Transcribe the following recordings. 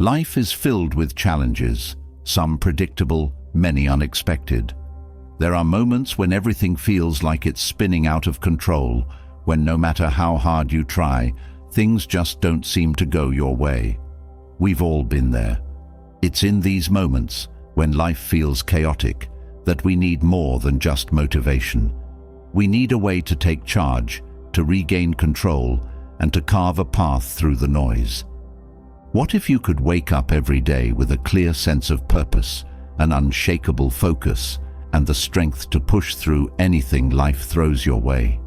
Life is filled with challenges, some predictable, many unexpected. There are moments when everything feels like it's spinning out of control, when no matter how hard you try, things just don't seem to go your way. We've all been there. It's in these moments, when life feels chaotic, that we need more than just motivation. We need a way to take charge, to regain control, and to carve a path through the noise. What if you could wake up every day with a clear sense of purpose, an unshakable focus, and the strength to push through anything life throws your way?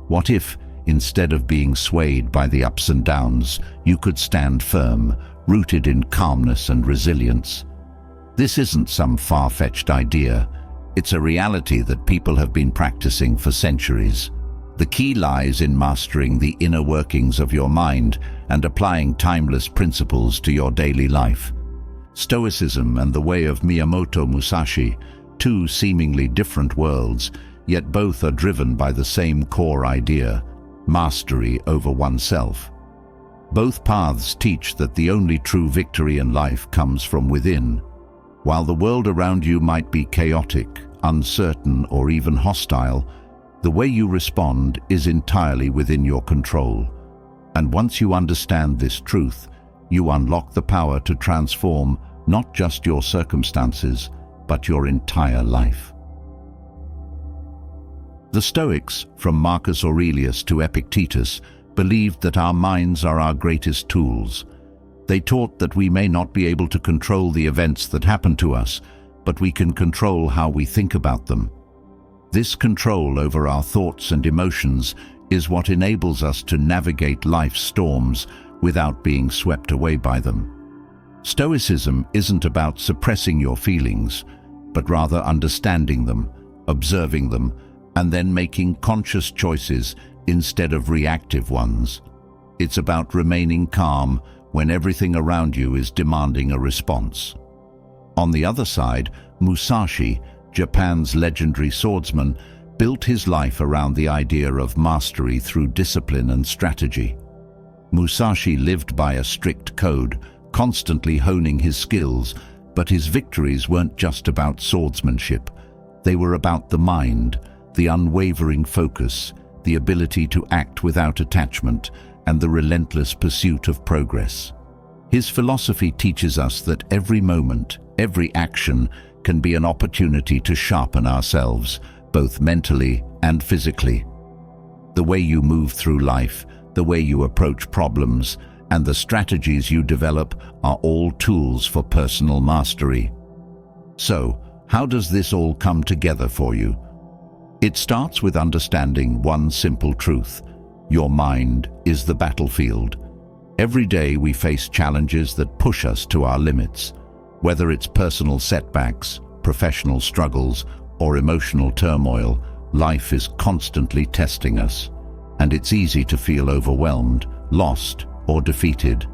What if, instead of being swayed by the ups and downs, you could stand firm, rooted in calmness and resilience? This isn't some far-fetched idea. It's a reality that people have been practicing for centuries. The key lies in mastering the inner workings of your mind and applying timeless principles to your daily life. Stoicism and the way of Miyamoto Musashi, two seemingly different worlds, yet both are driven by the same core idea: mastery over oneself. Both paths teach that the only true victory in life comes from within. While the world around you might be chaotic, uncertain, or even hostile, the way you respond is entirely within your control. And once you understand this truth, you unlock the power to transform not just your circumstances, but your entire life. The Stoics, from Marcus Aurelius to Epictetus, believed that our minds are our greatest tools. They taught that we may not be able to control the events that happen to us, but we can control how we think about them. This control over our thoughts and emotions is what enables us to navigate life's storms without being swept away by them. Stoicism isn't about suppressing your feelings, but rather understanding them, observing them, and then making conscious choices instead of reactive ones. It's about remaining calm when everything around you is demanding a response. On the other side, Musashi, Japan's legendary swordsman, built his life around the idea of mastery through discipline and strategy. Musashi lived by a strict code, constantly honing his skills, but his victories weren't just about swordsmanship. They were about the mind, the unwavering focus, the ability to act without attachment, and the relentless pursuit of progress. His philosophy teaches us that every moment, every action, can be an opportunity to sharpen ourselves, both mentally and physically. The way you move through life, the way you approach problems, and the strategies you develop are all tools for personal mastery. So, how does this all come together for you? It starts with understanding one simple truth: your mind is the battlefield. Every day we face challenges that push us to our limits. Whether it's personal setbacks, professional struggles, or emotional turmoil, life is constantly testing us. And it's easy to feel overwhelmed, lost, or defeated.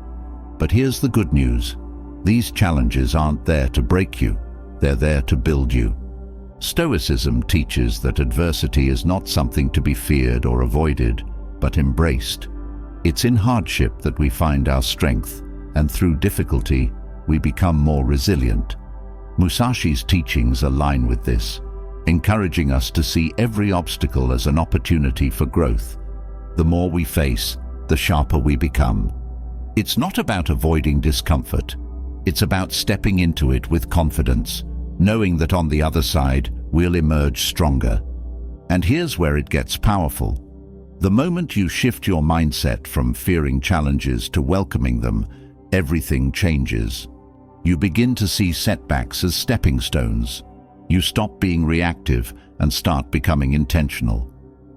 But here's the good news. These challenges aren't there to break you. They're there to build you. Stoicism teaches that adversity is not something to be feared or avoided, but embraced. It's in hardship that we find our strength, and through difficulty, we become more resilient. Musashi's teachings align with this, encouraging us to see every obstacle as an opportunity for growth. The more we face, the sharper we become. It's not about avoiding discomfort. It's about stepping into it with confidence, knowing that on the other side, we'll emerge stronger. And here's where it gets powerful. The moment you shift your mindset from fearing challenges to welcoming them, everything changes. You begin to see setbacks as stepping stones. You stop being reactive and start becoming intentional.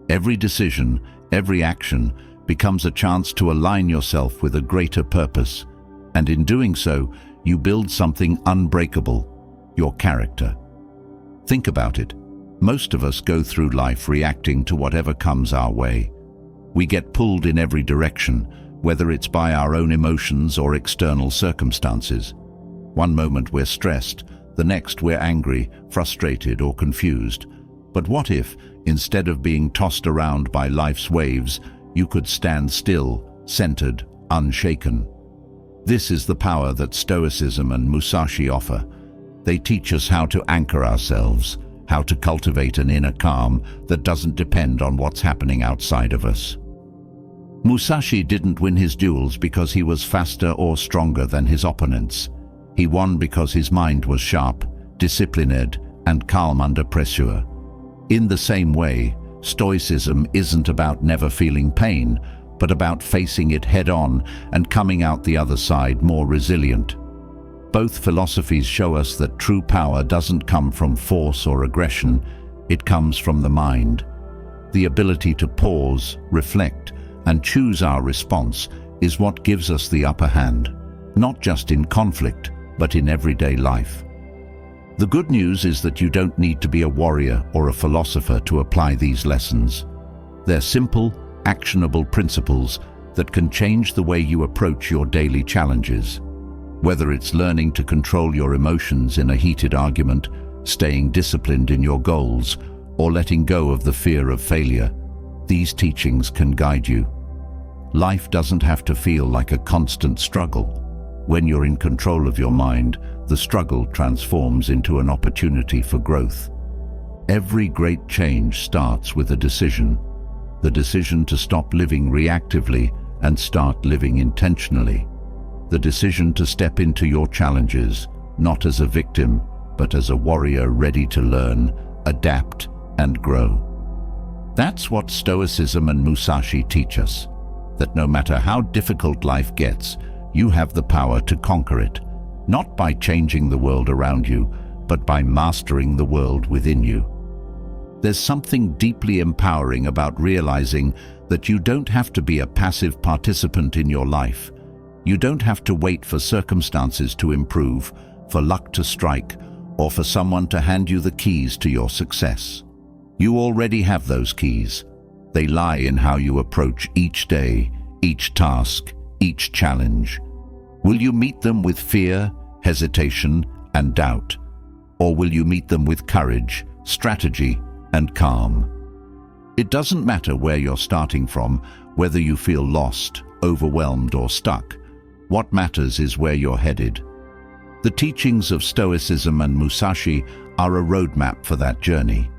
Every decision, every action becomes a chance to align yourself with a greater purpose. And in doing so, you build something unbreakable: your character. Think about it. Most of us go through life reacting to whatever comes our way. We get pulled in every direction, whether it's by our own emotions or external circumstances. One moment we're stressed, the next we're angry, frustrated, or confused. But what if, instead of being tossed around by life's waves, you could stand still, centered, unshaken? This is the power that Stoicism and Musashi offer. They teach us how to anchor ourselves, how to cultivate an inner calm that doesn't depend on what's happening outside of us. Musashi didn't win his duels because he was faster or stronger than his opponents. He won because his mind was sharp, disciplined, and calm under pressure. In the same way, Stoicism isn't about never feeling pain, but about facing it head-on and coming out the other side more resilient. Both philosophies show us that true power doesn't come from force or aggression, it comes from the mind. The ability to pause, reflect, and choose our response is what gives us the upper hand, not just in conflict, but in everyday life. The good news is that you don't need to be a warrior or a philosopher to apply these lessons. They're simple, actionable principles that can change the way you approach your daily challenges. Whether it's learning to control your emotions in a heated argument, staying disciplined in your goals, or letting go of the fear of failure, these teachings can guide you. Life doesn't have to feel like a constant struggle. When you're in control of your mind, the struggle transforms into an opportunity for growth. Every great change starts with a decision. The decision to stop living reactively and start living intentionally. The decision to step into your challenges, not as a victim, but as a warrior ready to learn, adapt, and grow. That's what Stoicism and Musashi teach us, that no matter how difficult life gets, you have the power to conquer it, not by changing the world around you, but by mastering the world within you. There's something deeply empowering about realizing that you don't have to be a passive participant in your life. You don't have to wait for circumstances to improve, for luck to strike, or for someone to hand you the keys to your success. You already have those keys. They lie in how you approach each day, each task, each challenge. Will you meet them with fear, hesitation, and doubt? Or will you meet them with courage, strategy, and calm? It doesn't matter where you're starting from, whether you feel lost, overwhelmed, or stuck. What matters is where you're headed. The teachings of Stoicism and Musashi are a roadmap for that journey.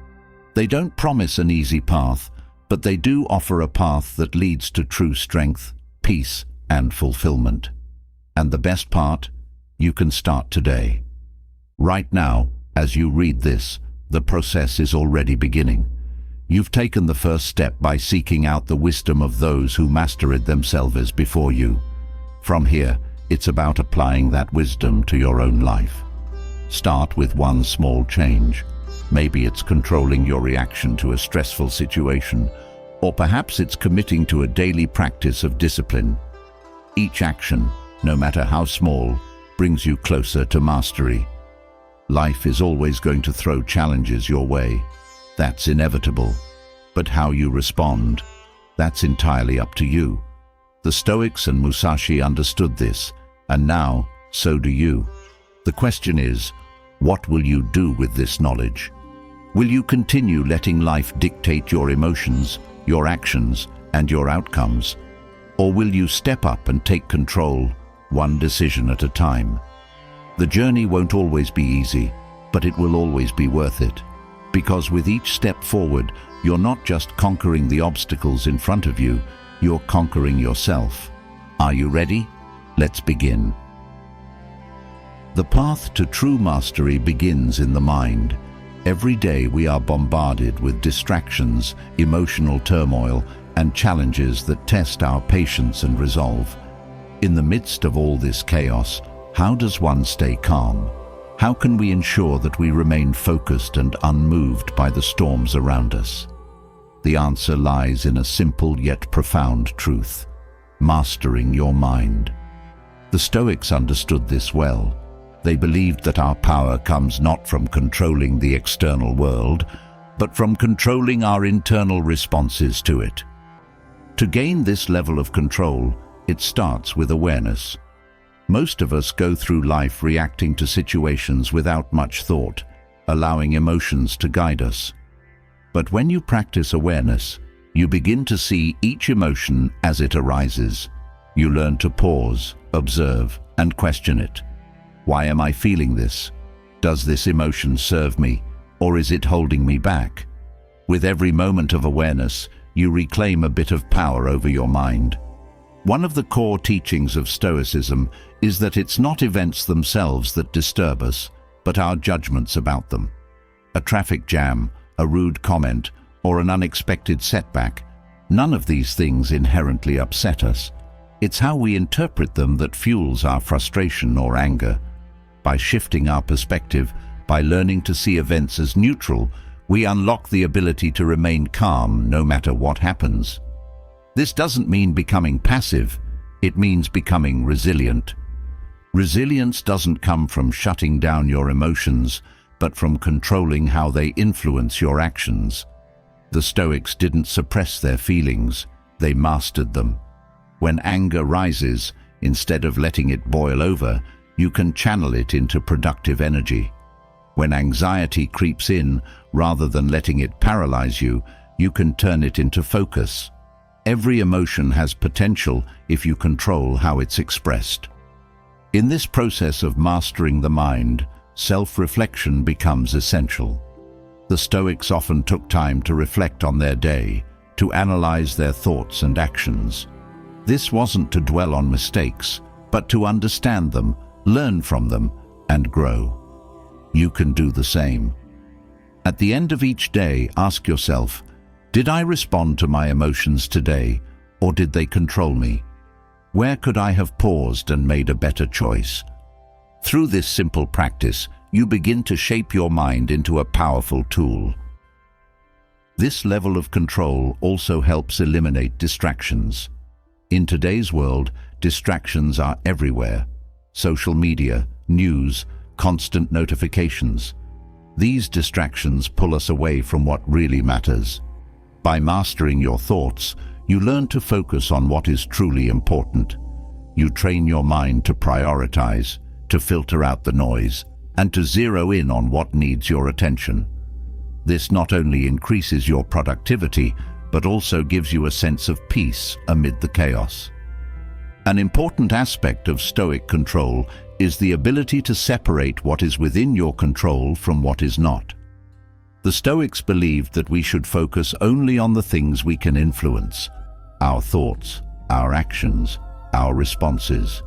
They don't promise an easy path, but they do offer a path that leads to true strength, peace, and fulfillment. And the best part? You can start today. Right now, as you read this, the process is already beginning. You've taken the first step by seeking out the wisdom of those who mastered themselves before you. From here, it's about applying that wisdom to your own life. Start with one small change. Maybe it's controlling your reaction to a stressful situation, or perhaps it's committing to a daily practice of discipline. Each action, no matter how small, brings you closer to mastery. Life is always going to throw challenges your way. That's inevitable. But how you respond, that's entirely up to you. The Stoics and Musashi understood this, and now, so do you. The question is, what will you do with this knowledge? Will you continue letting life dictate your emotions, your actions, and your outcomes? Or will you step up and take control, one decision at a time? The journey won't always be easy, but it will always be worth it. Because with each step forward, you're not just conquering the obstacles in front of you, you're conquering yourself. Are you ready? Let's begin. The path to true mastery begins in the mind. Every day we are bombarded with distractions, emotional turmoil, and challenges that test our patience and resolve. In the midst of all this chaos, how does one stay calm? How can we ensure that we remain focused and unmoved by the storms around us? The answer lies in a simple yet profound truth: mastering your mind. The Stoics understood this well. They believed that our power comes not from controlling the external world, but from controlling our internal responses to it. To gain this level of control, it starts with awareness. Most of us go through life reacting to situations without much thought, allowing emotions to guide us. But when you practice awareness, you begin to see each emotion as it arises. You learn to pause, observe, and question it. Why am I feeling this? Does this emotion serve me, or is it holding me back? With every moment of awareness, you reclaim a bit of power over your mind. One of the core teachings of Stoicism is that it's not events themselves that disturb us, but our judgments about them. A traffic jam, a rude comment, or an unexpected setback, none of these things inherently upset us. It's how we interpret them that fuels our frustration or anger. By shifting our perspective, by learning to see events as neutral, we unlock the ability to remain calm no matter what happens. This doesn't mean becoming passive, it means becoming resilient. Resilience doesn't come from shutting down your emotions, but from controlling how they influence your actions. The Stoics didn't suppress their feelings, they mastered them. When anger rises, instead of letting it boil over, you can channel it into productive energy. When anxiety creeps in, rather than letting it paralyze you, you can turn it into focus. Every emotion has potential if you control how it's expressed. In this process of mastering the mind, self-reflection becomes essential. The Stoics often took time to reflect on their day, to analyze their thoughts and actions. This wasn't to dwell on mistakes, but to understand them, learn from them, and grow. You can do the same. At the end of each day, ask yourself, did I respond to my emotions today, or did they control me? Where could I have paused and made a better choice? Through this simple practice, you begin to shape your mind into a powerful tool. This level of control also helps eliminate distractions. In today's world, distractions are everywhere. Social media, news, constant notifications. These distractions pull us away from what really matters. By mastering your thoughts, you learn to focus on what is truly important. You train your mind to prioritize, to filter out the noise, and to zero in on what needs your attention. This not only increases your productivity, but also gives you a sense of peace amid the chaos. An important aspect of Stoic control is the ability to separate what is within your control from what is not. The Stoics believed that we should focus only on the things we can influence: our thoughts, our actions, our responses.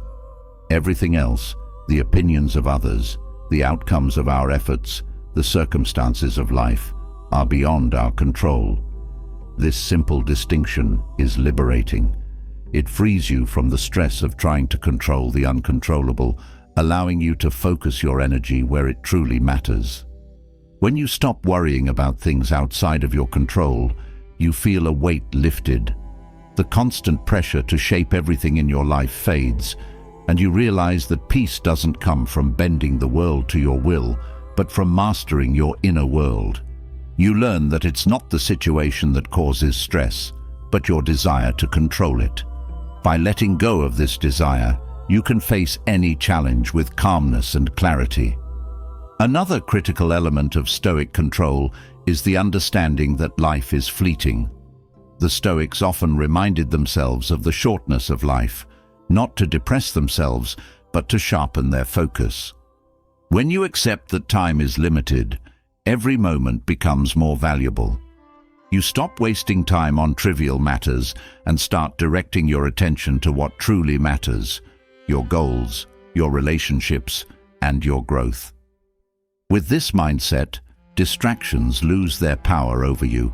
Everything else, the opinions of others, the outcomes of our efforts, the circumstances of life, are beyond our control. This simple distinction is liberating. It frees you from the stress of trying to control the uncontrollable, allowing you to focus your energy where it truly matters. When you stop worrying about things outside of your control, you feel a weight lifted. The constant pressure to shape everything in your life fades, and you realize that peace doesn't come from bending the world to your will, but from mastering your inner world. You learn that it's not the situation that causes stress, but your desire to control it. By letting go of this desire, you can face any challenge with calmness and clarity. Another critical element of Stoic control is the understanding that life is fleeting. The Stoics often reminded themselves of the shortness of life, not to depress themselves, but to sharpen their focus. When you accept that time is limited, every moment becomes more valuable. You stop wasting time on trivial matters and start directing your attention to what truly matters: your goals, your relationships, and your growth. With this mindset, distractions lose their power over you.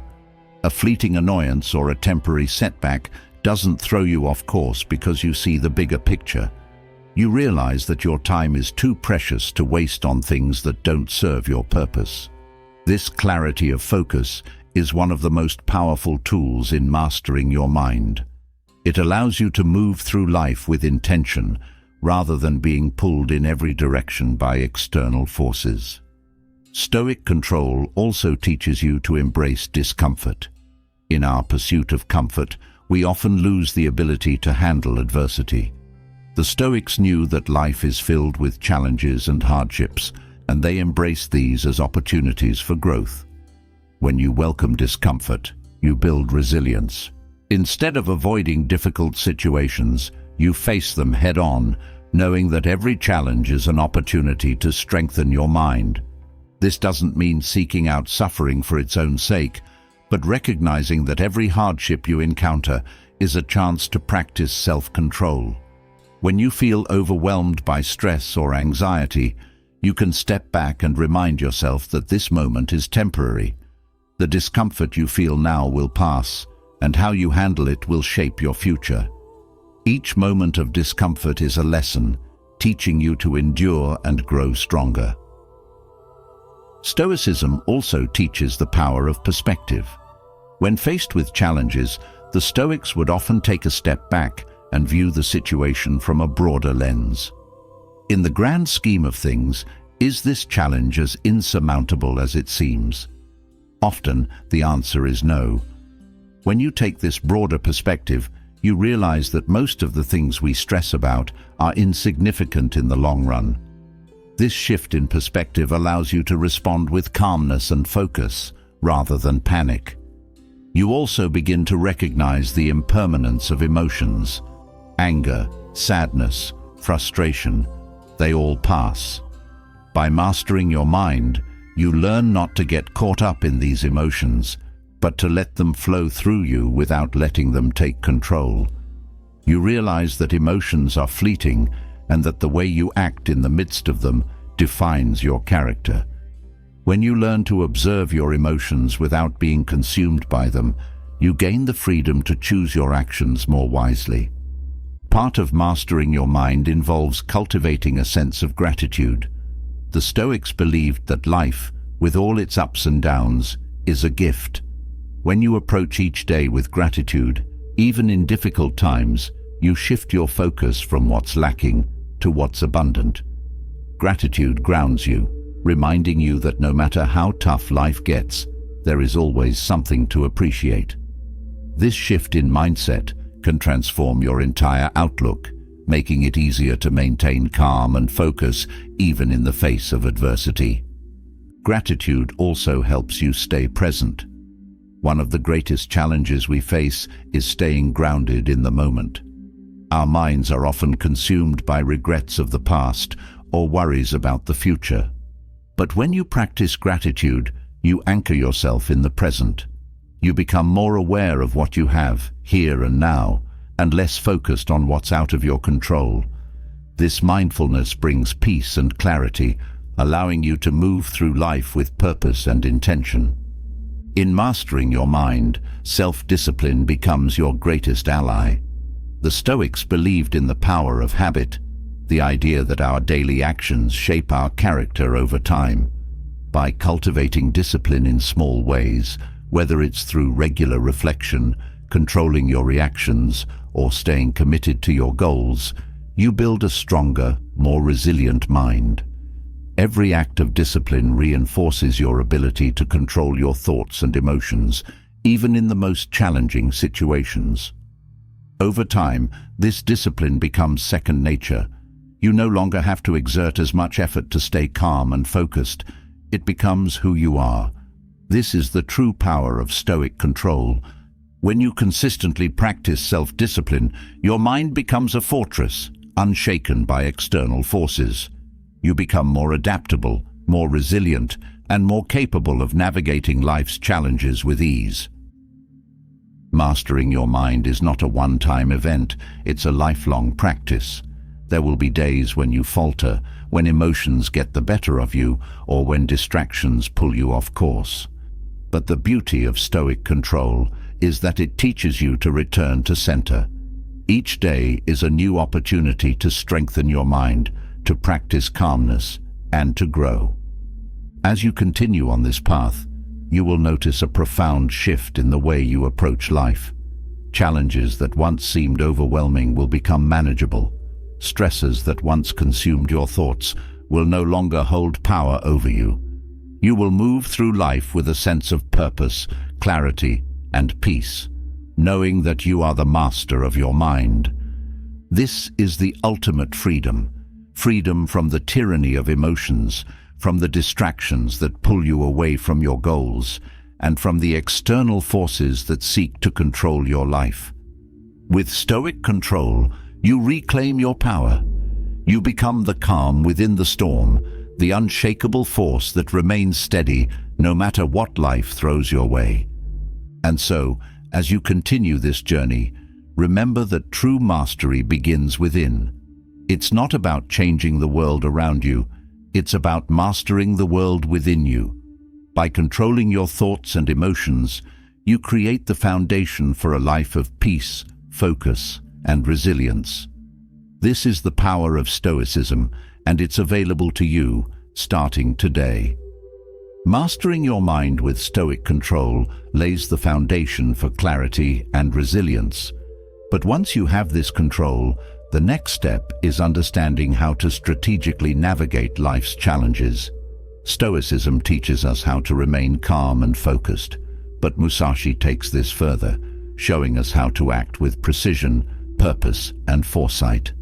A fleeting annoyance or a temporary setback doesn't throw you off course because you see the bigger picture. You realize that your time is too precious to waste on things that don't serve your purpose. This clarity of focus is one of the most powerful tools in mastering your mind. It allows you to move through life with intention, rather than being pulled in every direction by external forces. Stoic control also teaches you to embrace discomfort. In our pursuit of comfort, we often lose the ability to handle adversity. The Stoics knew that life is filled with challenges and hardships, and they embraced these as opportunities for growth. When you welcome discomfort, you build resilience. Instead of avoiding difficult situations, You face them head-on, knowing that every challenge is an opportunity to strengthen your mind. This doesn't mean seeking out suffering for its own sake, but recognizing that every hardship you encounter is a chance to practice self-control. When you feel overwhelmed by stress or anxiety, you can step back and remind yourself that this moment is temporary. The discomfort you feel now will pass, and how you handle it will shape your future. Each moment of discomfort is a lesson, teaching you to endure and grow stronger. Stoicism also teaches the power of perspective. When faced with challenges, the Stoics would often take a step back and view the situation from a broader lens. In the grand scheme of things, is this challenge as insurmountable as it seems? Often, the answer is no. When you take this broader perspective, you realize that most of the things we stress about are insignificant in the long run. This shift in perspective allows you to respond with calmness and focus, rather than panic. You also begin to recognize the impermanence of emotions. Anger, sadness, frustration, they all pass. By mastering your mind, you learn not to get caught up in these emotions, but to let them flow through you without letting them take control. You realize that emotions are fleeting and that the way you act in the midst of them defines your character. When you learn to observe your emotions without being consumed by them, you gain the freedom to choose your actions more wisely. Part of mastering your mind involves cultivating a sense of gratitude. The Stoics believed that life, with all its ups and downs, is a gift. When you approach each day with gratitude, even in difficult times, you shift your focus from what's lacking to what's abundant. Gratitude grounds you, reminding you that no matter how tough life gets, there is always something to appreciate. This shift in mindset can transform your entire outlook, making it easier to maintain calm and focus even in the face of adversity. Gratitude also helps you stay present. One of the greatest challenges we face is staying grounded in the moment. Our minds are often consumed by regrets of the past or worries about the future. But when you practice gratitude, you anchor yourself in the present. You become more aware of what you have, here and now, and less focused on what's out of your control. This mindfulness brings peace and clarity, allowing you to move through life with purpose and intention. In mastering your mind, self-discipline becomes your greatest ally. The Stoics believed in the power of habit, the idea that our daily actions shape our character over time. By cultivating discipline in small ways, whether it's through regular reflection, controlling your reactions, or staying committed to your goals, you build a stronger, more resilient mind. Every act of discipline reinforces your ability to control your thoughts and emotions, even in the most challenging situations. Over time, this discipline becomes second nature. You no longer have to exert as much effort to stay calm and focused. It becomes who you are. This is the true power of Stoic control. When you consistently practice self-discipline, your mind becomes a fortress, unshaken by external forces. You become more adaptable, more resilient, and more capable of navigating life's challenges with ease. Mastering your mind is not a one-time event, it's a lifelong practice. There will be days when you falter, when emotions get the better of you, or when distractions pull you off course. But the beauty of Stoic control is that it teaches you to return to center. Each day is a new opportunity to strengthen your mind, to practice calmness, and to grow. As you continue on this path, you will notice a profound shift in the way you approach life. Challenges that once seemed overwhelming will become manageable. Stresses that once consumed your thoughts will no longer hold power over you. You will move through life with a sense of purpose, clarity, and peace, knowing that you are the master of your mind. This is the ultimate freedom. Freedom from the tyranny of emotions, from the distractions that pull you away from your goals, and from the external forces that seek to control your life. With Stoic control, You reclaim your power. You become the calm within the storm, the unshakable force that remains steady no matter what life throws your way. And so, as you continue this journey, remember that true mastery begins within. It's not about changing the world around you, it's about mastering the world within you. By controlling your thoughts and emotions, you create the foundation for a life of peace, focus, and resilience. This is the power of Stoicism, and it's available to you, starting today. Mastering your mind with Stoic control lays the foundation for clarity and resilience. But once you have this control, the next step is understanding how to strategically navigate life's challenges. Stoicism teaches us how to remain calm and focused, but Musashi takes this further, showing us how to act with precision, purpose, and foresight.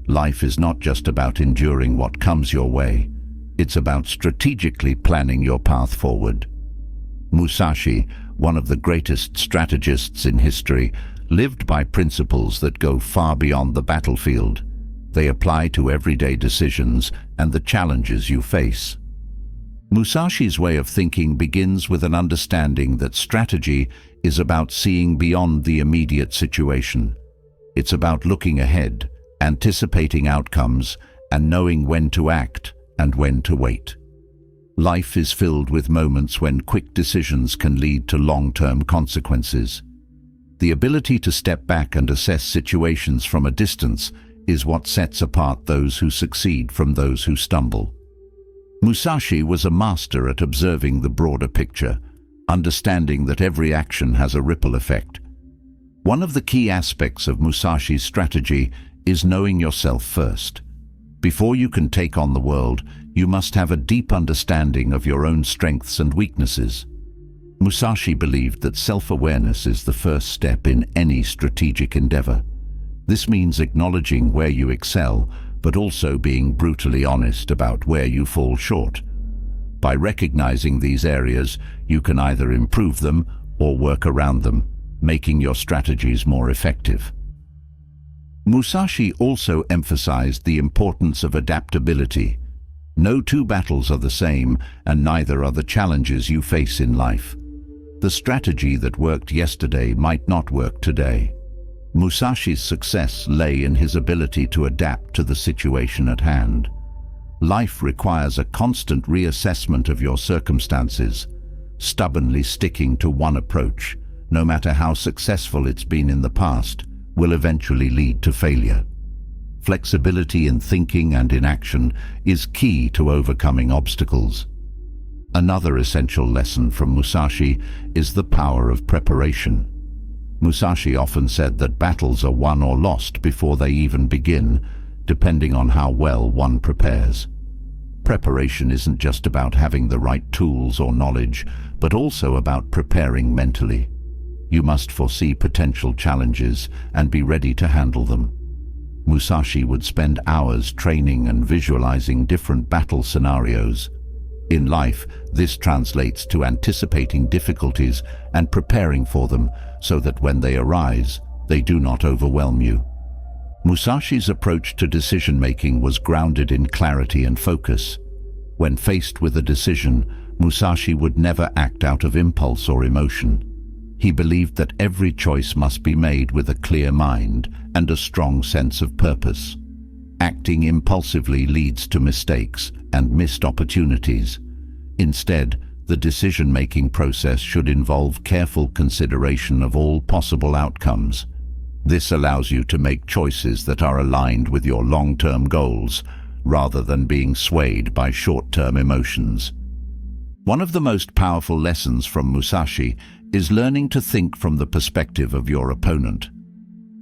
Life is not just about enduring what comes your way. It's about strategically planning your path forward. Musashi, one of the greatest strategists in history, lived by principles that go far beyond the battlefield. They apply to everyday decisions and the challenges you face. Musashi's way of thinking begins with an understanding that strategy is about seeing beyond the immediate situation. It's about looking ahead, anticipating outcomes, and knowing when to act and when to wait. Life is filled with moments when quick decisions can lead to long-term consequences. The ability to step back and assess situations from a distance is what sets apart those who succeed from those who stumble. Musashi was a master at observing the broader picture, understanding that every action has a ripple effect. One of the key aspects of Musashi's strategy is knowing yourself first. Before you can take on the world, you must have a deep understanding of your own strengths and weaknesses. Musashi believed that self-awareness is the first step in any strategic endeavor. This means acknowledging where you excel, but also being brutally honest about where you fall short. By recognizing these areas, you can either improve them or work around them, making your strategies more effective. Musashi also emphasized the importance of adaptability. No two battles are the same, and neither are the challenges you face in life. The strategy that worked yesterday might not work today. Musashi's success lay in his ability to adapt to the situation at hand. Life requires a constant reassessment of your circumstances. Stubbornly sticking to one approach, no matter how successful it's been in the past, will eventually lead to failure. Flexibility in thinking and in action is key to overcoming obstacles. Another essential lesson from Musashi is the power of preparation. Musashi often said that battles are won or lost before they even begin, depending on how well one prepares. Preparation isn't just about having the right tools or knowledge, but also about preparing mentally. You must foresee potential challenges and be ready to handle them. Musashi would spend hours training and visualizing different battle scenarios. In life, this translates to anticipating difficulties and preparing for them so that when they arise, they do not overwhelm you. Musashi's approach to decision-making was grounded in clarity and focus. When faced with a decision, Musashi would never act out of impulse or emotion. He believed that every choice must be made with a clear mind and a strong sense of purpose. Acting impulsively leads to mistakes and missed opportunities. Instead, the decision-making process should involve careful consideration of all possible outcomes. This allows you to make choices that are aligned with your long-term goals, rather than being swayed by short-term emotions. One of the most powerful lessons from Musashi is learning to think from the perspective of your opponent.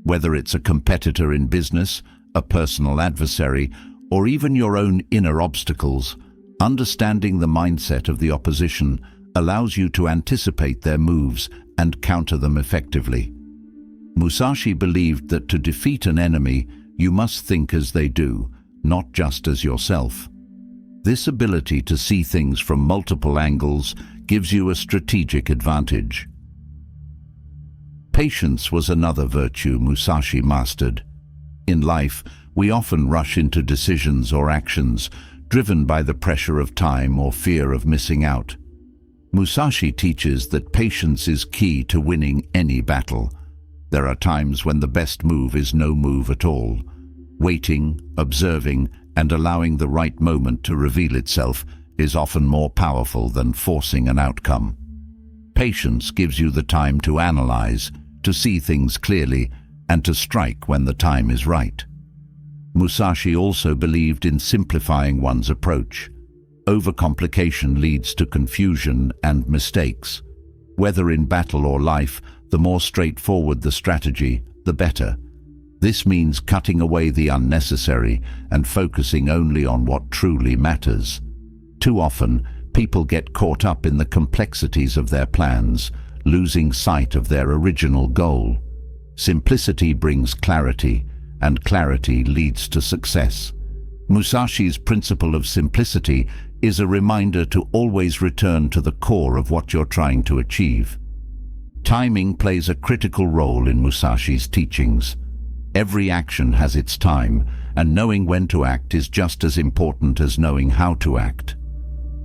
Whether it's a competitor in business, a personal adversary, or even your own inner obstacles, understanding the mindset of the opposition allows you to anticipate their moves and counter them effectively. Musashi believed that to defeat an enemy, you must think as they do, not just as yourself. This ability to see things from multiple angles gives you a strategic advantage. Patience was another virtue Musashi mastered. In life, we often rush into decisions or actions, driven by the pressure of time or fear of missing out. Musashi teaches that patience is key to winning any battle. There are times when the best move is no move at all. Waiting, observing, and allowing the right moment to reveal itself is often more powerful than forcing an outcome. Patience gives you the time to analyze, to see things clearly, and to strike when the time is right. Musashi also believed in simplifying one's approach. Overcomplication leads to confusion and mistakes. Whether in battle or life, the more straightforward the strategy, the better. This means cutting away the unnecessary and focusing only on what truly matters. Too often, people get caught up in the complexities of their plans, losing sight of their original goal. Simplicity brings clarity, and clarity leads to success. Musashi's principle of simplicity is a reminder to always return to the core of what you're trying to achieve. Timing plays a critical role in Musashi's teachings. Every action has its time, and knowing when to act is just as important as knowing how to act.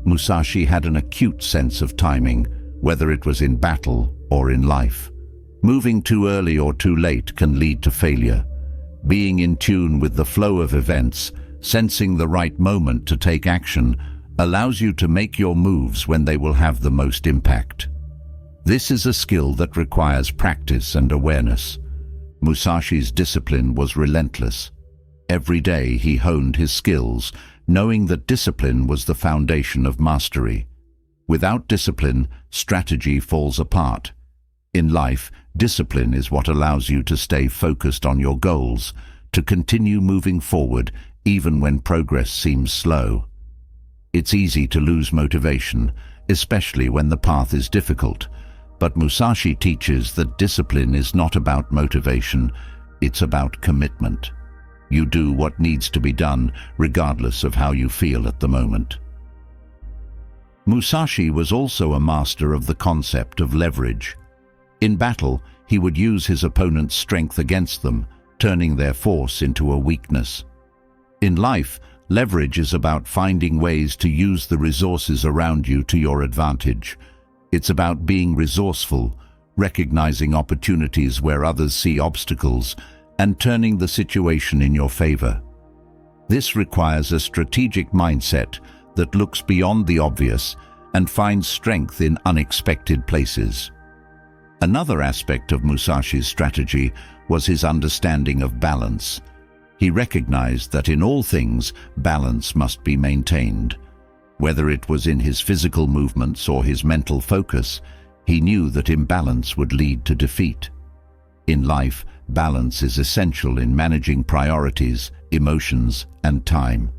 Musashi had an acute sense of timing, whether it was in battle or in life. Moving too early or too late can lead to failure. Being in tune with the flow of events, sensing the right moment to take action, allows you to make your moves when they will have the most impact. This is a skill that requires practice and awareness. Musashi's discipline was relentless. Every day he honed his skills, knowing that discipline was the foundation of mastery. Without discipline, strategy falls apart. In life, discipline is what allows you to stay focused on your goals, to continue moving forward even when progress seems slow. It's easy to lose motivation, especially when the path is difficult. But Musashi teaches that discipline is not about motivation, it's about commitment. You do what needs to be done, regardless of how you feel at the moment. Musashi was also a master of the concept of leverage. In battle, he would use his opponent's strength against them, turning their force into a weakness. In life, leverage is about finding ways to use the resources around you to your advantage. It's about being resourceful, recognizing opportunities where others see obstacles, and turning the situation in your favor. This requires a strategic mindset that looks beyond the obvious and finds strength in unexpected places. Another aspect of Musashi's strategy was his understanding of balance. He recognized that in all things, balance must be maintained. Whether it was in his physical movements or his mental focus, he knew that imbalance would lead to defeat. In life, balance is essential in managing priorities, emotions, and time.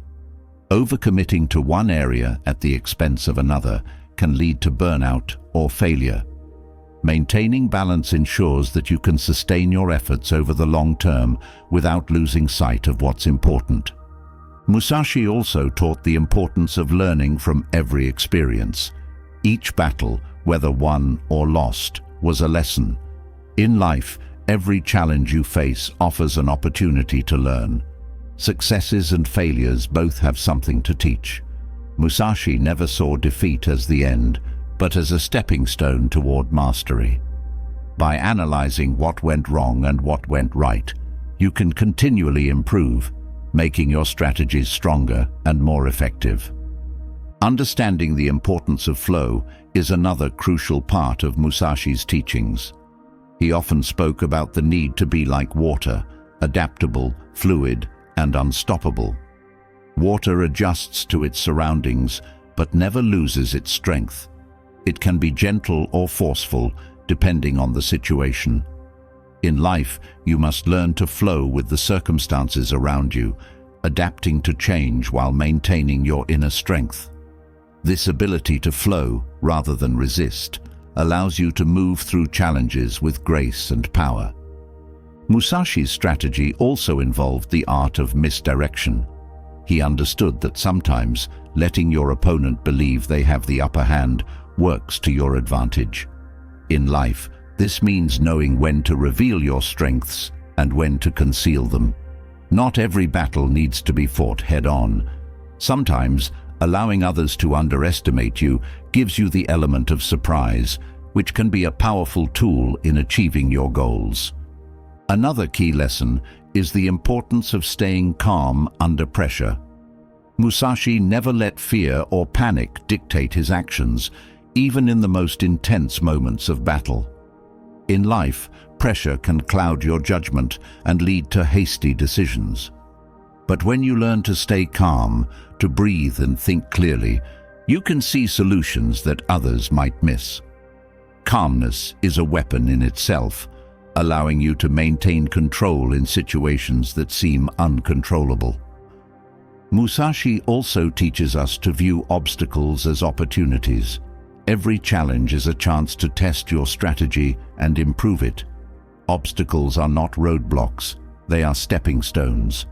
Overcommitting to one area at the expense of another can lead to burnout or failure. Maintaining balance ensures that you can sustain your efforts over the long term without losing sight of what's important. Musashi also taught the importance of learning from every experience. Each battle, whether won or lost, was a lesson. In life, every challenge you face offers an opportunity to learn. Successes and failures both have something to teach. Musashi never saw defeat as the end, but as a stepping stone toward mastery. By analyzing what went wrong and what went right, you can continually improve, making your strategies stronger and more effective. Understanding the importance of flow is another crucial part of Musashi's teachings. He often spoke about the need to be like water, adaptable, fluid, and unstoppable. Water adjusts to its surroundings, but never loses its strength. It can be gentle or forceful, depending on the situation. In life, you must learn to flow with the circumstances around you, adapting to change while maintaining your inner strength. This ability to flow, rather than resist, allows you to move through challenges with grace and power. Musashi's strategy also involved the art of misdirection. He understood that sometimes letting your opponent believe they have the upper hand works to your advantage. In life, this means knowing when to reveal your strengths and when to conceal them. Not every battle needs to be fought head-on. Sometimes, allowing others to underestimate you gives you the element of surprise, which can be a powerful tool in achieving your goals. Another key lesson is the importance of staying calm under pressure. Musashi never let fear or panic dictate his actions, even in the most intense moments of battle. In life, pressure can cloud your judgment and lead to hasty decisions. But when you learn to stay calm, to breathe and think clearly, you can see solutions that others might miss. Calmness is a weapon in itself, allowing you to maintain control in situations that seem uncontrollable. Musashi also teaches us to view obstacles as opportunities. Every challenge is a chance to test your strategy and improve it. Obstacles are not roadblocks, they are stepping stones.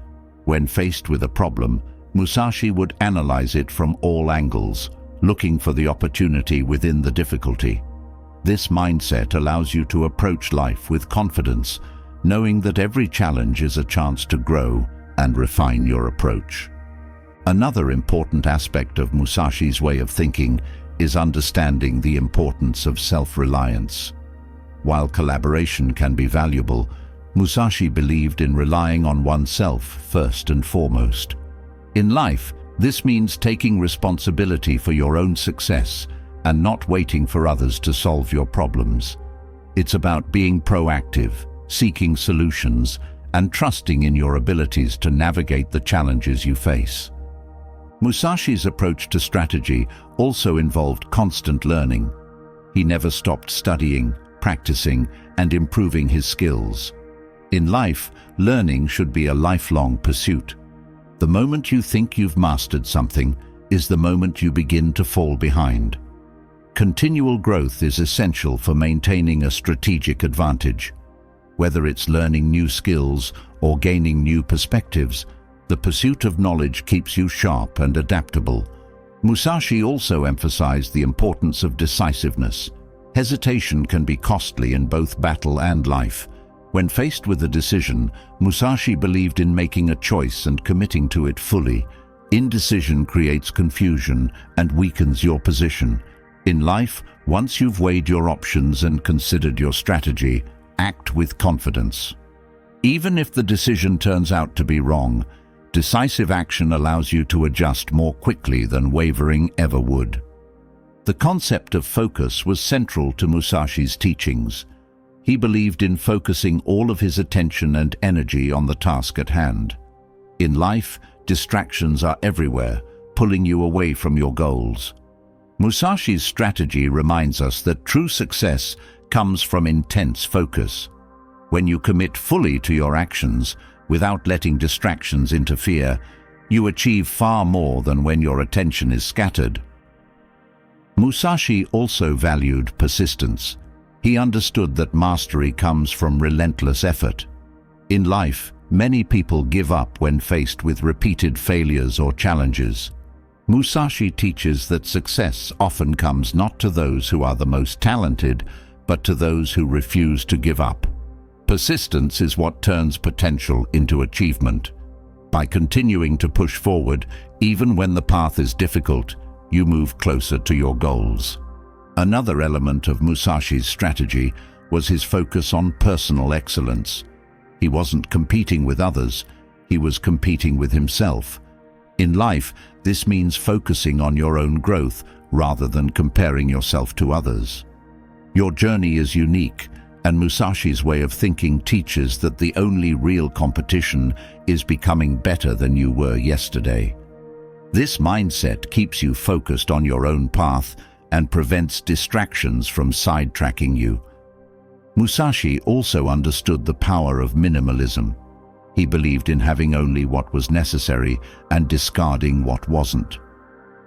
When faced with a problem, Musashi would analyze it from all angles, looking for the opportunity within the difficulty. This mindset allows you to approach life with confidence, knowing that every challenge is a chance to grow and refine your approach. Another important aspect of Musashi's way of thinking is understanding the importance of self-reliance. While collaboration can be valuable, Musashi believed in relying on oneself first and foremost. In life, this means taking responsibility for your own success and not waiting for others to solve your problems. It's about being proactive, seeking solutions, and trusting in your abilities to navigate the challenges you face. Musashi's approach to strategy also involved constant learning. He never stopped studying, practicing, and improving his skills. In life, learning should be a lifelong pursuit. The moment you think you've mastered something is the moment you begin to fall behind. Continual growth is essential for maintaining a strategic advantage. Whether it's learning new skills or gaining new perspectives, the pursuit of knowledge keeps you sharp and adaptable. Musashi also emphasized the importance of decisiveness. Hesitation can be costly in both battle and life. When faced with a decision, Musashi believed in making a choice and committing to it fully. Indecision creates confusion and weakens your position. In life, once you've weighed your options and considered your strategy, act with confidence. Even if the decision turns out to be wrong, decisive action allows you to adjust more quickly than wavering ever would. The concept of focus was central to Musashi's teachings. He believed in focusing all of his attention and energy on the task at hand. In life, distractions are everywhere, pulling you away from your goals. Musashi's strategy reminds us that true success comes from intense focus. When you commit fully to your actions, without letting distractions interfere, you achieve far more than when your attention is scattered. Musashi also valued persistence. He understood that mastery comes from relentless effort. In life, many people give up when faced with repeated failures or challenges. Musashi teaches that success often comes not to those who are the most talented, but to those who refuse to give up. Persistence is what turns potential into achievement. By continuing to push forward, even when the path is difficult, you move closer to your goals. Another element of Musashi's strategy was his focus on personal excellence. He wasn't competing with others, he was competing with himself. In life, this means focusing on your own growth rather than comparing yourself to others. Your journey is unique, and Musashi's way of thinking teaches that the only real competition is becoming better than you were yesterday. This mindset keeps you focused on your own path and prevents distractions from sidetracking you. Musashi also understood the power of minimalism. He believed in having only what was necessary and discarding what wasn't.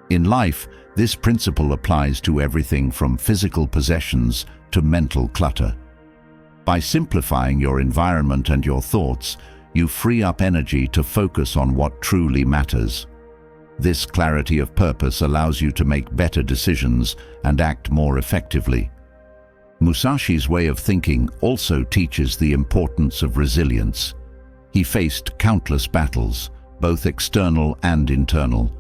In life, this principle applies to everything from physical possessions to mental clutter. By simplifying your environment and your thoughts, you free up energy to focus on what truly matters. This clarity of purpose allows you to make better decisions and act more effectively. Musashi's way of thinking also teaches the importance of resilience. He faced countless battles, both external and internal,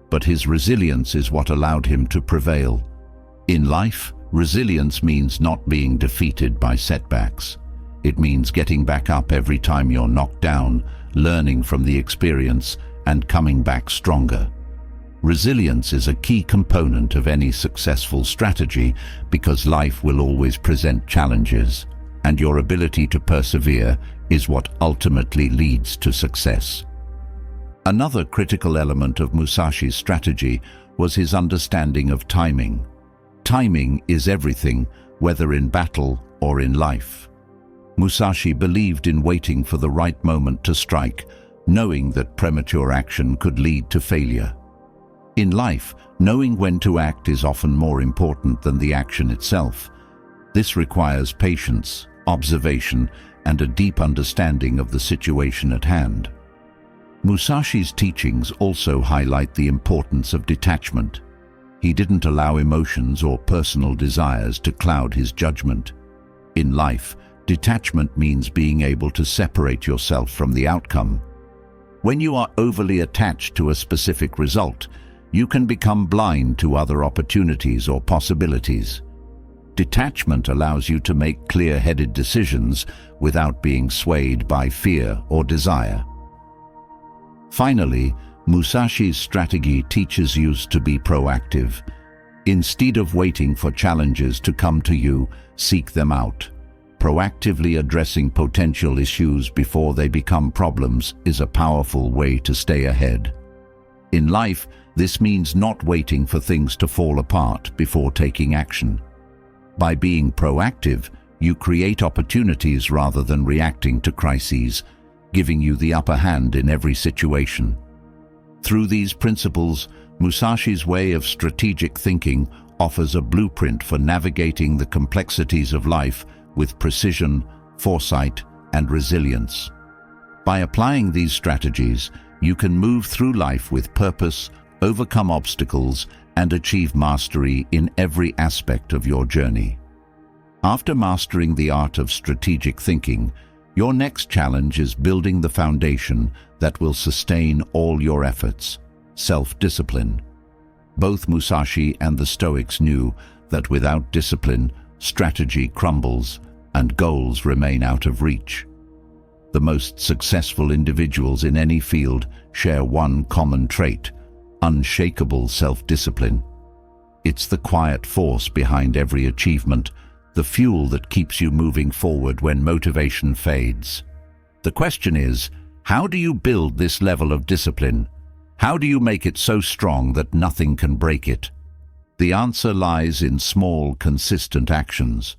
but his resilience is what allowed him to prevail. In life, resilience means not being defeated by setbacks. It means getting back up every time you're knocked down, learning from the experience, and coming back stronger. Resilience is a key component of any successful strategy because life will always present challenges, and your ability to persevere is what ultimately leads to success. Another critical element of Musashi's strategy was his understanding of timing. Timing is everything, whether in battle or in life. Musashi believed in waiting for the right moment to strike, knowing that premature action could lead to failure. In life, knowing when to act is often more important than the action itself. This requires patience, observation, and a deep understanding of the situation at hand. Musashi's teachings also highlight the importance of detachment. He didn't allow emotions or personal desires to cloud his judgment. In life, detachment means being able to separate yourself from the outcome. When you are overly attached to a specific result, you can become blind to other opportunities or possibilities. Detachment allows you to make clear-headed decisions without being swayed by fear or desire. Finally, Musashi's strategy teaches you to be proactive. Instead of waiting for challenges to come to you, seek them out. Proactively addressing potential issues before they become problems is a powerful way to stay ahead. In life, this means not waiting for things to fall apart before taking action. By being proactive, you create opportunities rather than reacting to crises, giving you the upper hand in every situation. Through these principles, Musashi's way of strategic thinking offers a blueprint for navigating the complexities of life with precision, foresight, and resilience. By applying these strategies, you can move through life with purpose, overcome obstacles, and achieve mastery in every aspect of your journey. After mastering the art of strategic thinking, your next challenge is building the foundation that will sustain all your efforts: self-discipline. Both Musashi and the Stoics knew that without discipline, strategy crumbles and goals remain out of reach. The most successful individuals in any field share one common trait: unshakable self-discipline. It's the quiet force behind every achievement, the fuel that keeps you moving forward when motivation fades. The question is, how do you build this level of discipline? How do you make it so strong that nothing can break it? The answer lies in small, consistent actions.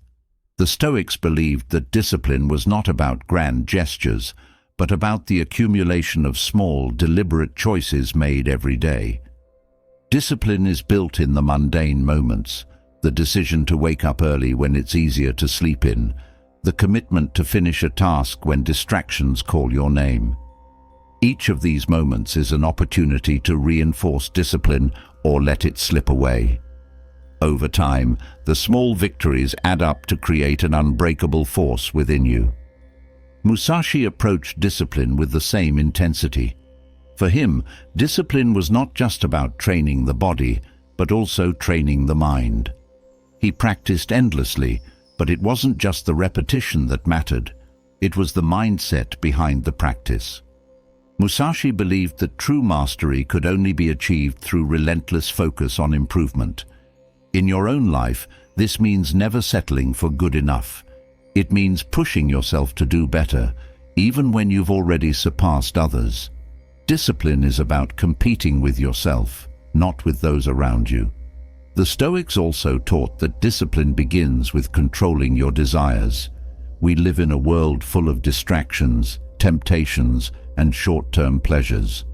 The Stoics believed that discipline was not about grand gestures, but about the accumulation of small, deliberate choices made every day. Discipline is built in the mundane moments: the decision to wake up early when it's easier to sleep in, the commitment to finish a task when distractions call your name. Each of these moments is an opportunity to reinforce discipline or let it slip away. Over time, the small victories add up to create an unbreakable force within you. Musashi approached discipline with the same intensity. For him, discipline was not just about training the body, but also training the mind. He practiced endlessly, but it wasn't just the repetition that mattered. It was the mindset behind the practice. Musashi believed that true mastery could only be achieved through relentless focus on improvement. In your own life, this means never settling for good enough. It means pushing yourself to do better, even when you've already surpassed others. Discipline is about competing with yourself, not with those around you. The Stoics also taught that discipline begins with controlling your desires. We live in a world full of distractions, temptations, and short-term pleasures.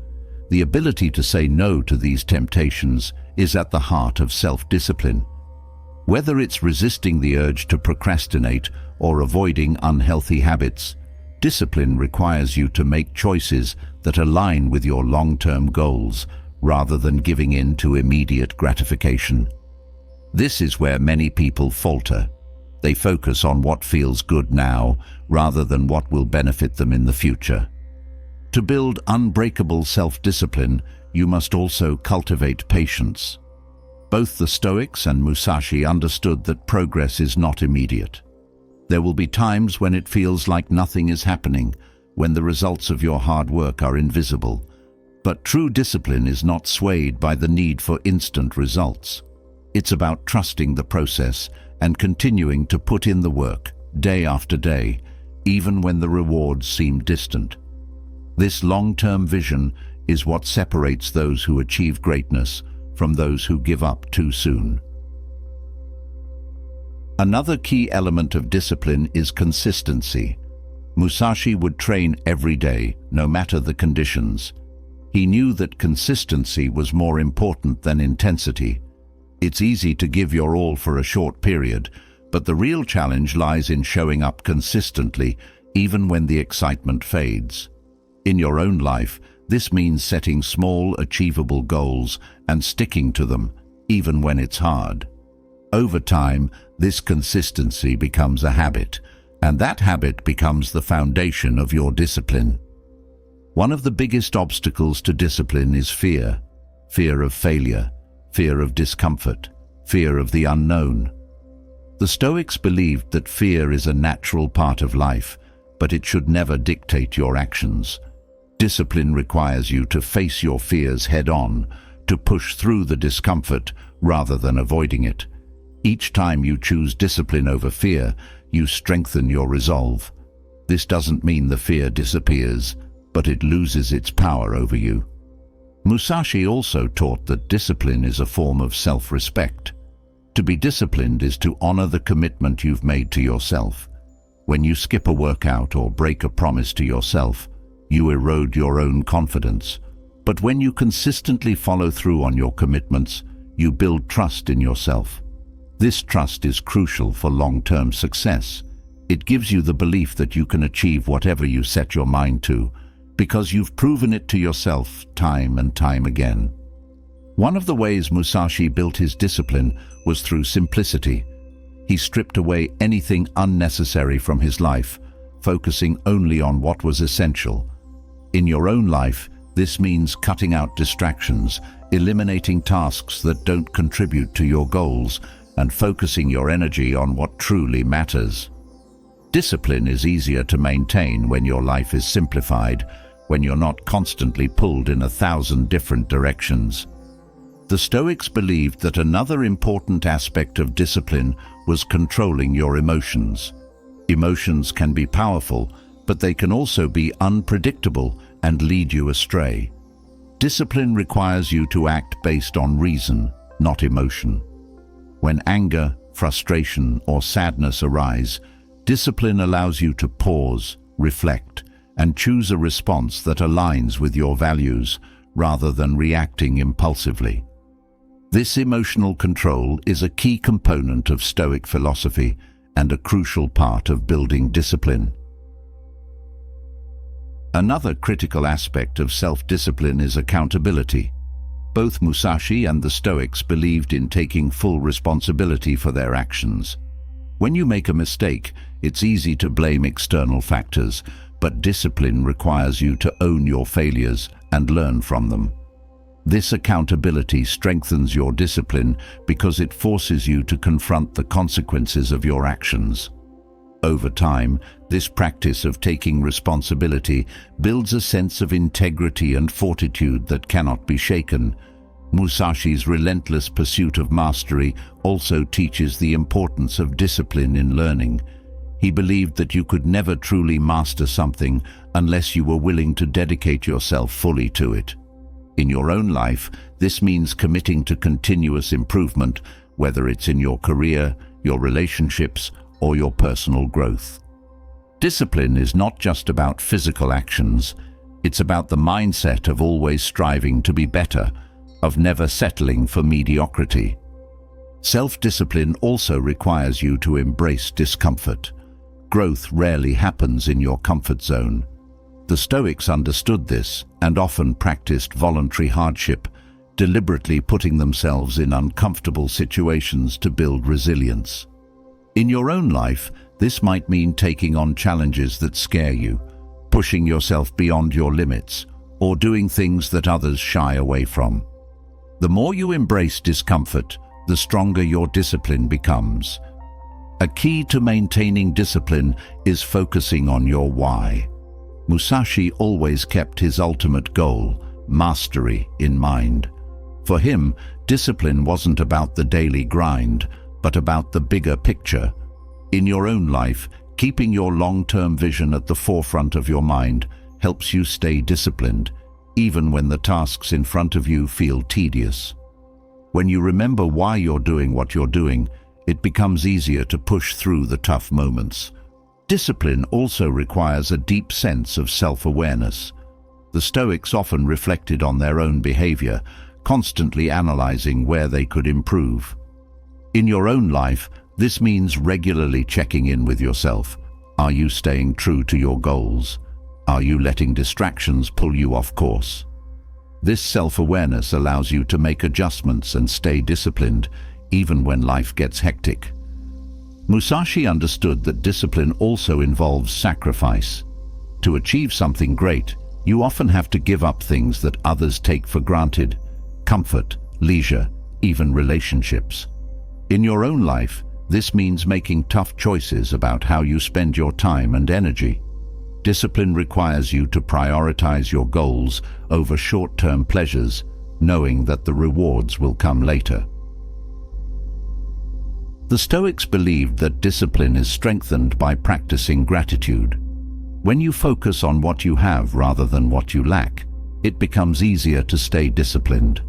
The ability to say no to these temptations is at the heart of self-discipline. Whether it's resisting the urge to procrastinate or avoiding unhealthy habits, discipline requires you to make choices that align with your long-term goals rather than giving in to immediate gratification. This is where many people falter. They focus on what feels good now rather than what will benefit them in the future. To build unbreakable self-discipline, you must also cultivate patience. Both the Stoics and Musashi understood that progress is not immediate. There will be times when it feels like nothing is happening, when the results of your hard work are invisible. But true discipline is not swayed by the need for instant results. It's about trusting the process and continuing to put in the work, day after day, even when the rewards seem distant. This long-term vision is what separates those who achieve greatness from those who give up too soon. Another key element of discipline is consistency. Musashi would train every day, no matter the conditions. He knew that consistency was more important than intensity. It's easy to give your all for a short period, but the real challenge lies in showing up consistently, even when the excitement fades. In your own life, this means setting small, achievable goals and sticking to them, even when it's hard. Over time, this consistency becomes a habit, and that habit becomes the foundation of your discipline. One of the biggest obstacles to discipline is fear. Fear of failure, fear of discomfort, fear of the unknown. The Stoics believed that fear is a natural part of life, but it should never dictate your actions. Discipline requires you to face your fears head-on, to push through the discomfort rather than avoiding it. Each time you choose discipline over fear, you strengthen your resolve. This doesn't mean the fear disappears, but it loses its power over you. Musashi also taught that discipline is a form of self-respect. To be disciplined is to honor the commitment you've made to yourself. When you skip a workout or break a promise to yourself, you erode your own confidence. But when you consistently follow through on your commitments, you build trust in yourself. This trust is crucial for long-term success. It gives you the belief that you can achieve whatever you set your mind to, because you've proven it to yourself time and time again. One of the ways Musashi built his discipline was through simplicity. He stripped away anything unnecessary from his life, focusing only on what was essential. In your own life, this means cutting out distractions, eliminating tasks that don't contribute to your goals, and focusing your energy on what truly matters. Discipline is easier to maintain when your life is simplified, when you're not constantly pulled in 1,000 different directions. The Stoics believed that another important aspect of discipline was controlling your emotions. Emotions can be powerful, but they can also be unpredictable and lead you astray. Discipline requires you to act based on reason, not emotion. When anger, frustration, or sadness arise, discipline allows you to pause, reflect, and choose a response that aligns with your values, rather than reacting impulsively. This emotional control is a key component of Stoic philosophy and a crucial part of building discipline. Another critical aspect of self-discipline is accountability. Both Musashi and the Stoics believed in taking full responsibility for their actions. When you make a mistake, it's easy to blame external factors, but discipline requires you to own your failures and learn from them. This accountability strengthens your discipline because it forces you to confront the consequences of your actions. Over time, this practice of taking responsibility builds a sense of integrity and fortitude that cannot be shaken. Musashi's relentless pursuit of mastery also teaches the importance of discipline in learning. He believed that you could never truly master something unless you were willing to dedicate yourself fully to it. In your own life, this means committing to continuous improvement, whether it's in your career, your relationships, or your personal growth. Discipline is not just about physical actions. It's about the mindset of always striving to be better, of never settling for mediocrity. Self-discipline also requires you to embrace discomfort. Growth rarely happens in your comfort zone. The Stoics understood this and often practiced voluntary hardship, deliberately putting themselves in uncomfortable situations to build resilience. In your own life, this might mean taking on challenges that scare you, pushing yourself beyond your limits, or doing things that others shy away from. The more you embrace discomfort, the stronger your discipline becomes. A key to maintaining discipline is focusing on your why. Musashi always kept his ultimate goal, mastery, in mind. For him, discipline wasn't about the daily grind, but about the bigger picture. In your own life, keeping your long-term vision at the forefront of your mind helps you stay disciplined, even when the tasks in front of you feel tedious. When you remember why you're doing what you're doing, it becomes easier to push through the tough moments. Discipline also requires a deep sense of self-awareness. The Stoics often reflected on their own behavior, constantly analyzing where they could improve. In your own life, this means regularly checking in with yourself. Are you staying true to your goals? Are you letting distractions pull you off course? This self-awareness allows you to make adjustments and stay disciplined, even when life gets hectic. Musashi understood that discipline also involves sacrifice. To achieve something great, you often have to give up things that others take for granted: comfort, leisure, even relationships. In your own life, this means making tough choices about how you spend your time and energy. Discipline requires you to prioritize your goals over short-term pleasures, knowing that the rewards will come later. The Stoics believed that discipline is strengthened by practicing gratitude. When you focus on what you have rather than what you lack, it becomes easier to stay disciplined.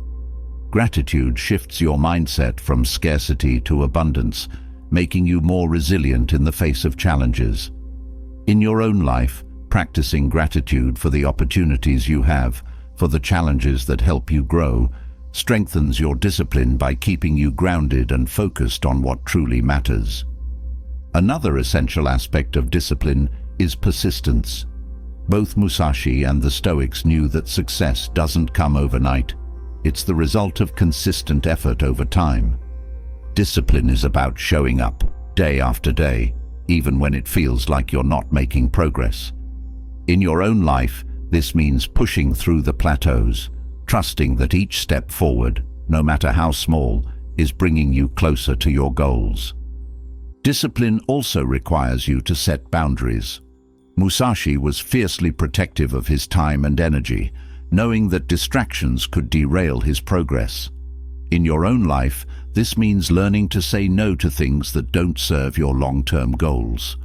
Gratitude shifts your mindset from scarcity to abundance, making you more resilient in the face of challenges. In your own life, practicing gratitude for the opportunities you have, for the challenges that help you grow, strengthens your discipline by keeping you grounded and focused on what truly matters. Another essential aspect of discipline is persistence. Both Musashi and the Stoics knew that success doesn't come overnight. It's the result of consistent effort over time. Discipline is about showing up, day after day, even when it feels like you're not making progress. In your own life, this means pushing through the plateaus, trusting that each step forward, no matter how small, is bringing you closer to your goals. Discipline also requires you to set boundaries. Musashi was fiercely protective of his time and energy, knowing that distractions could derail his progress. In your own life, this means learning to say no to things that don't serve your long-term goals.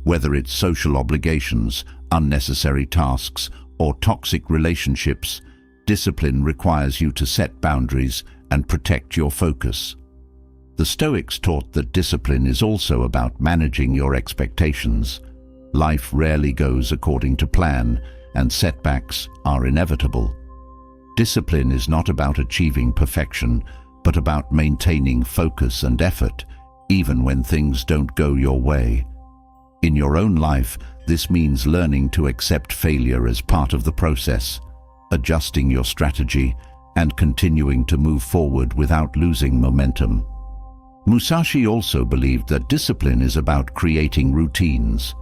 Whether it's social obligations, unnecessary tasks, or toxic relationships, discipline requires you to set boundaries and protect your focus. The Stoics taught that discipline is also about managing your expectations. Life rarely goes according to plan, and setbacks are inevitable. Discipline is not about achieving perfection, but about maintaining focus and effort, even when things don't go your way. In your own life, this means learning to accept failure as part of the process, adjusting your strategy, and continuing to move forward without losing momentum. Musashi also believed that discipline is about creating routines.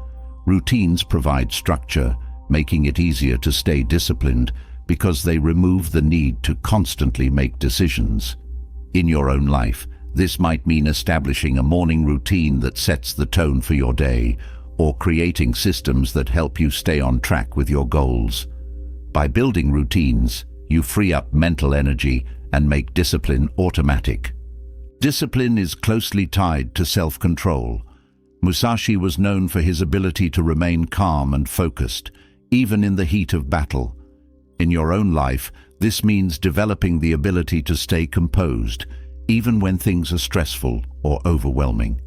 Routines provide structure, making it easier to stay disciplined because they remove the need to constantly make decisions. In your own life, this might mean establishing a morning routine that sets the tone for your day, or creating systems that help you stay on track with your goals. By building routines, you free up mental energy and make discipline automatic. Discipline is closely tied to self-control. Musashi was known for his ability to remain calm and focused, even in the heat of battle. In your own life, this means developing the ability to stay composed, even when things are stressful or overwhelming.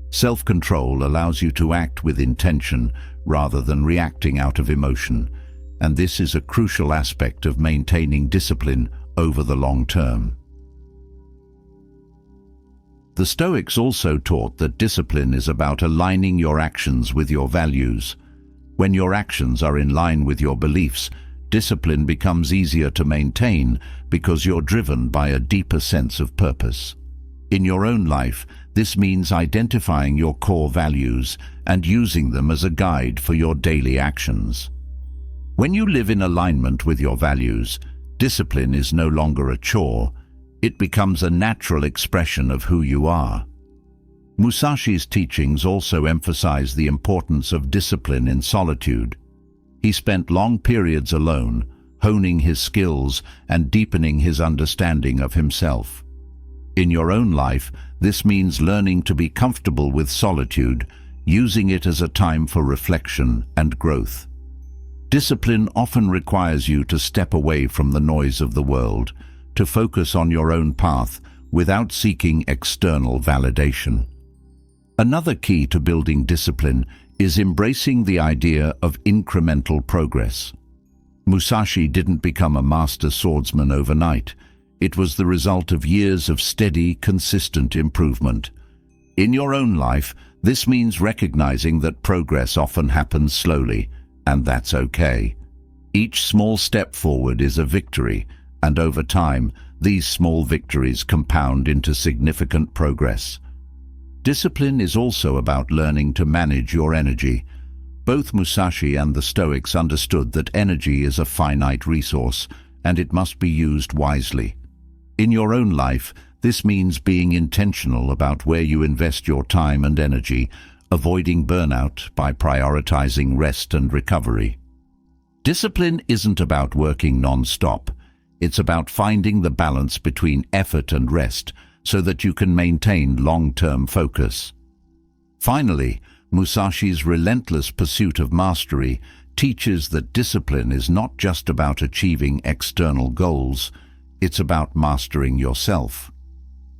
Self-control allows you to act with intention rather than reacting out of emotion, and this is a crucial aspect of maintaining discipline over the long term. The Stoics also taught that discipline is about aligning your actions with your values. When your actions are in line with your beliefs, discipline becomes easier to maintain because you're driven by a deeper sense of purpose. In your own life, this means identifying your core values and using them as a guide for your daily actions. When you live in alignment with your values, discipline is no longer a chore. It becomes a natural expression of who you are. Musashi's teachings also emphasize the importance of discipline in solitude. He spent long periods alone, honing his skills and deepening his understanding of himself. In your own life, this means learning to be comfortable with solitude, using it as a time for reflection and growth. Discipline often requires you to step away from the noise of the world, to focus on your own path without seeking external validation. Another key to building discipline is embracing the idea of incremental progress. Musashi didn't become a master swordsman overnight. It was the result of years of steady, consistent improvement. In your own life, this means recognizing that progress often happens slowly, and that's okay. Each small step forward is a victory, and over time, these small victories compound into significant progress. Discipline is also about learning to manage your energy. Both Musashi and the Stoics understood that energy is a finite resource, and it must be used wisely. In your own life, this means being intentional about where you invest your time and energy, avoiding burnout by prioritizing rest and recovery. Discipline isn't about working non-stop. It's about finding the balance between effort and rest so that you can maintain long-term focus. Finally, Musashi's relentless pursuit of mastery teaches that discipline is not just about achieving external goals, it's about mastering yourself.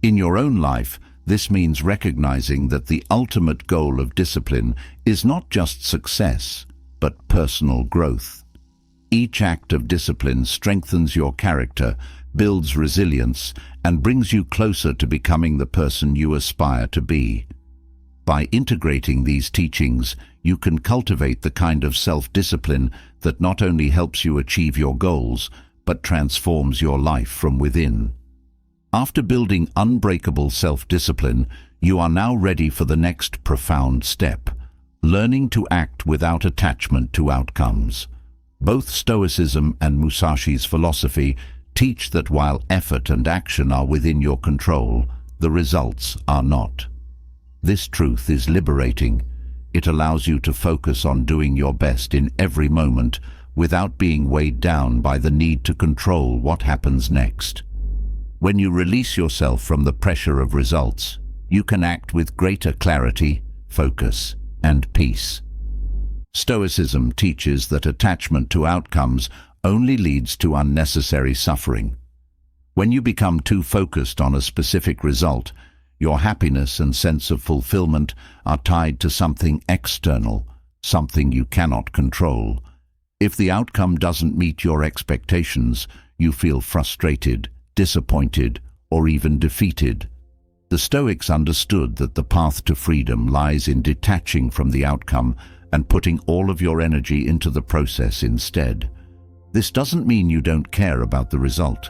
In your own life, this means recognizing that the ultimate goal of discipline is not just success, but personal growth. Each act of discipline strengthens your character, builds resilience, and brings you closer to becoming the person you aspire to be. By integrating these teachings, you can cultivate the kind of self-discipline that not only helps you achieve your goals, but transforms your life from within. After building unbreakable self-discipline, you are now ready for the next profound step, learning to act without attachment to outcomes. Both Stoicism and Musashi's philosophy teach that while effort and action are within your control, the results are not. This truth is liberating. It allows you to focus on doing your best in every moment without being weighed down by the need to control what happens next. When you release yourself from the pressure of results, you can act with greater clarity, focus, and peace. Stoicism teaches that attachment to outcomes only leads to unnecessary suffering. When you become too focused on a specific result, your happiness and sense of fulfillment are tied to something external, something you cannot control. If the outcome doesn't meet your expectations, you feel frustrated, disappointed, or even defeated. The Stoics understood that the path to freedom lies in detaching from the outcome and putting all of your energy into the process instead. This doesn't mean you don't care about the result.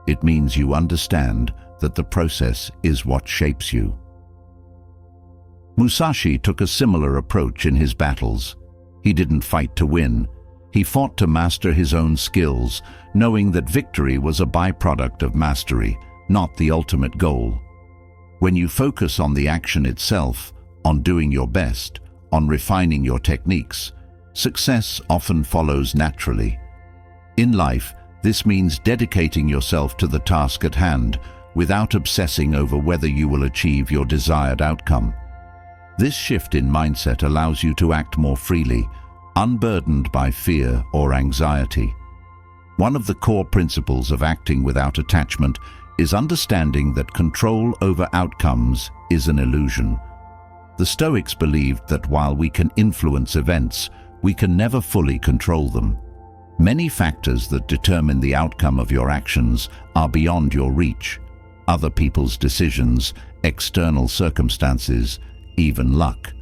It means you understand that the process is what shapes you. Musashi took a similar approach in his battles. He didn't fight to win. He fought to master his own skills, knowing that victory was a byproduct of mastery, not the ultimate goal. When you focus on the action itself, on doing your best, on refining your techniques, success often follows naturally. In life, this means dedicating yourself to the task at hand without obsessing over whether you will achieve your desired outcome. This shift in mindset allows you to act more freely, unburdened by fear or anxiety. One of the core principles of acting without attachment is understanding that control over outcomes is an illusion. The Stoics believed that while we can influence events, we can never fully control them. Many factors that determine the outcome of your actions are beyond your reach. Other people's decisions, external circumstances, even luck.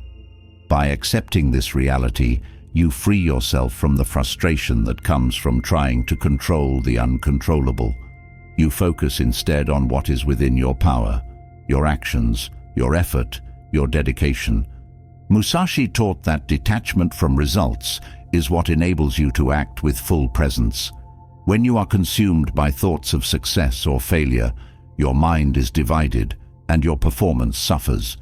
By accepting this reality, you free yourself from the frustration that comes from trying to control the uncontrollable. You focus instead on what is within your power, your actions, your effort, your dedication. Musashi taught that detachment from results is what enables you to act with full presence. When you are consumed by thoughts of success or failure, your mind is divided and your performance suffers.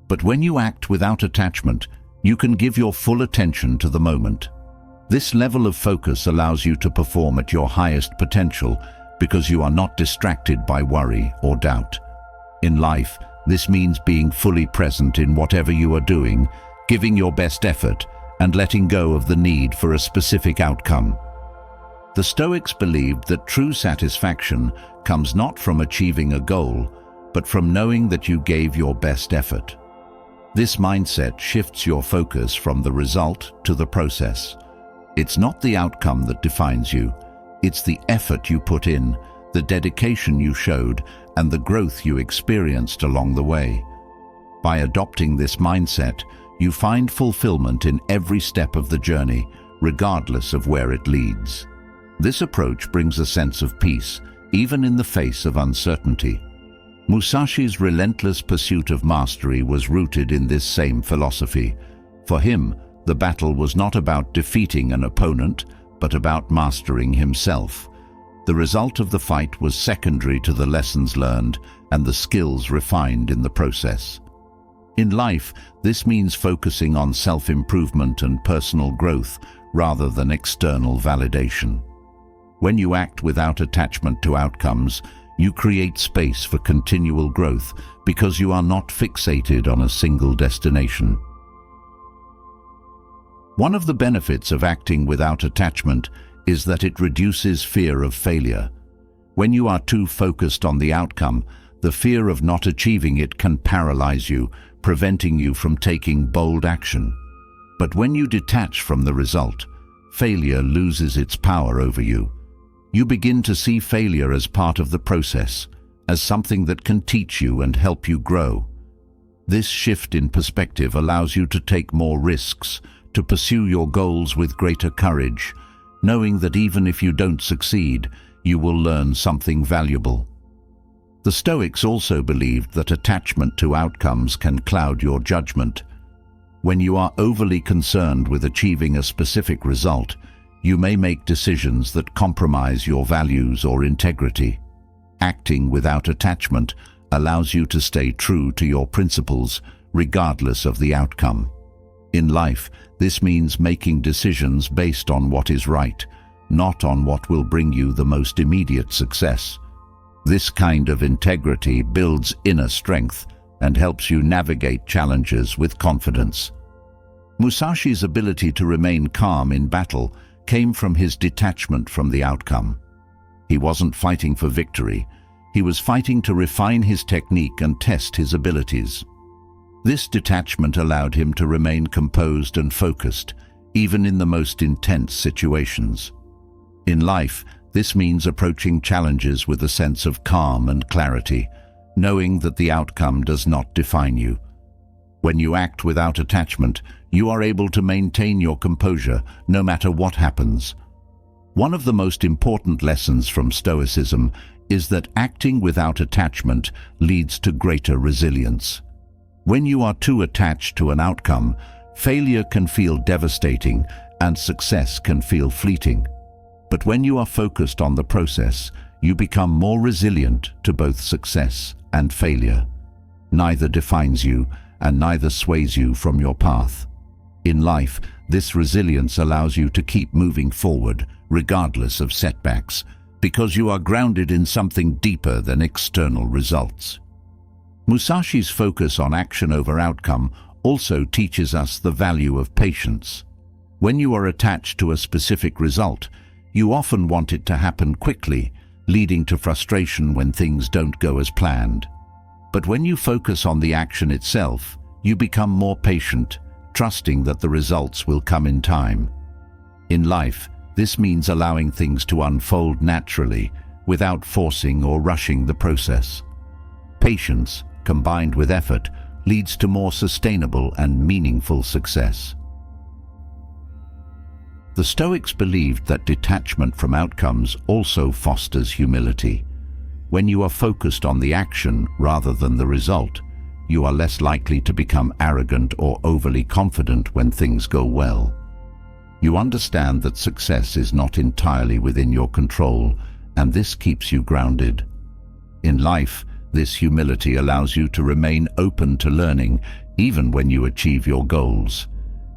But when you act without attachment, you can give your full attention to the moment. This level of focus allows you to perform at your highest potential because you are not distracted by worry or doubt. In life, this means being fully present in whatever you are doing, giving your best effort, and letting go of the need for a specific outcome. The Stoics believed that true satisfaction comes not from achieving a goal, but from knowing that you gave your best effort. This mindset shifts your focus from the result to the process. It's not the outcome that defines you, it's the effort you put in, the dedication you showed, and the growth you experienced along the way. By adopting this mindset, you find fulfillment in every step of the journey, regardless of where it leads. This approach brings a sense of peace, even in the face of uncertainty. Musashi's relentless pursuit of mastery was rooted in this same philosophy. For him, the battle was not about defeating an opponent, but about mastering himself. The result of the fight was secondary to the lessons learned and the skills refined in the process. In life, this means focusing on self-improvement and personal growth rather than external validation. When you act without attachment to outcomes, you create space for continual growth because you are not fixated on a single destination. One of the benefits of acting without attachment is that it reduces fear of failure. When you are too focused on the outcome, the fear of not achieving it can paralyze you, preventing you from taking bold action. But when you detach from the result, failure loses its power over you. You begin to see failure as part of the process, as something that can teach you and help you grow. This shift in perspective allows you to take more risks, to pursue your goals with greater courage, knowing that even if you don't succeed, you will learn something valuable. The Stoics also believed that attachment to outcomes can cloud your judgment. When you are overly concerned with achieving a specific result, you may make decisions that compromise your values or integrity. Acting without attachment allows you to stay true to your principles, regardless of the outcome. In life, this means making decisions based on what is right, not on what will bring you the most immediate success. This kind of integrity builds inner strength and helps you navigate challenges with confidence. Musashi's ability to remain calm in battle came from his detachment from the outcome. He wasn't fighting for victory, he was fighting to refine his technique and test his abilities. This detachment allowed him to remain composed and focused, even in the most intense situations. In life, this means approaching challenges with a sense of calm and clarity, knowing that the outcome does not define you. When you act without attachment, you are able to maintain your composure no matter what happens. One of the most important lessons from Stoicism is that acting without attachment leads to greater resilience. When you are too attached to an outcome, failure can feel devastating and success can feel fleeting. But when you are focused on the process, you become more resilient to both success and failure. Neither defines you and neither sways you from your path. In life, this resilience allows you to keep moving forward, regardless of setbacks, because you are grounded in something deeper than external results. Musashi's focus on action over outcome also teaches us the value of patience. When you are attached to a specific result, you often want it to happen quickly, leading to frustration when things don't go as planned. But when you focus on the action itself, you become more patient, trusting that the results will come in time. In life, this means allowing things to unfold naturally, without forcing or rushing the process. Patience, combined with effort, leads to more sustainable and meaningful success. The Stoics believed that detachment from outcomes also fosters humility. When you are focused on the action rather than the result, you are less likely to become arrogant or overly confident when things go well. You understand that success is not entirely within your control, and this keeps you grounded. In life, this humility allows you to remain open to learning, even when you achieve your goals.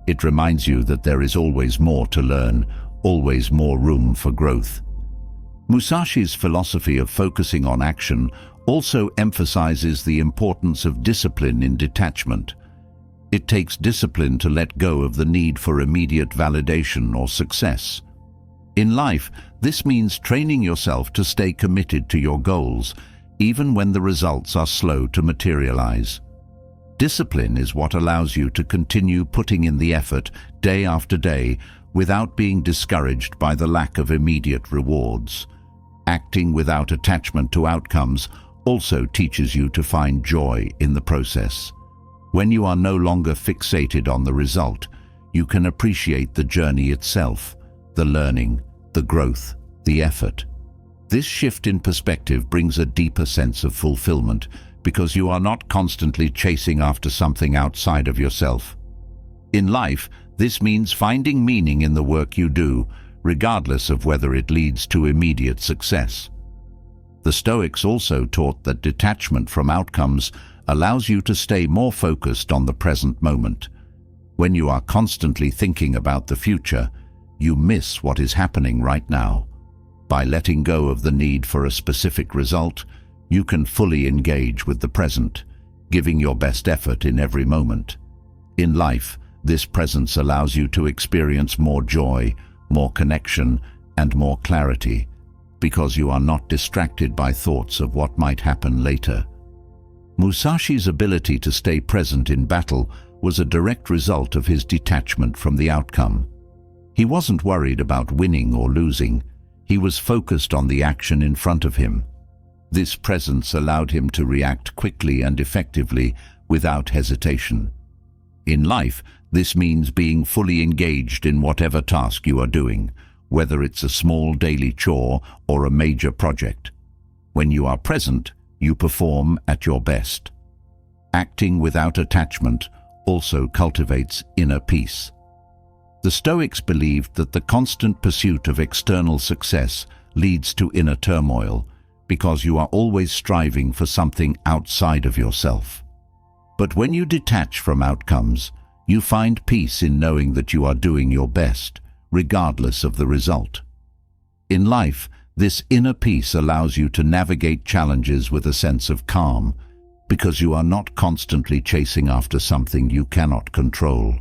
It reminds you that there is always more to learn, always more room for growth. Musashi's philosophy of focusing on action also emphasizes the importance of discipline in detachment. It takes discipline to let go of the need for immediate validation or success. In life, this means training yourself to stay committed to your goals, even when the results are slow to materialize. Discipline is what allows you to continue putting in the effort day after day without being discouraged by the lack of immediate rewards. Acting without attachment to outcomes also teaches you to find joy in the process. When you are no longer fixated on the result, you can appreciate the journey itself, the learning, the growth, the effort. This shift in perspective brings a deeper sense of fulfillment because you are not constantly chasing after something outside of yourself. In life, this means finding meaning in the work you do, regardless of whether it leads to immediate success. The Stoics also taught that detachment from outcomes allows you to stay more focused on the present moment. When you are constantly thinking about the future, you miss what is happening right now. By letting go of the need for a specific result, you can fully engage with the present, giving your best effort in every moment. In life, this presence allows you to experience more joy, more connection, and more clarity, because you are not distracted by thoughts of what might happen later. Musashi's ability to stay present in battle was a direct result of his detachment from the outcome. He wasn't worried about winning or losing. He was focused on the action in front of him. This presence allowed him to react quickly and effectively without hesitation. In life, this means being fully engaged in whatever task you are doing, whether it's a small daily chore or a major project. When you are present, you perform at your best. Acting without attachment also cultivates inner peace. The Stoics believed that the constant pursuit of external success leads to inner turmoil because you are always striving for something outside of yourself. But when you detach from outcomes, you find peace in knowing that you are doing your best, regardless of the result. In life, this inner peace allows you to navigate challenges with a sense of calm, because you are not constantly chasing after something you cannot control.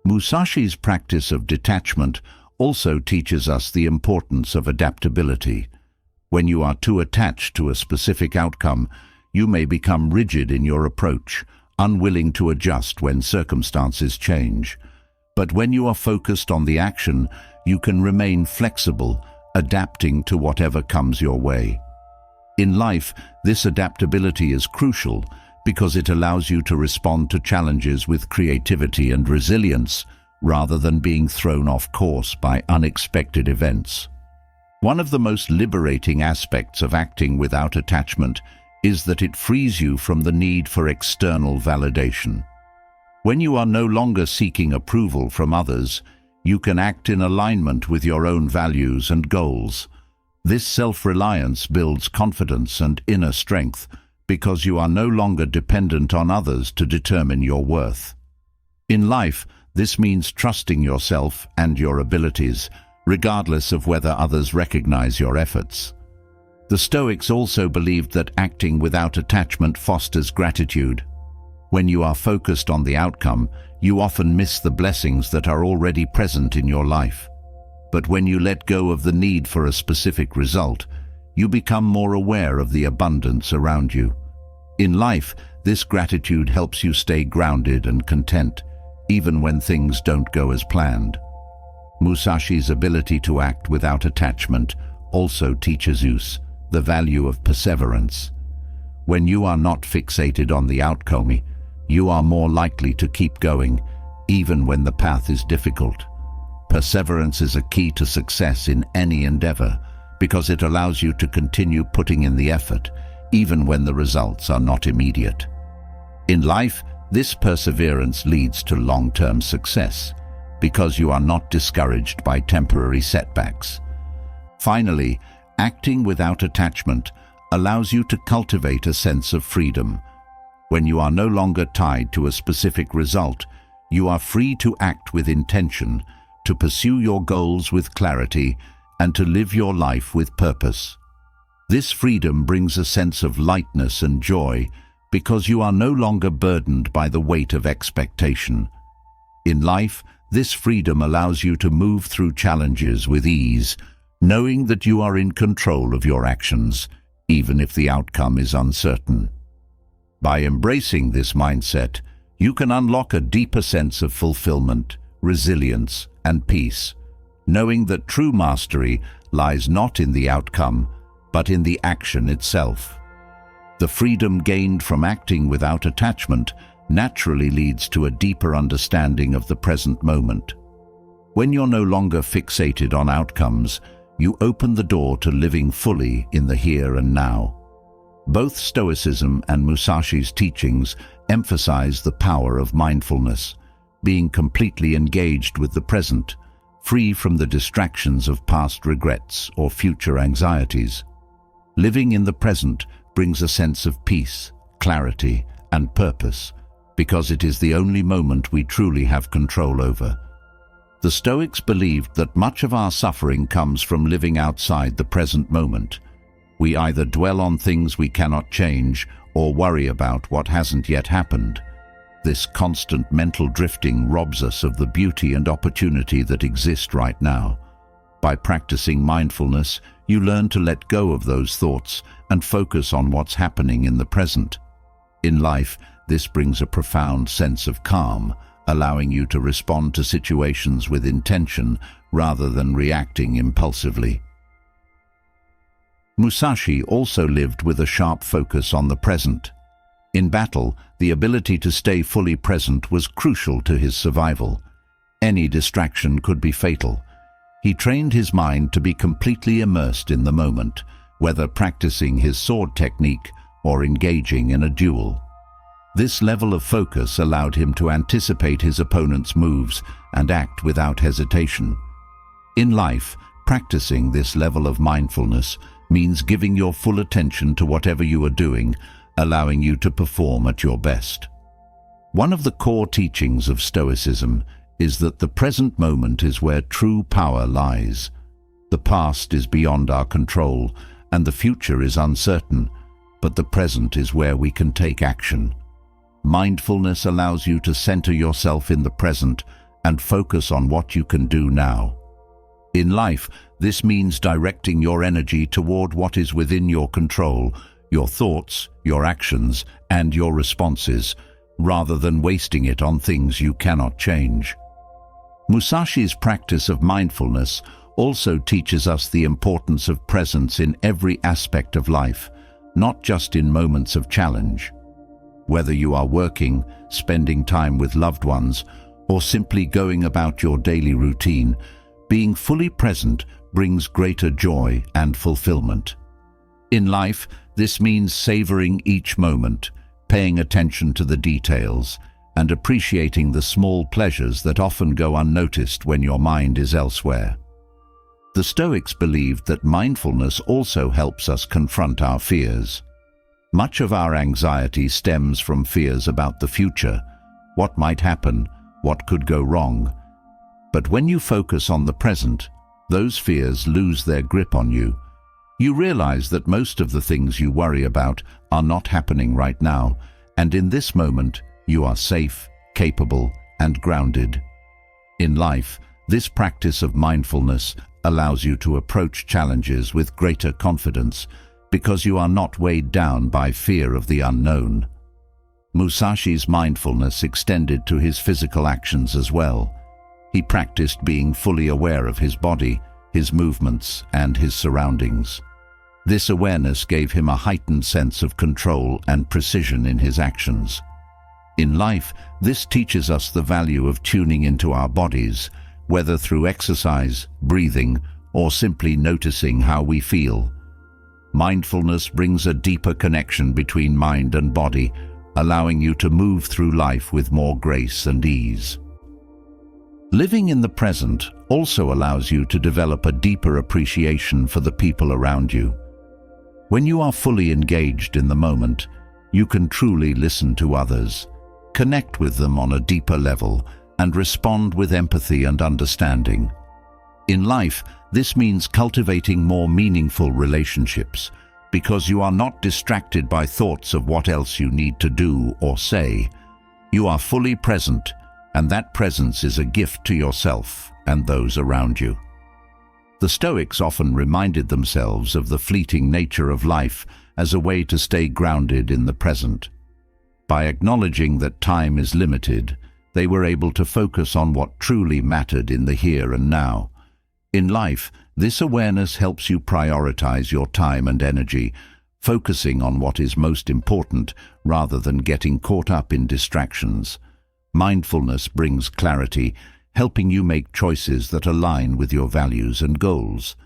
Musashi's practice of detachment also teaches us the importance of adaptability. When you are too attached to a specific outcome, you may become rigid in your approach, unwilling to adjust when circumstances change. But when you are focused on the action, you can remain flexible, adapting to whatever comes your way. In life, this adaptability is crucial because it allows you to respond to challenges with creativity and resilience rather than being thrown off course by unexpected events. One of the most liberating aspects of acting without attachment is that it frees you from the need for external validation. When you are no longer seeking approval from others, you can act in alignment with your own values and goals. This self-reliance builds confidence and inner strength because you are no longer dependent on others to determine your worth. In life, this means trusting yourself and your abilities, regardless of whether others recognize your efforts. The Stoics also believed that acting without attachment fosters gratitude. When you are focused on the outcome, you often miss the blessings that are already present in your life. But when you let go of the need for a specific result, you become more aware of the abundance around you. In life, this gratitude helps you stay grounded and content, even when things don't go as planned. Musashi's ability to act without attachment also teaches us the value of perseverance. When you are not fixated on the outcome, you are more likely to keep going, even when the path is difficult. Perseverance is a key to success in any endeavor because it allows you to continue putting in the effort, even when the results are not immediate. In life, this perseverance leads to long-term success because you are not discouraged by temporary setbacks. Finally, acting without attachment allows you to cultivate a sense of freedom. When you are no longer tied to a specific result, you are free to act with intention, to pursue your goals with clarity, and to live your life with purpose. This freedom brings a sense of lightness and joy because you are no longer burdened by the weight of expectation. In life, this freedom allows you to move through challenges with ease, knowing that you are in control of your actions, even if the outcome is uncertain. By embracing this mindset, you can unlock a deeper sense of fulfillment, resilience, and peace, knowing that true mastery lies not in the outcome, but in the action itself. The freedom gained from acting without attachment naturally leads to a deeper understanding of the present moment. When you're no longer fixated on outcomes, you open the door to living fully in the here and now. Both Stoicism and Musashi's teachings emphasize the power of mindfulness, being completely engaged with the present, free from the distractions of past regrets or future anxieties. Living in the present brings a sense of peace, clarity, and purpose, because it is the only moment we truly have control over. The Stoics believed that much of our suffering comes from living outside the present moment. We either dwell on things we cannot change or worry about what hasn't yet happened. This constant mental drifting robs us of the beauty and opportunity that exist right now. By practicing mindfulness, you learn to let go of those thoughts and focus on what's happening in the present. In life, this brings a profound sense of calm, allowing you to respond to situations with intention rather than reacting impulsively. Musashi also lived with a sharp focus on the present. In battle, the ability to stay fully present was crucial to his survival. Any distraction could be fatal. He trained his mind to be completely immersed in the moment, whether practicing his sword technique or engaging in a duel. This level of focus allowed him to anticipate his opponent's moves and act without hesitation. In life, practicing this level of mindfulness means giving your full attention to whatever you are doing, allowing you to perform at your best. One of the core teachings of Stoicism is that the present moment is where true power lies. The past is beyond our control, and the future is uncertain, but the present is where we can take action. Mindfulness allows you to center yourself in the present and focus on what you can do now. In life, this means directing your energy toward what is within your control, your thoughts, your actions, and your responses, rather than wasting it on things you cannot change. Musashi's practice of mindfulness also teaches us the importance of presence in every aspect of life, not just in moments of challenge. Whether you are working, spending time with loved ones, or simply going about your daily routine, being fully present brings greater joy and fulfillment. In life, this means savoring each moment, paying attention to the details, and appreciating the small pleasures that often go unnoticed when your mind is elsewhere. The Stoics believed that mindfulness also helps us confront our fears. Much of our anxiety stems from fears about the future, what might happen, what could go wrong. But when you focus on the present, those fears lose their grip on you. You realize that most of the things you worry about are not happening right now, and in this moment, you are safe, capable, and grounded. In life, this practice of mindfulness allows you to approach challenges with greater confidence because you are not weighed down by fear of the unknown. Musashi's mindfulness extended to his physical actions as well. He practiced being fully aware of his body, his movements, and his surroundings. This awareness gave him a heightened sense of control and precision in his actions. In life, this teaches us the value of tuning into our bodies, whether through exercise, breathing, or simply noticing how we feel. Mindfulness brings a deeper connection between mind and body, allowing you to move through life with more grace and ease. Living in the present also allows you to develop a deeper appreciation for the people around you. When you are fully engaged in the moment, you can truly listen to others, connect with them on a deeper level, and respond with empathy and understanding. In life, this means cultivating more meaningful relationships, because you are not distracted by thoughts of what else you need to do or say. You are fully present, and that presence is a gift to yourself and those around you. The Stoics often reminded themselves of the fleeting nature of life as a way to stay grounded in the present. By acknowledging that time is limited, they were able to focus on what truly mattered in the here and now. In life, this awareness helps you prioritize your time and energy, focusing on what is most important rather than getting caught up in distractions. Mindfulness brings clarity, helping you make choices that align with your values and goals.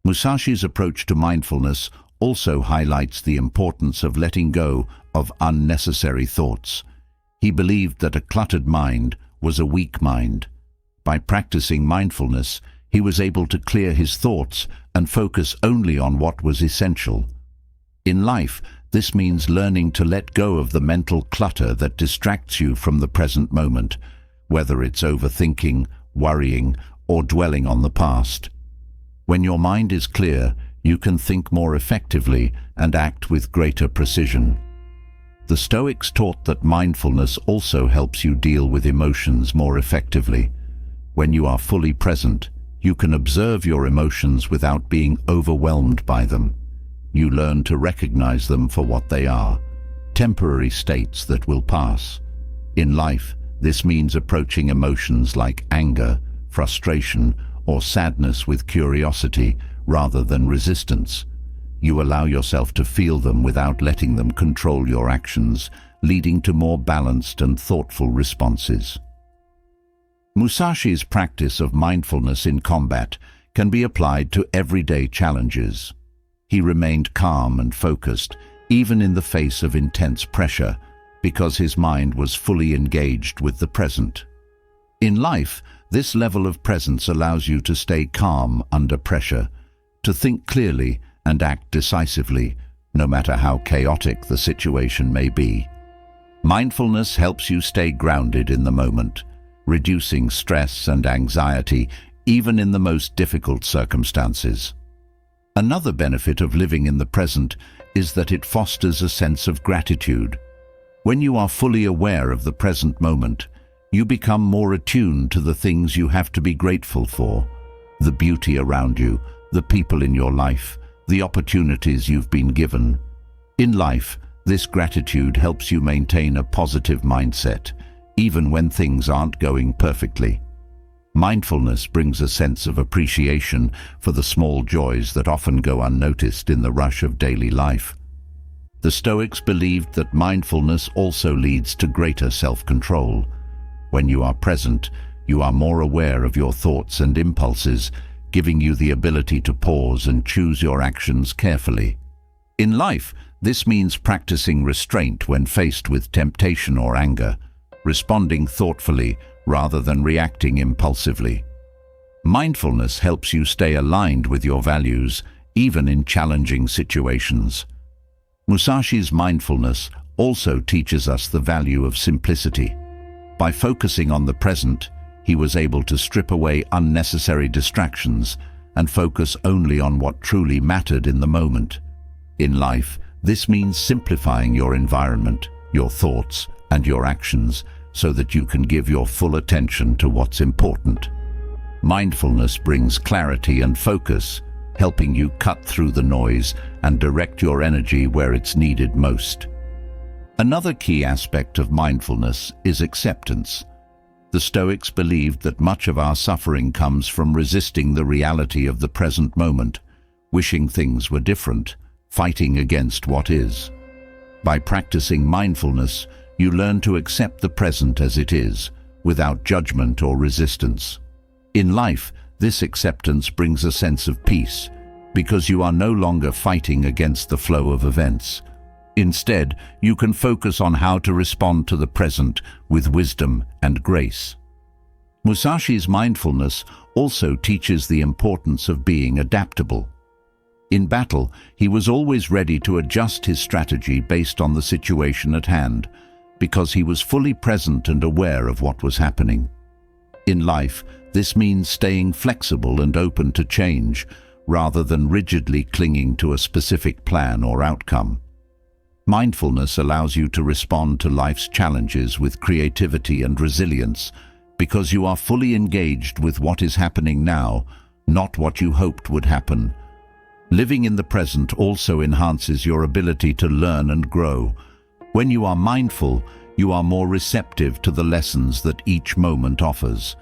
Musashi's approach to mindfulness also highlights the importance of letting go of unnecessary thoughts. He believed that a cluttered mind was a weak mind. By practicing mindfulness, he was able to clear his thoughts and focus only on what was essential. In life, this means learning to let go of the mental clutter that distracts you from the present moment, whether it's overthinking, worrying, or dwelling on the past. When your mind is clear, you can think more effectively and act with greater precision. The Stoics taught that mindfulness also helps you deal with emotions more effectively. When you are fully present, you can observe your emotions without being overwhelmed by them. You learn to recognize them for what they are, temporary states that will pass. In life, this means approaching emotions like anger, frustration, or sadness with curiosity rather than resistance. You allow yourself to feel them without letting them control your actions, leading to more balanced and thoughtful responses. Musashi's practice of mindfulness in combat can be applied to everyday challenges. He remained calm and focused, even in the face of intense pressure, because his mind was fully engaged with the present. In life, this level of presence allows you to stay calm under pressure, to think clearly and act decisively, no matter how chaotic the situation may be. Mindfulness helps you stay grounded in the moment, reducing stress and anxiety even in the most difficult circumstances. Another benefit of living in the present is that it fosters a sense of gratitude. When you are fully aware of the present moment, you become more attuned to the things you have to be grateful for, the beauty around you, the people in your life, the opportunities you've been given. In life, this gratitude helps you maintain a positive mindset, even when things aren't going perfectly. Mindfulness brings a sense of appreciation for the small joys that often go unnoticed in the rush of daily life. The Stoics believed that mindfulness also leads to greater self-control. When you are present, you are more aware of your thoughts and impulses, giving you the ability to pause and choose your actions carefully. In life, this means practicing restraint when faced with temptation or anger, responding thoughtfully rather than reacting impulsively. Mindfulness helps you stay aligned with your values, even in challenging situations. Musashi's mindfulness also teaches us the value of simplicity. By focusing on the present, he was able to strip away unnecessary distractions and focus only on what truly mattered in the moment. In life, this means simplifying your environment, your thoughts, and your actions so that you can give your full attention to what's important. Mindfulness brings clarity and focus, helping you cut through the noise and direct your energy where it's needed most. Another key aspect of mindfulness is acceptance. The Stoics believed that much of our suffering comes from resisting the reality of the present moment, wishing things were different, fighting against what is. By practicing mindfulness, you learn to accept the present as it is, without judgment or resistance. In life, this acceptance brings a sense of peace, because you are no longer fighting against the flow of events. Instead, you can focus on how to respond to the present with wisdom and grace. Musashi's mindfulness also teaches the importance of being adaptable. In battle, he was always ready to adjust his strategy based on the situation at hand, because he was fully present and aware of what was happening. In life, this means staying flexible and open to change, rather than rigidly clinging to a specific plan or outcome. Mindfulness allows you to respond to life's challenges with creativity and resilience, because you are fully engaged with what is happening now, not what you hoped would happen. Living in the present also enhances your ability to learn and grow. When you are mindful, you are more receptive to the lessons that each moment offers.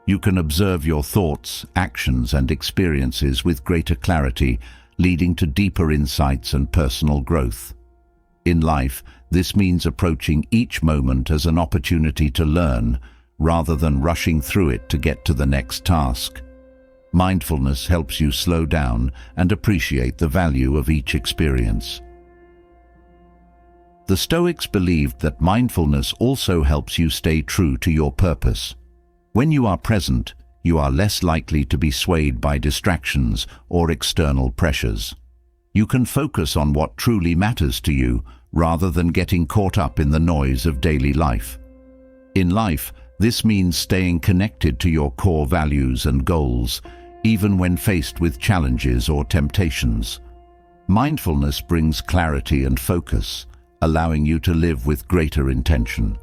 You can observe your thoughts, actions, and experiences with greater clarity, leading to deeper insights and personal growth. In life, this means approaching each moment as an opportunity to learn, rather than rushing through it to get to the next task. Mindfulness helps you slow down and appreciate the value of each experience. The Stoics believed that mindfulness also helps you stay true to your purpose. When you are present, you are less likely to be swayed by distractions or external pressures. You can focus on what truly matters to you, rather than getting caught up in the noise of daily life. In life, this means staying connected to your core values and goals, even when faced with challenges or temptations. Mindfulness brings clarity and focus, allowing you to live with greater intention.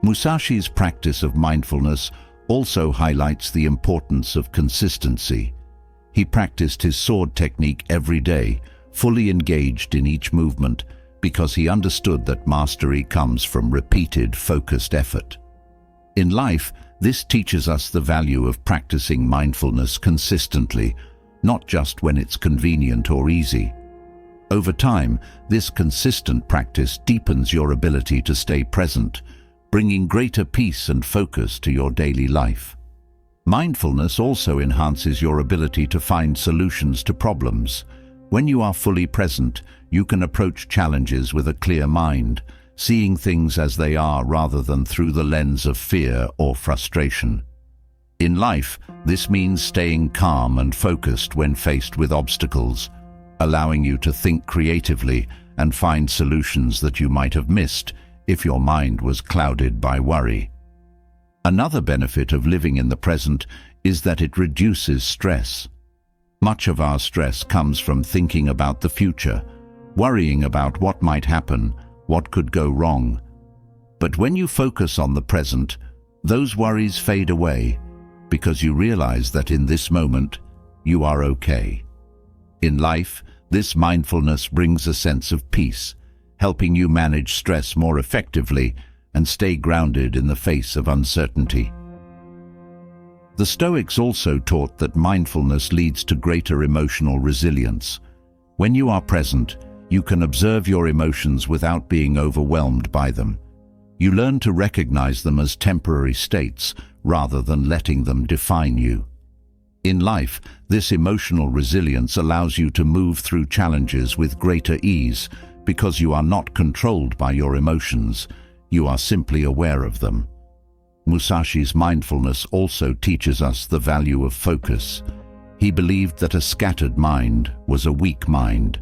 Musashi's practice of mindfulness also highlights the importance of consistency. He practiced his sword technique every day, fully engaged in each movement, because he understood that mastery comes from repeated, focused effort. In life, this teaches us the value of practicing mindfulness consistently, not just when it's convenient or easy. Over time, this consistent practice deepens your ability to stay present, bringing greater peace and focus to your daily life. Mindfulness also enhances your ability to find solutions to problems. When you are fully present, you can approach challenges with a clear mind, seeing things as they are rather than through the lens of fear or frustration. In life, this means staying calm and focused when faced with obstacles, allowing you to think creatively and find solutions that you might have missed if your mind was clouded by worry. Another benefit of living in the present is that it reduces stress. Much of our stress comes from thinking about the future, worrying about what might happen, what could go wrong. But when you focus on the present, those worries fade away, because you realize that in this moment, you are okay. In life, this mindfulness brings a sense of peace, helping you manage stress more effectively and stay grounded in the face of uncertainty. The Stoics also taught that mindfulness leads to greater emotional resilience. When you are present, you can observe your emotions without being overwhelmed by them. You learn to recognize them as temporary states rather than letting them define you. In life, this emotional resilience allows you to move through challenges with greater ease, because you are not controlled by your emotions, you are simply aware of them. Musashi's mindfulness also teaches us the value of focus. He believed that a scattered mind was a weak mind.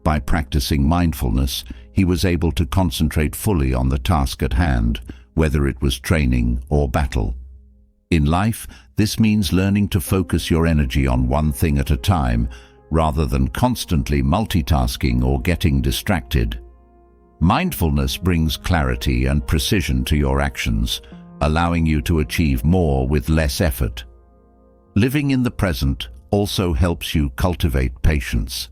By practicing mindfulness, he was able to concentrate fully on the task at hand, whether it was training or battle. In life, this means learning to focus your energy on one thing at a time, rather than constantly multitasking or getting distracted. Mindfulness brings clarity and precision to your actions, allowing you to achieve more with less effort. Living in the present also helps you cultivate patience.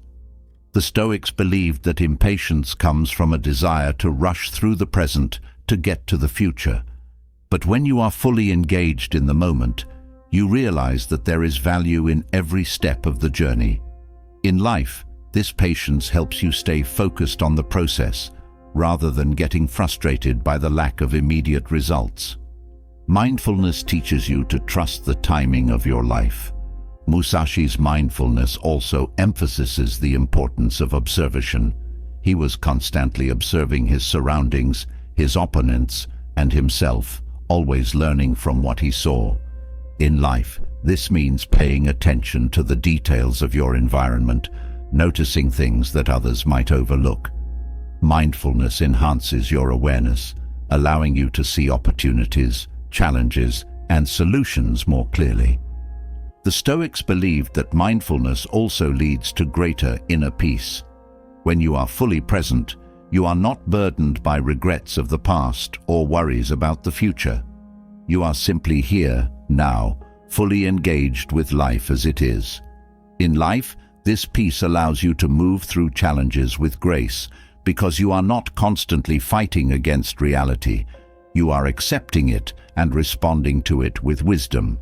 The Stoics believed that impatience comes from a desire to rush through the present to get to the future. But when you are fully engaged in the moment, you realize that there is value in every step of the journey. In life, this patience helps you stay focused on the process, rather than getting frustrated by the lack of immediate results. Mindfulness teaches you to trust the timing of your life. Musashi's mindfulness also emphasizes the importance of observation. He was constantly observing his surroundings, his opponents, and himself, always learning from what he saw. In life, this means paying attention to the details of your environment, noticing things that others might overlook. Mindfulness enhances your awareness, allowing you to see opportunities, challenges, and solutions more clearly. The Stoics believed that mindfulness also leads to greater inner peace. When you are fully present, you are not burdened by regrets of the past or worries about the future. You are simply here, now, fully engaged with life as it is. In life, this peace allows you to move through challenges with grace, because you are not constantly fighting against reality. You are accepting it and responding to it with wisdom.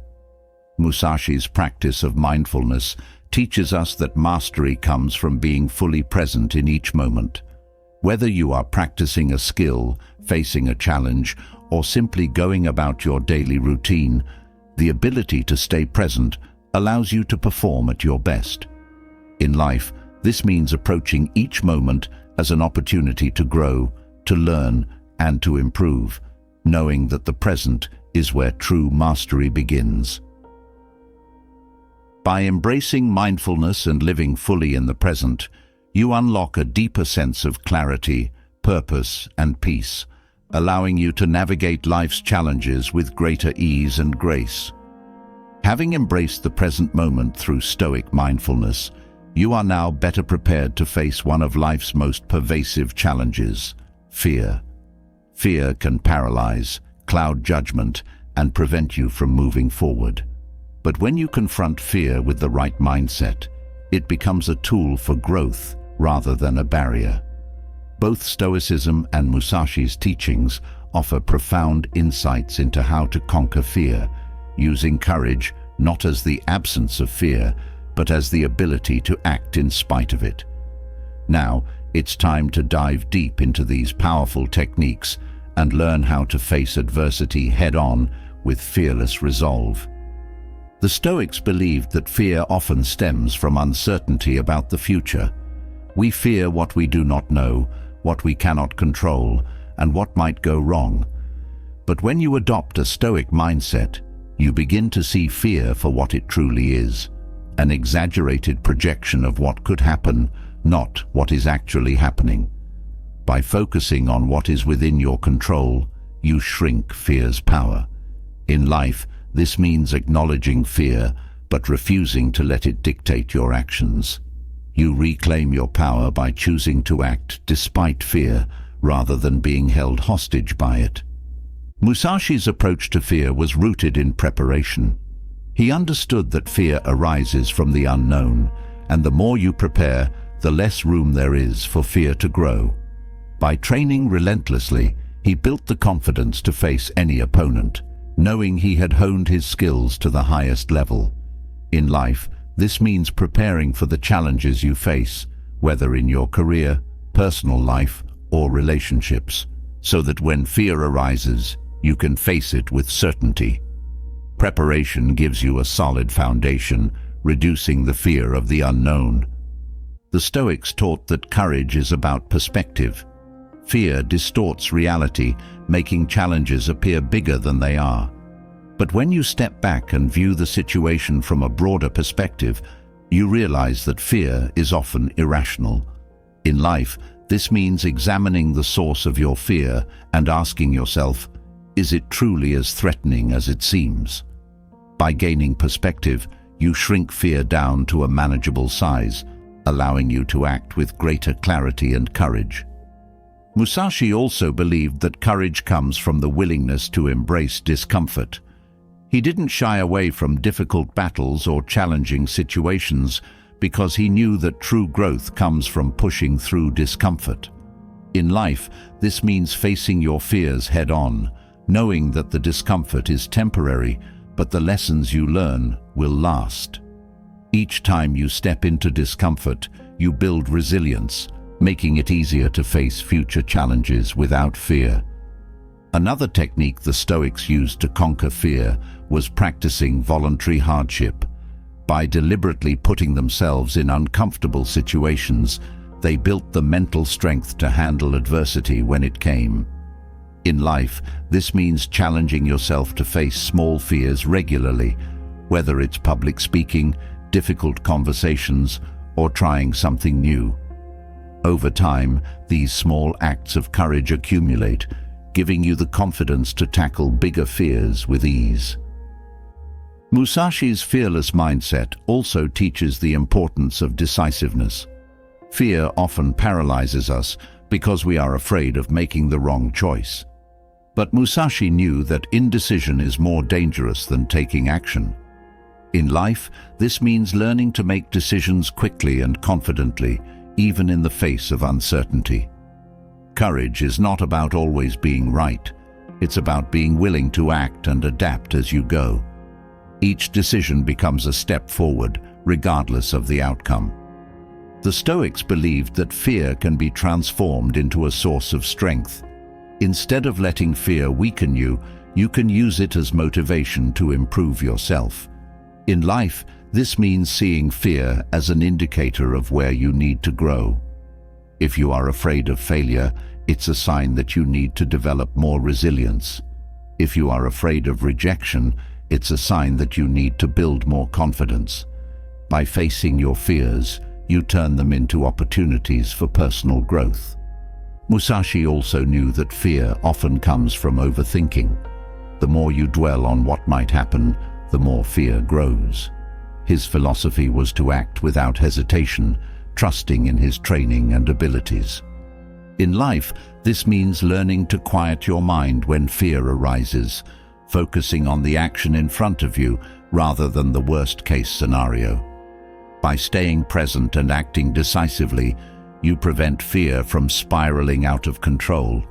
Musashi's practice of mindfulness teaches us that mastery comes from being fully present in each moment. Whether you are practicing a skill, facing a challenge, or simply going about your daily routine, the ability to stay present allows you to perform at your best. In life, this means approaching each moment as an opportunity to grow, to learn, and to improve, knowing that the present is where true mastery begins. By embracing mindfulness and living fully in the present, you unlock a deeper sense of clarity, purpose, and peace, allowing you to navigate life's challenges with greater ease and grace. Having embraced the present moment through Stoic mindfulness, you are now better prepared to face one of life's most pervasive challenges: fear. Fear can paralyze, cloud judgment, and prevent you from moving forward. But when you confront fear with the right mindset, it becomes a tool for growth rather than a barrier. Both Stoicism and Musashi's teachings offer profound insights into how to conquer fear, using courage not as the absence of fear, but as the ability to act in spite of it. Now, it's time to dive deep into these powerful techniques and learn how to face adversity head-on with fearless resolve. The Stoics believed that fear often stems from uncertainty about the future. We fear what we do not know, what we cannot control, and what might go wrong. But when you adopt a Stoic mindset, you begin to see fear for what it truly is: an exaggerated projection of what could happen, not what is actually happening. By focusing on what is within your control, you shrink fear's power. In life, this means acknowledging fear, but refusing to let it dictate your actions. You reclaim your power by choosing to act despite fear, rather than being held hostage by it. Musashi's approach to fear was rooted in preparation. He understood that fear arises from the unknown, and the more you prepare, the less room there is for fear to grow. By training relentlessly, he built the confidence to face any opponent, knowing he had honed his skills to the highest level. In life, this means preparing for the challenges you face, whether in your career, personal life, or relationships, so that when fear arises, you can face it with certainty. Preparation gives you a solid foundation, reducing the fear of the unknown. The Stoics taught that courage is about perspective. Fear distorts reality, making challenges appear bigger than they are. But when you step back and view the situation from a broader perspective, you realize that fear is often irrational. In life, this means examining the source of your fear and asking yourself, is it truly as threatening as it seems? By gaining perspective, you shrink fear down to a manageable size, allowing you to act with greater clarity and courage. Musashi also believed that courage comes from the willingness to embrace discomfort. He didn't shy away from difficult battles or challenging situations because he knew that true growth comes from pushing through discomfort. In life, this means facing your fears head-on, knowing that the discomfort is temporary, but the lessons you learn will last. Each time you step into discomfort, you build resilience, making it easier to face future challenges without fear. Another technique the Stoics used to conquer fear was practicing voluntary hardship. By deliberately putting themselves in uncomfortable situations, they built the mental strength to handle adversity when it came. In life, this means challenging yourself to face small fears regularly, whether it's public speaking, difficult conversations, or trying something new. Over time, these small acts of courage accumulate, giving you the confidence to tackle bigger fears with ease. Musashi's fearless mindset also teaches the importance of decisiveness. Fear often paralyzes us because we are afraid of making the wrong choice. But Musashi knew that indecision is more dangerous than taking action. In life, this means learning to make decisions quickly and confidently, even in the face of uncertainty. Courage is not about always being right. It's about being willing to act and adapt as you go. Each decision becomes a step forward, regardless of the outcome. The Stoics believed that fear can be transformed into a source of strength. Instead of letting fear weaken you, you can use it as motivation to improve yourself. In life, this means seeing fear as an indicator of where you need to grow. If you are afraid of failure, it's a sign that you need to develop more resilience. If you are afraid of rejection, it's a sign that you need to build more confidence. By facing your fears, you turn them into opportunities for personal growth. Musashi also knew that fear often comes from overthinking. The more you dwell on what might happen, the more fear grows. His philosophy was to act without hesitation, trusting in his training and abilities. In life, this means learning to quiet your mind when fear arises, focusing on the action in front of you rather than the worst-case scenario. By staying present and acting decisively, you prevent fear from spiraling out of control.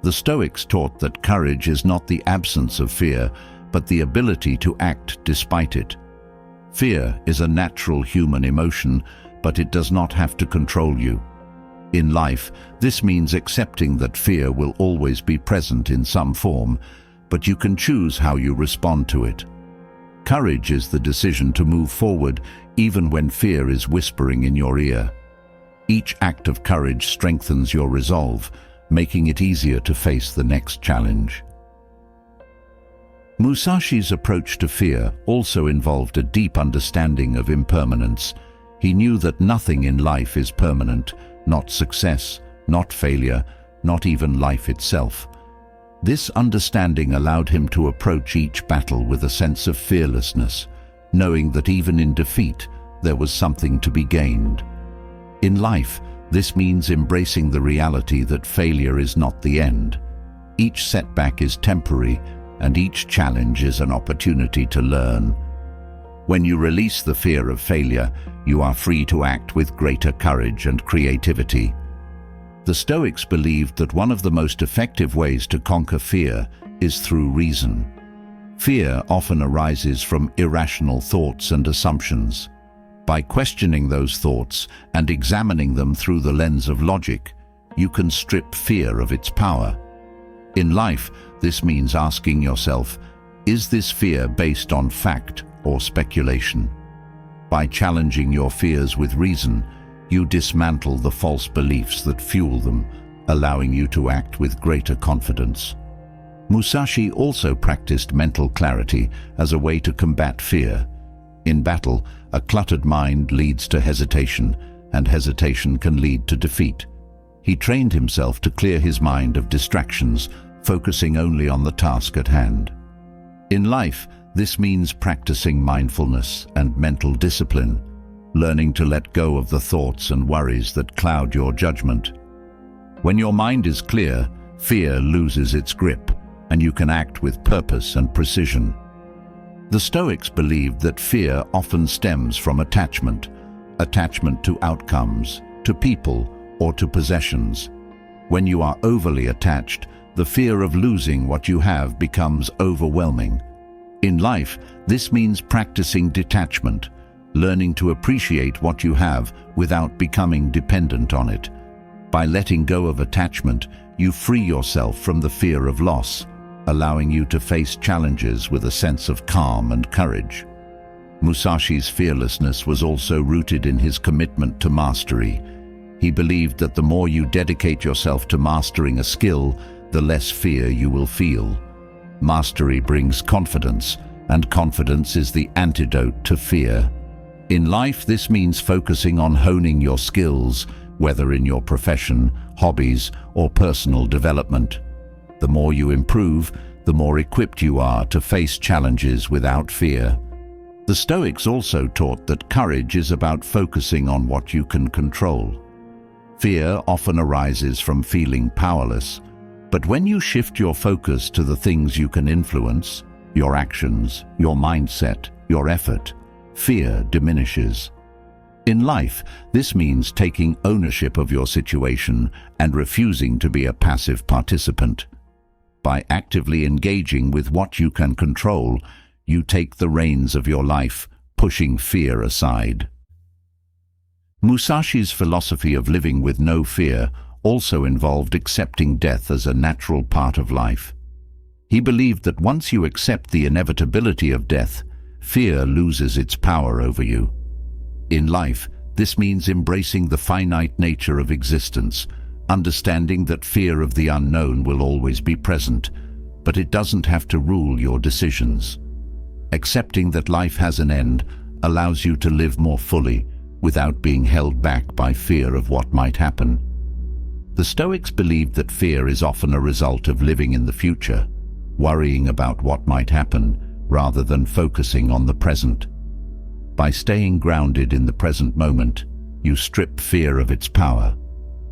The Stoics taught that courage is not the absence of fear, but the ability to act despite it. Fear is a natural human emotion, but it does not have to control you. In life, this means accepting that fear will always be present in some form, but you can choose how you respond to it. Courage is the decision to move forward even when fear is whispering in your ear. Each act of courage strengthens your resolve, making it easier to face the next challenge. Musashi's approach to fear also involved a deep understanding of impermanence. He knew that nothing in life is permanent, not success, not failure, not even life itself. This understanding allowed him to approach each battle with a sense of fearlessness, knowing that even in defeat, there was something to be gained. In life, this means embracing the reality that failure is not the end. Each setback is temporary, and each challenge is an opportunity to learn. When you release the fear of failure, you are free to act with greater courage and creativity. The Stoics believed that one of the most effective ways to conquer fear is through reason. Fear often arises from irrational thoughts and assumptions. By questioning those thoughts and examining them through the lens of logic, you can strip fear of its power. In life, this means asking yourself, is this fear based on fact or speculation? By challenging your fears with reason, you dismantle the false beliefs that fuel them, allowing you to act with greater confidence. Musashi also practiced mental clarity as a way to combat fear. In battle, a cluttered mind leads to hesitation, and hesitation can lead to defeat. He trained himself to clear his mind of distractions, focusing only on the task at hand. In life, this means practicing mindfulness and mental discipline, learning to let go of the thoughts and worries that cloud your judgment. When your mind is clear, fear loses its grip, and you can act with purpose and precision. The Stoics believed that fear often stems from attachment to outcomes, to people, or to possessions. When you are overly attached, the fear of losing what you have becomes overwhelming. In life, this means practicing detachment, learning to appreciate what you have without becoming dependent on it. By letting go of attachment, you free yourself from the fear of loss, allowing you to face challenges with a sense of calm and courage. Musashi's fearlessness was also rooted in his commitment to mastery. He believed that the more you dedicate yourself to mastering a skill, the less fear you will feel. Mastery brings confidence, and confidence is the antidote to fear. In life, this means focusing on honing your skills, whether in your profession, hobbies, or personal development. The more you improve, the more equipped you are to face challenges without fear. The Stoics also taught that courage is about focusing on what you can control. Fear often arises from feeling powerless, but when you shift your focus to the things you can influence, your actions, your mindset, your effort, fear diminishes. In life, this means taking ownership of your situation and refusing to be a passive participant. By actively engaging with what you can control, you take the reins of your life, pushing fear aside. Musashi's philosophy of living with no fear also involved accepting death as a natural part of life. He believed that once you accept the inevitability of death, fear loses its power over you. In life, this means embracing the finite nature of existence, understanding that fear of the unknown will always be present, but it doesn't have to rule your decisions. Accepting that life has an end allows you to live more fully without being held back by fear of what might happen. The Stoics believed that fear is often a result of living in the future, worrying about what might happen rather than focusing on the present. By staying grounded in the present moment, you strip fear of its power.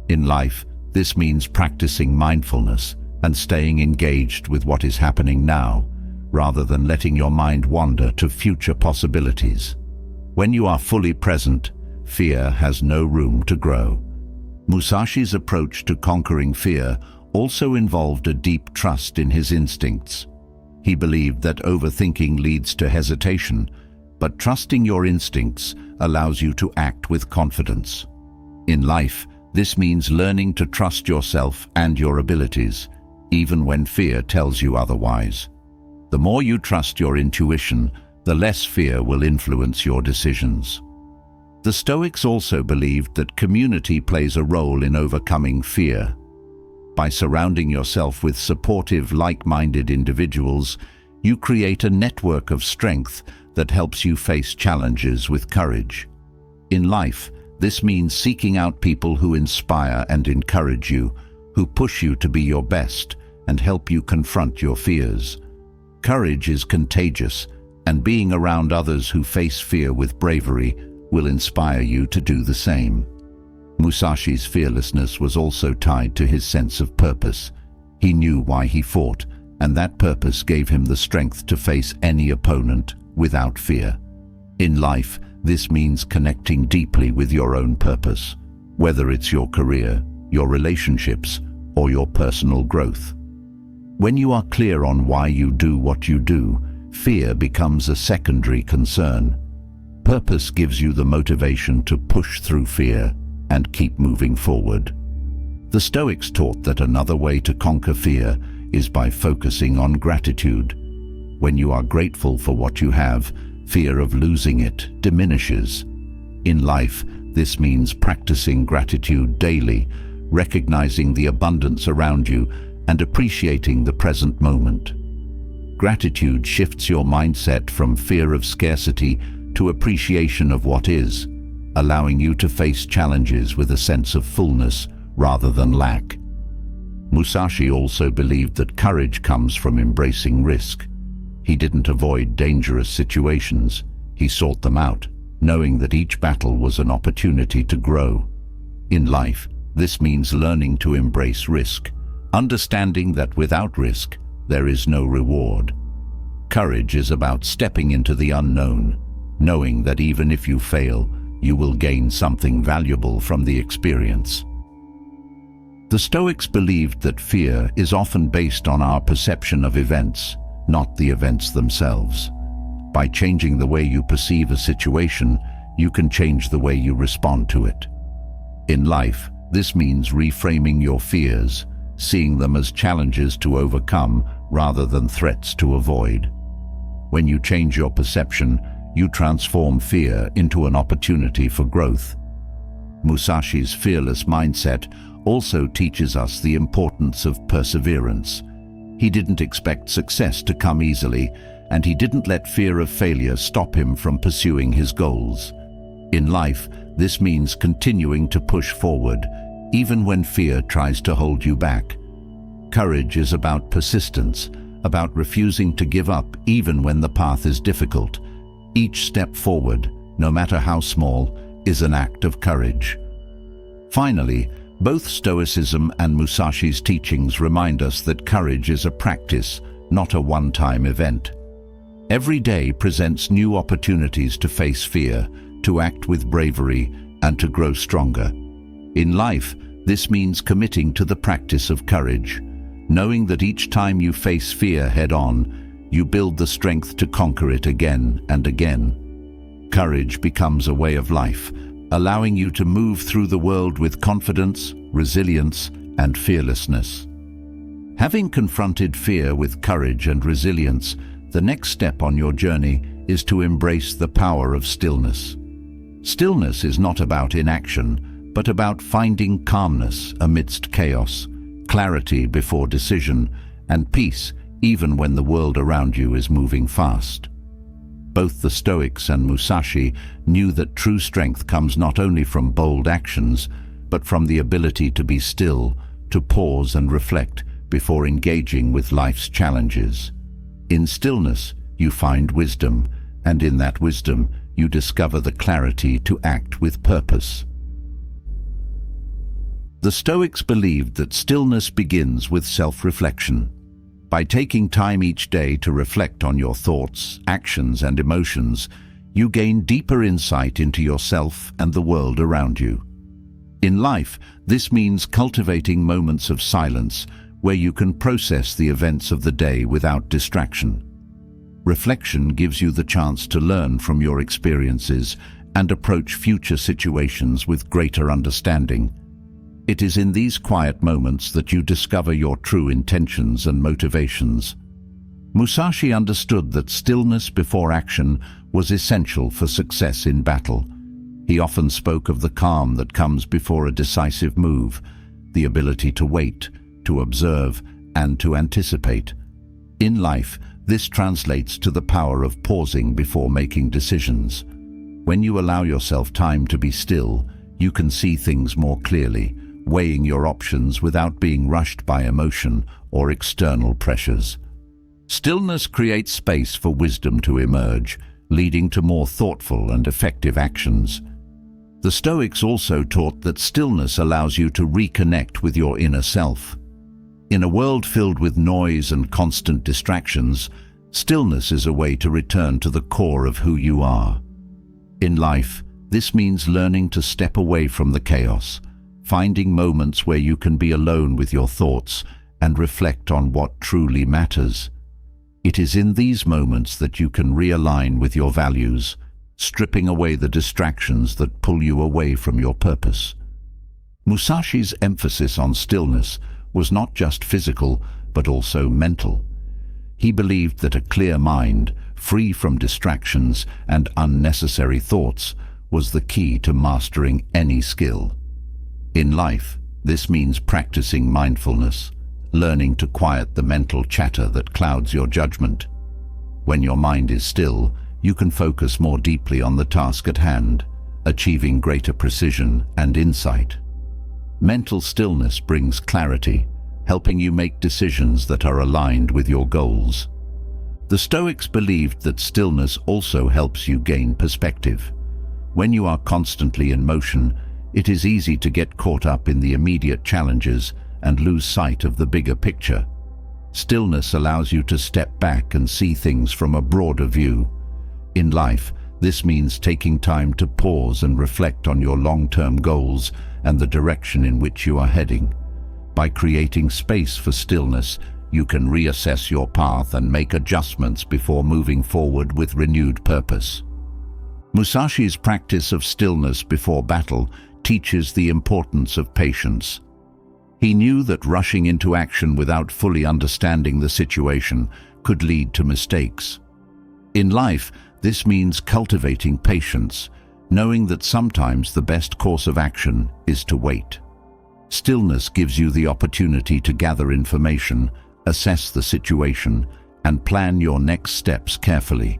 In life, this means practicing mindfulness and staying engaged with what is happening now, rather than letting your mind wander to future possibilities. When you are fully present, fear has no room to grow. Musashi's approach to conquering fear also involved a deep trust in his instincts. He believed that overthinking leads to hesitation, but trusting your instincts allows you to act with confidence. In life, this means learning to trust yourself and your abilities, even when fear tells you otherwise. The more you trust your intuition, the less fear will influence your decisions. The Stoics also believed that community plays a role in overcoming fear. By surrounding yourself with supportive, like-minded individuals, you create a network of strength that helps you face challenges with courage. In life, this means seeking out people who inspire and encourage you, who push you to be your best and help you confront your fears. Courage is contagious, and being around others who face fear with bravery will inspire you to do the same. Musashi's fearlessness was also tied to his sense of purpose. He knew why he fought, and that purpose gave him the strength to face any opponent without fear. In life, this means connecting deeply with your own purpose, whether it's your career, your relationships, or your personal growth. When you are clear on why you do what you do, fear becomes a secondary concern. Purpose gives you the motivation to push through fear and keep moving forward. The Stoics taught that another way to conquer fear is by focusing on gratitude. When you are grateful for what you have, fear of losing it diminishes. In life, this means practicing gratitude daily, recognizing the abundance around you and appreciating the present moment. Gratitude shifts your mindset from fear of scarcity to appreciation of what is, allowing you to face challenges with a sense of fullness rather than lack. Musashi also believed that courage comes from embracing risk. He didn't avoid dangerous situations, he sought them out, knowing that each battle was an opportunity to grow. In life, this means learning to embrace risk, understanding that without risk, there is no reward. Courage is about stepping into the unknown, knowing that even if you fail, you will gain something valuable from the experience. The Stoics believed that fear is often based on our perception of events, not the events themselves. By changing the way you perceive a situation, you can change the way you respond to it. In life, this means reframing your fears, seeing them as challenges to overcome rather than threats to avoid. When you change your perception, you transform fear into an opportunity for growth. Musashi's fearless mindset also teaches us the importance of perseverance. He didn't expect success to come easily, and he didn't let fear of failure stop him from pursuing his goals. In life, this means continuing to push forward, even when fear tries to hold you back. Courage is about persistence, about refusing to give up even when the path is difficult. Each step forward, no matter how small, is an act of courage. Finally, both Stoicism and Musashi's teachings remind us that courage is a practice, not a one-time event. Every day presents new opportunities to face fear, to act with bravery, and to grow stronger. In life, this means committing to the practice of courage, knowing that each time you face fear head-on, you build the strength to conquer it again and again. Courage becomes a way of life, allowing you to move through the world with confidence, resilience, and fearlessness. Having confronted fear with courage and resilience, the next step on your journey is to embrace the power of stillness. Stillness is not about inaction, but about finding calmness amidst chaos, clarity before decision, and peace even when the world around you is moving fast. Both the Stoics and Musashi knew that true strength comes not only from bold actions, but from the ability to be still, to pause and reflect before engaging with life's challenges. In stillness, you find wisdom, and in that wisdom, you discover the clarity to act with purpose. The Stoics believed that stillness begins with self-reflection. By taking time each day to reflect on your thoughts, actions, and emotions, you gain deeper insight into yourself and the world around you. In life, this means cultivating moments of silence where you can process the events of the day without distraction. Reflection gives you the chance to learn from your experiences and approach future situations with greater understanding. It is in these quiet moments that you discover your true intentions and motivations. Musashi understood that stillness before action was essential for success in battle. He often spoke of the calm that comes before a decisive move, the ability to wait, to observe, and to anticipate. In life, this translates to the power of pausing before making decisions. When you allow yourself time to be still, you can see things more clearly, weighing your options without being rushed by emotion or external pressures. Stillness creates space for wisdom to emerge, leading to more thoughtful and effective actions. The Stoics also taught that stillness allows you to reconnect with your inner self. In a world filled with noise and constant distractions, stillness is a way to return to the core of who you are. In life, this means learning to step away from the chaos, finding moments where you can be alone with your thoughts and reflect on what truly matters. It is in these moments that you can realign with your values, stripping away the distractions that pull you away from your purpose. Musashi's emphasis on stillness was not just physical, but also mental. He believed that a clear mind, free from distractions and unnecessary thoughts, was the key to mastering any skill. In life, this means practicing mindfulness, learning to quiet the mental chatter that clouds your judgment. When your mind is still, you can focus more deeply on the task at hand, achieving greater precision and insight. Mental stillness brings clarity, helping you make decisions that are aligned with your goals. The Stoics believed that stillness also helps you gain perspective. When you are constantly in motion, it is easy to get caught up in the immediate challenges and lose sight of the bigger picture. Stillness allows you to step back and see things from a broader view. In life, this means taking time to pause and reflect on your long-term goals and the direction in which you are heading. By creating space for stillness, you can reassess your path and make adjustments before moving forward with renewed purpose. Musashi's practice of stillness before battle teaches the importance of patience. He knew that rushing into action without fully understanding the situation could lead to mistakes. In life, this means cultivating patience, knowing that sometimes the best course of action is to wait. Stillness gives you the opportunity to gather information, assess the situation, and plan your next steps carefully.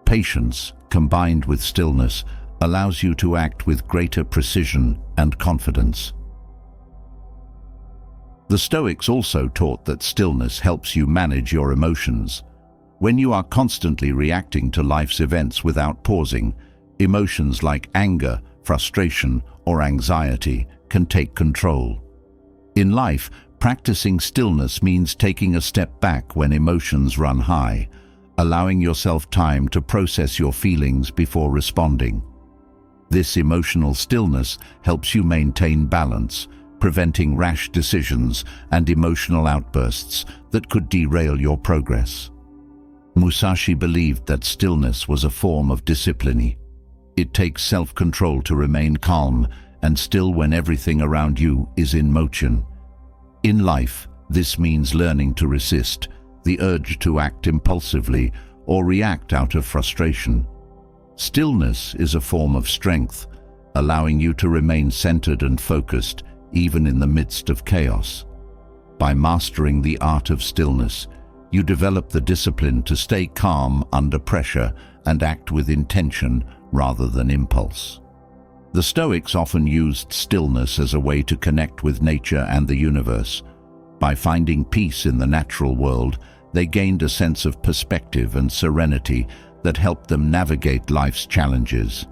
Patience, combined with stillness, allows you to act with greater precision and confidence. The Stoics also taught that stillness helps you manage your emotions. When you are constantly reacting to life's events without pausing, emotions like anger, frustration, or anxiety can take control. In life, practicing stillness means taking a step back when emotions run high, allowing yourself time to process your feelings before responding. This emotional stillness helps you maintain balance, preventing rash decisions and emotional outbursts that could derail your progress. Musashi believed that stillness was a form of discipline. It takes self-control to remain calm and still when everything around you is in motion. In life, this means learning to resist the urge to act impulsively or react out of frustration. Stillness is a form of strength, allowing you to remain centered and focused even in the midst of chaos. By mastering the art of stillness, you develop the discipline to stay calm under pressure and act with intention rather than impulse. The Stoics often used stillness as a way to connect with nature and the universe. By finding peace in the natural world, they gained a sense of perspective and serenity that helped them navigate life's challenges.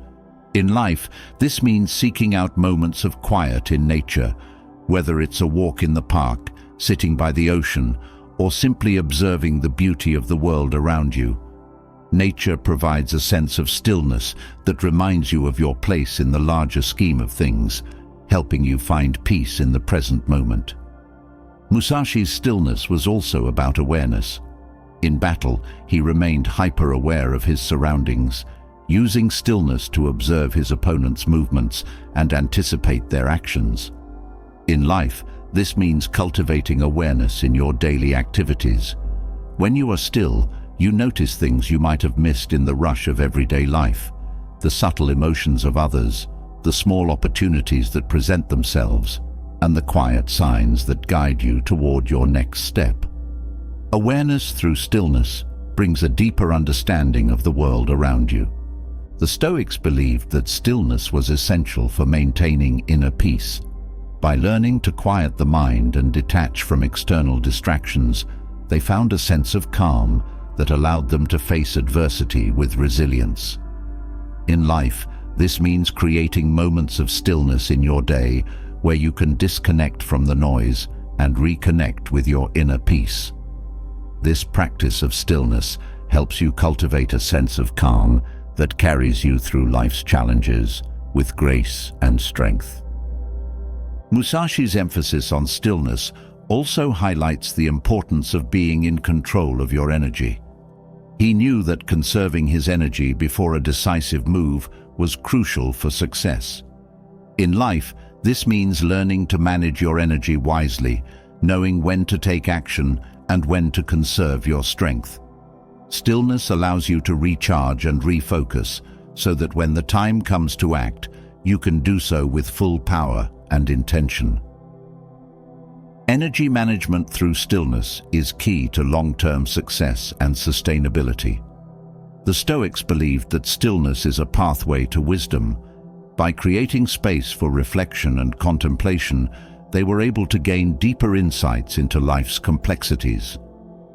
In life, this means seeking out moments of quiet in nature, whether it's a walk in the park, sitting by the ocean, or simply observing the beauty of the world around you. Nature provides a sense of stillness that reminds you of your place in the larger scheme of things, helping you find peace in the present moment. Musashi's stillness was also about awareness. In battle, he remained hyper-aware of his surroundings, using stillness to observe his opponent's movements and anticipate their actions. In life, this means cultivating awareness in your daily activities. When you are still, you notice things you might have missed in the rush of everyday life, the subtle emotions of others, the small opportunities that present themselves, and the quiet signs that guide you toward your next step. Awareness through stillness brings a deeper understanding of the world around you. The Stoics believed that stillness was essential for maintaining inner peace. By learning to quiet the mind and detach from external distractions, they found a sense of calm that allowed them to face adversity with resilience. In life, this means creating moments of stillness in your day where you can disconnect from the noise and reconnect with your inner peace. This practice of stillness helps you cultivate a sense of calm that carries you through life's challenges with grace and strength. Musashi's emphasis on stillness also highlights the importance of being in control of your energy. He knew that conserving his energy before a decisive move was crucial for success. In life, this means learning to manage your energy wisely, knowing when to take action and when to conserve your strength. Stillness allows you to recharge and refocus so that when the time comes to act, you can do so with full power and intention. Energy management through stillness is key to long-term success and sustainability. The Stoics believed that stillness is a pathway to wisdom. By creating space for reflection and contemplation, they were able to gain deeper insights into life's complexities.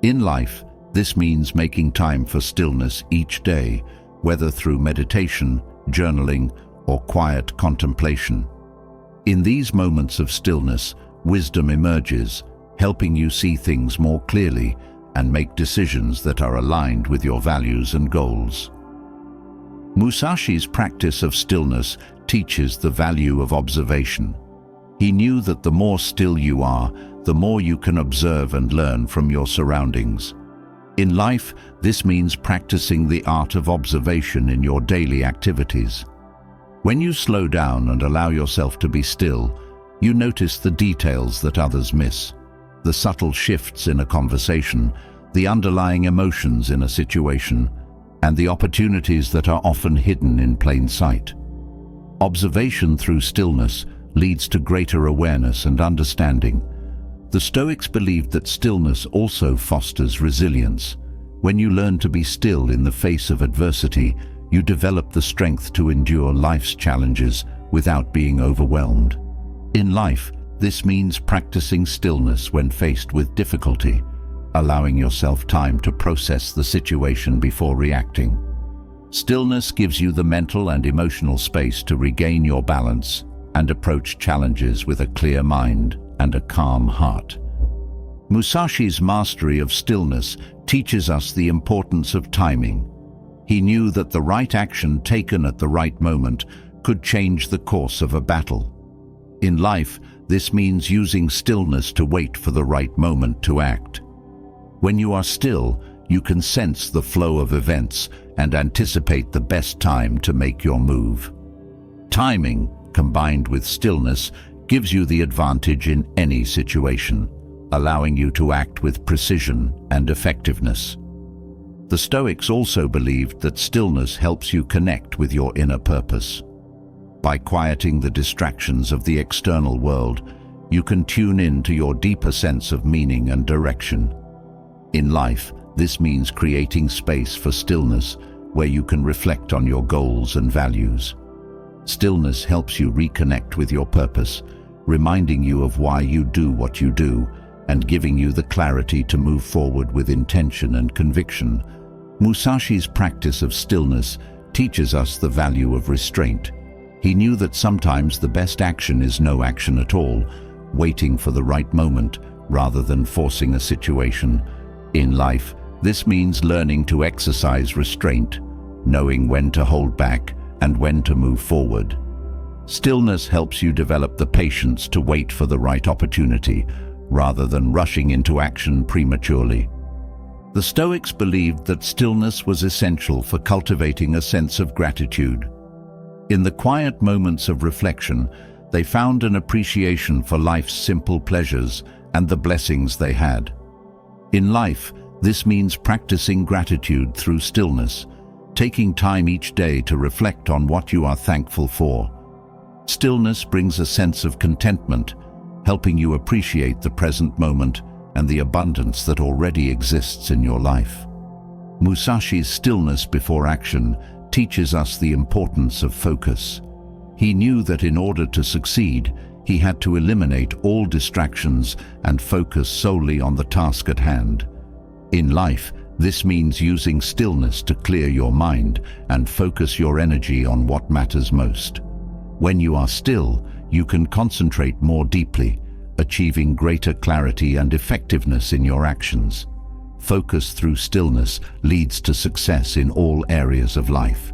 In life, this means making time for stillness each day, whether through meditation, journaling, or quiet contemplation. In these moments of stillness, wisdom emerges, helping you see things more clearly and make decisions that are aligned with your values and goals. Musashi's practice of stillness teaches the value of observation. He knew that the more still you are, the more you can observe and learn from your surroundings. In life, this means practicing the art of observation in your daily activities. When you slow down and allow yourself to be still, you notice the details that others miss, the subtle shifts in a conversation, the underlying emotions in a situation, and the opportunities that are often hidden in plain sight. Observation through stillness leads to greater awareness and understanding. The Stoics believed that stillness also fosters resilience. When you learn to be still in the face of adversity, you develop the strength to endure life's challenges without being overwhelmed. In life, this means practicing stillness when faced with difficulty, allowing yourself time to process the situation before reacting. Stillness gives you the mental and emotional space to regain your balance and approach challenges with a clear mind and a calm heart. Musashi's mastery of stillness teaches us the importance of timing. He knew that the right action taken at the right moment could change the course of a battle. In life, this means using stillness to wait for the right moment to act. When you are still, you can sense the flow of events and anticipate the best time to make your move. Timing, combined with stillness, gives you the advantage in any situation, allowing you to act with precision and effectiveness. The Stoics also believed that stillness helps you connect with your inner purpose. By quieting the distractions of the external world, you can tune in to your deeper sense of meaning and direction. In life, this means creating space for stillness where you can reflect on your goals and values. Stillness helps you reconnect with your purpose, reminding you of why you do what you do and giving you the clarity to move forward with intention and conviction. Musashi's practice of stillness teaches us the value of restraint. He knew that sometimes the best action is no action at all, waiting for the right moment rather than forcing a situation. In life, this means learning to exercise restraint, knowing when to hold back and when to move forward. Stillness helps you develop the patience to wait for the right opportunity, rather than rushing into action prematurely. The Stoics believed that stillness was essential for cultivating a sense of gratitude. In the quiet moments of reflection, they found an appreciation for life's simple pleasures and the blessings they had. In life, this means practicing gratitude through stillness, taking time each day to reflect on what you are thankful for. Stillness brings a sense of contentment, helping you appreciate the present moment and the abundance that already exists in your life. Musashi's stillness before action teaches us the importance of focus. He knew that in order to succeed, he had to eliminate all distractions and focus solely on the task at hand. In life, this means using stillness to clear your mind and focus your energy on what matters most. When you are still, you can concentrate more deeply, achieving greater clarity and effectiveness in your actions. Focus through stillness leads to success in all areas of life.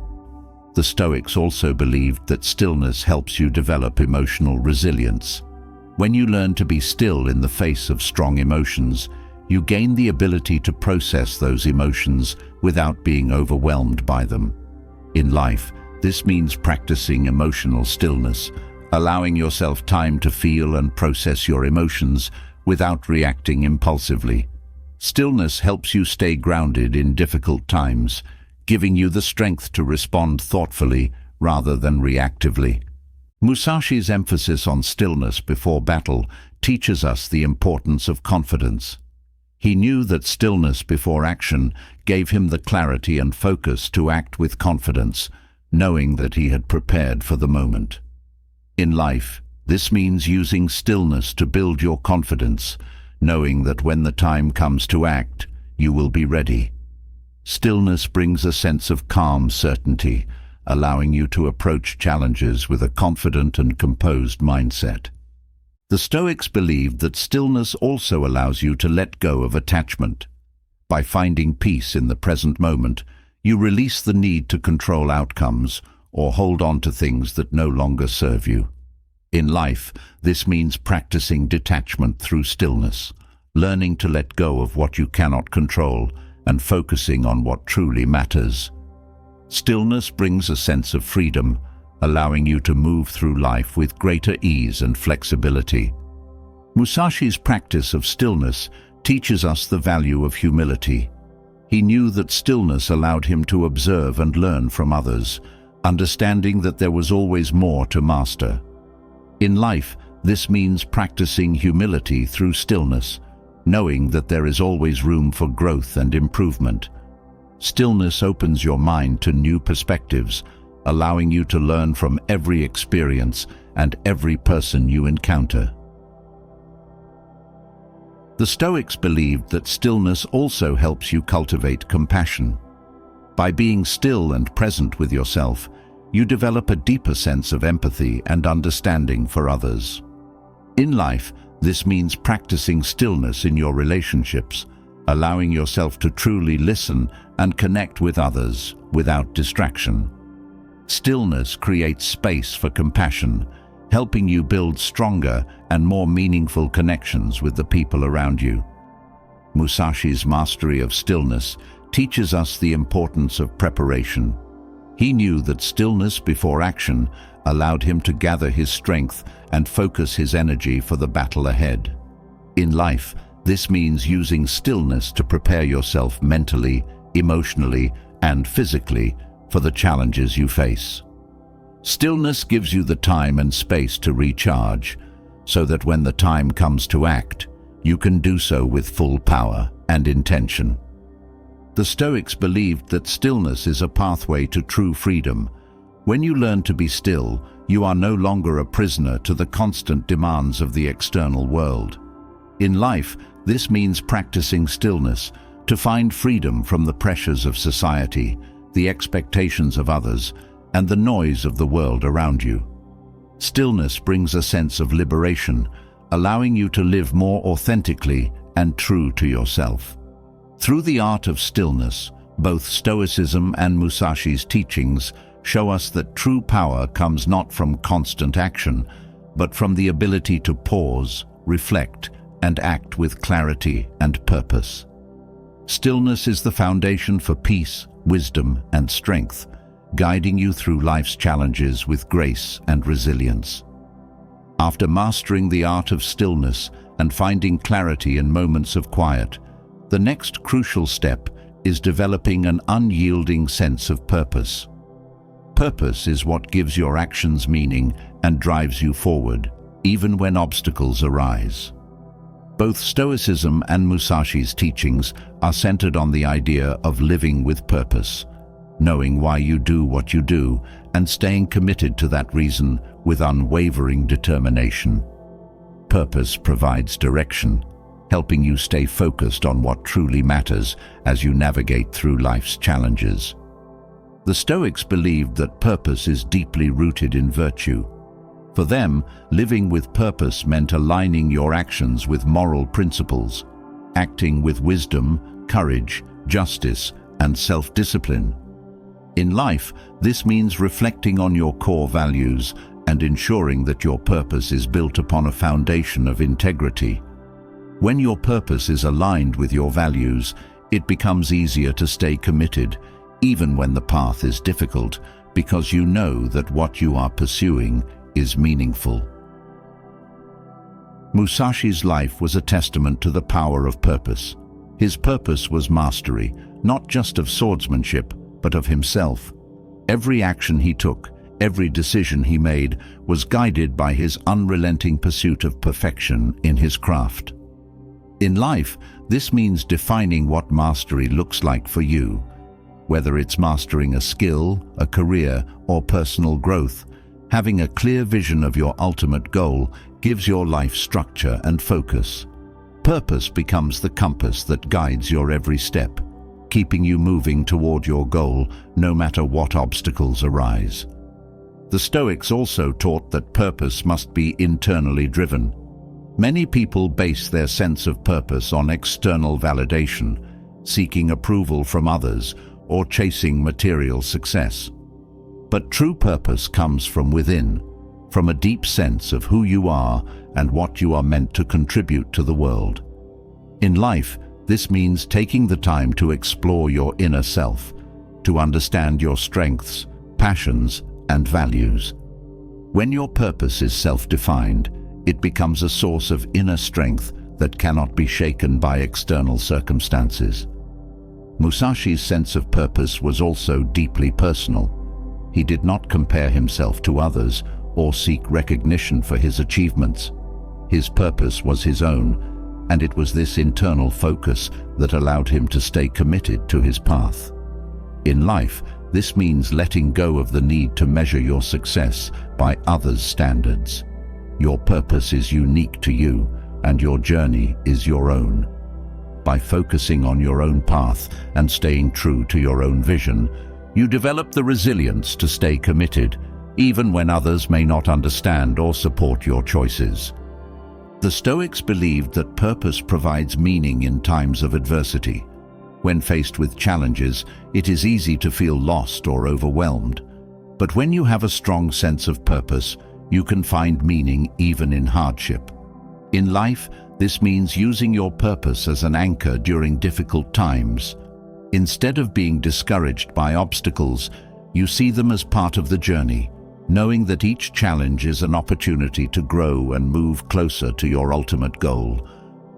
The Stoics also believed that stillness helps you develop emotional resilience. When you learn to be still in the face of strong emotions, you gain the ability to process those emotions without being overwhelmed by them. In life, this means practicing emotional stillness, allowing yourself time to feel and process your emotions without reacting impulsively. Stillness helps you stay grounded in difficult times, giving you the strength to respond thoughtfully rather than reactively. Musashi's emphasis on stillness before battle teaches us the importance of confidence. He knew that stillness before action gave him the clarity and focus to act with confidence, knowing that he had prepared for the moment. In life, this means using stillness to build your confidence, knowing that when the time comes to act, you will be ready. Stillness brings a sense of calm certainty, allowing you to approach challenges with a confident and composed mindset. The Stoics believed that stillness also allows you to let go of attachment. By finding peace in the present moment, you release the need to control outcomes or hold on to things that no longer serve you. In life, this means practicing detachment through stillness, learning to let go of what you cannot control and focusing on what truly matters. Stillness brings a sense of freedom, allowing you to move through life with greater ease and flexibility. Musashi's practice of stillness teaches us the value of humility. He knew that stillness allowed him to observe and learn from others, understanding that there was always more to master. In life, this means practicing humility through stillness, knowing that there is always room for growth and improvement. Stillness opens your mind to new perspectives, allowing you to learn from every experience and every person you encounter. The Stoics believed that stillness also helps you cultivate compassion. By being still and present with yourself, you develop a deeper sense of empathy and understanding for others. In life, this means practicing stillness in your relationships, allowing yourself to truly listen and connect with others without distraction. Stillness creates space for compassion, helping you build stronger and more meaningful connections with the people around you. Musashi's mastery of stillness teaches us the importance of preparation. He knew that stillness before action allowed him to gather his strength and focus his energy for the battle ahead. In life, this means using stillness to prepare yourself mentally, emotionally, and physically for the challenges you face. Stillness gives you the time and space to recharge, so that when the time comes to act, you can do so with full power and intention. The Stoics believed that stillness is a pathway to true freedom. When you learn to be still, you are no longer a prisoner to the constant demands of the external world. In life, this means practicing stillness to find freedom from the pressures of society, the expectations of others, and the noise of the world around you. Stillness brings a sense of liberation, allowing you to live more authentically and true to yourself. Through the art of stillness, both Stoicism and Musashi's teachings show us that true power comes not from constant action, but from the ability to pause, reflect, and act with clarity and purpose. Stillness is the foundation for peace, wisdom, and strength, guiding you through life's challenges with grace and resilience. After mastering the art of stillness and finding clarity in moments of quiet, the next crucial step is developing an unyielding sense of purpose. Purpose is what gives your actions meaning and drives you forward, even when obstacles arise. Both Stoicism and Musashi's teachings are centered on the idea of living with purpose, knowing why you do what you do, and staying committed to that reason with unwavering determination. Purpose provides direction, helping you stay focused on what truly matters as you navigate through life's challenges. The Stoics believed that purpose is deeply rooted in virtue. For them, living with purpose meant aligning your actions with moral principles, acting with wisdom, courage, justice, and self-discipline. In life, this means reflecting on your core values and ensuring that your purpose is built upon a foundation of integrity. When your purpose is aligned with your values, it becomes easier to stay committed, even when the path is difficult, because you know that what you are pursuing is meaningful. Musashi's life was a testament to the power of purpose. His purpose was mastery, not just of swordsmanship, but of himself. Every action he took, every decision he made, was guided by his unrelenting pursuit of perfection in his craft. In life, this means defining what mastery looks like for you. Whether it's mastering a skill, a career, or personal growth, having a clear vision of your ultimate goal gives your life structure and focus. Purpose becomes the compass that guides your every step, keeping you moving toward your goal no matter what obstacles arise. The Stoics also taught that purpose must be internally driven. Many people base their sense of purpose on external validation, seeking approval from others or chasing material success. But true purpose comes from within, from a deep sense of who you are and what you are meant to contribute to the world. In life, this means taking the time to explore your inner self, to understand your strengths, passions, and values. When your purpose is self-defined, it becomes a source of inner strength that cannot be shaken by external circumstances. Musashi's sense of purpose was also deeply personal. He did not compare himself to others or seek recognition for his achievements. His purpose was his own, and it was this internal focus that allowed him to stay committed to his path. In life, this means letting go of the need to measure your success by others' standards. Your purpose is unique to you, and your journey is your own. By focusing on your own path and staying true to your own vision, you develop the resilience to stay committed, even when others may not understand or support your choices. The Stoics believed that purpose provides meaning in times of adversity. When faced with challenges, it is easy to feel lost or overwhelmed. But when you have a strong sense of purpose, you can find meaning even in hardship. In life, this means using your purpose as an anchor during difficult times. Instead of being discouraged by obstacles, you see them as part of the journey, knowing that each challenge is an opportunity to grow and move closer to your ultimate goal.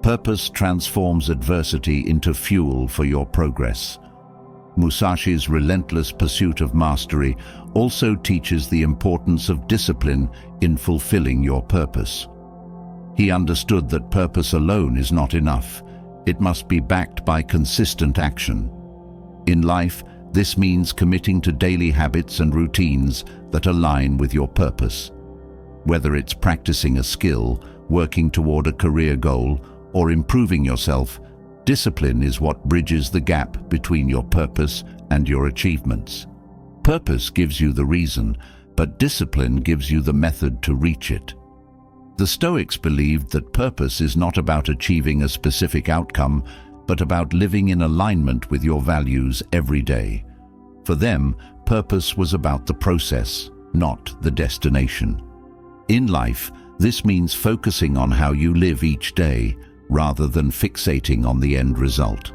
Purpose transforms adversity into fuel for your progress. Musashi's relentless pursuit of mastery also teaches the importance of discipline in fulfilling your purpose. He understood that purpose alone is not enough. It must be backed by consistent action. In life, this means committing to daily habits and routines that align with your purpose. Whether it's practicing a skill, working toward a career goal, or improving yourself, discipline is what bridges the gap between your purpose and your achievements. Purpose gives you the reason, but discipline gives you the method to reach it. The Stoics believed that purpose is not about achieving a specific outcome, but about living in alignment with your values every day. For them, purpose was about the process, not the destination. In life, this means focusing on how you live each day, rather than fixating on the end result.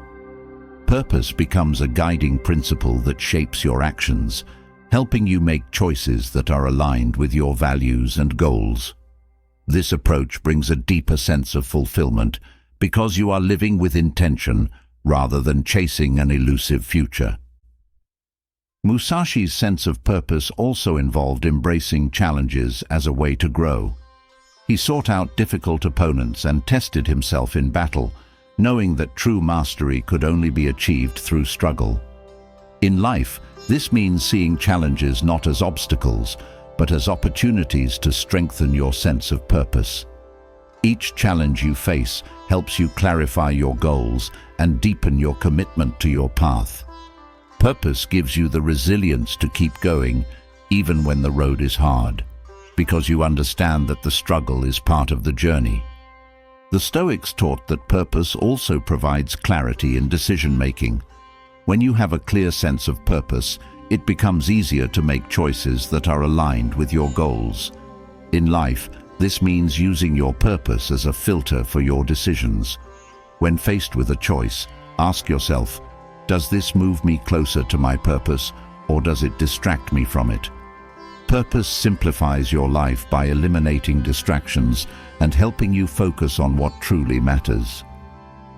Purpose becomes a guiding principle that shapes your actions, helping you make choices that are aligned with your values and goals. This approach brings a deeper sense of fulfillment because you are living with intention rather than chasing an elusive future. Musashi's sense of purpose also involved embracing challenges as a way to grow. He sought out difficult opponents and tested himself in battle, knowing that true mastery could only be achieved through struggle. In life, this means seeing challenges not as obstacles, but as opportunities to strengthen your sense of purpose. Each challenge you face helps you clarify your goals and deepen your commitment to your path. Purpose gives you the resilience to keep going, even when the road is hard, because you understand that the struggle is part of the journey. The Stoics taught that purpose also provides clarity in decision-making. When you have a clear sense of purpose, it becomes easier to make choices that are aligned with your goals. In life, this means using your purpose as a filter for your decisions. When faced with a choice, ask yourself, does this move me closer to my purpose, or does it distract me from it? Purpose simplifies your life by eliminating distractions and helping you focus on what truly matters.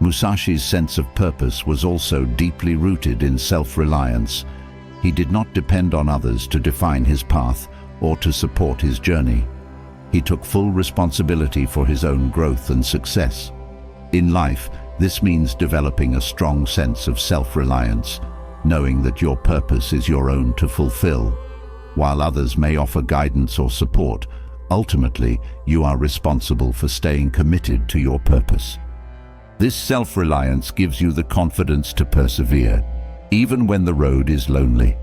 Musashi's sense of purpose was also deeply rooted in self-reliance. He did not depend on others to define his path or to support his journey. He took full responsibility for his own growth and success. In life, this means developing a strong sense of self-reliance, knowing that your purpose is your own to fulfill. While others may offer guidance or support, ultimately, you are responsible for staying committed to your purpose. This self-reliance gives you the confidence to persevere, even when the road is lonely.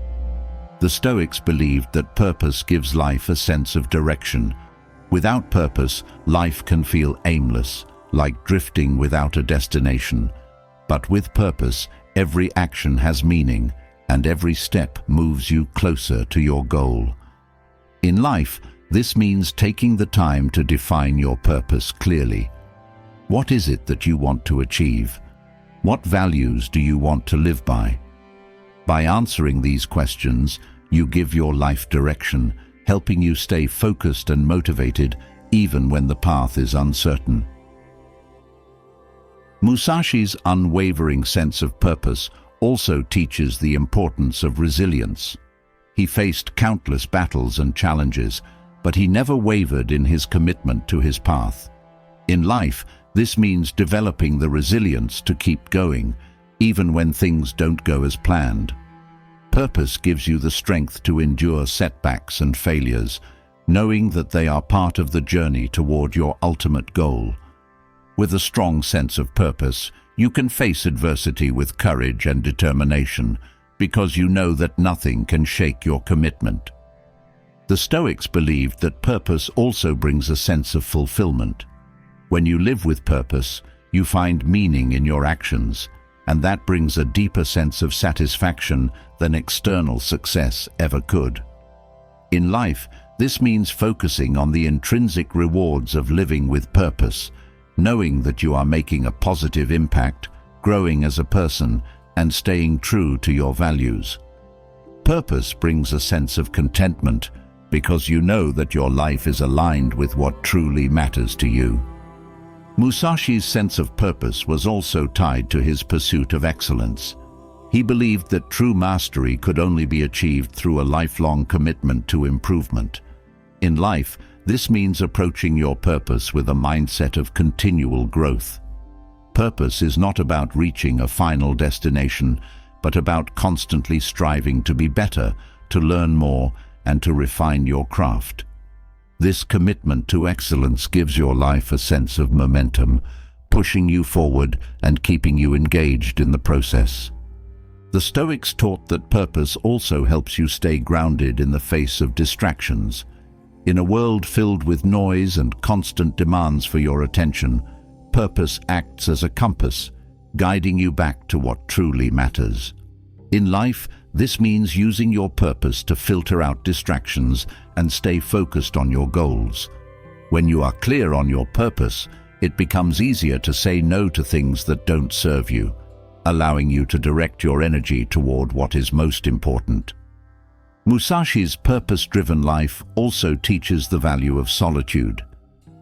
The Stoics believed that purpose gives life a sense of direction. Without purpose, life can feel aimless, like drifting without a destination. But with purpose, every action has meaning, and every step moves you closer to your goal. In life, this means taking the time to define your purpose clearly. What is it that you want to achieve? What values do you want to live by? By answering these questions, you give your life direction, helping you stay focused and motivated even when the path is uncertain. Musashi's unwavering sense of purpose also teaches the importance of resilience. He faced countless battles and challenges, but he never wavered in his commitment to his path. In life, this means developing the resilience to keep going, even when things don't go as planned. Purpose gives you the strength to endure setbacks and failures, knowing that they are part of the journey toward your ultimate goal. With a strong sense of purpose, you can face adversity with courage and determination, because you know that nothing can shake your commitment. The Stoics believed that purpose also brings a sense of fulfillment. When you live with purpose, you find meaning in your actions, and that brings a deeper sense of satisfaction than external success ever could. In life, this means focusing on the intrinsic rewards of living with purpose, knowing that you are making a positive impact, growing as a person, and staying true to your values. Purpose brings a sense of contentment because you know that your life is aligned with what truly matters to you. Musashi's sense of purpose was also tied to his pursuit of excellence. He believed that true mastery could only be achieved through a lifelong commitment to improvement. In life, this means approaching your purpose with a mindset of continual growth. Purpose is not about reaching a final destination, but about constantly striving to be better, to learn more, and to refine your craft. This commitment to excellence gives your life a sense of momentum, pushing you forward and keeping you engaged in the process. The Stoics taught that purpose also helps you stay grounded in the face of distractions. In a world filled with noise and constant demands for your attention, purpose acts as a compass, guiding you back to what truly matters. In life, this means using your purpose to filter out distractions and stay focused on your goals. When you are clear on your purpose, it becomes easier to say no to things that don't serve you, allowing you to direct your energy toward what is most important. Musashi's purpose-driven life also teaches the value of solitude.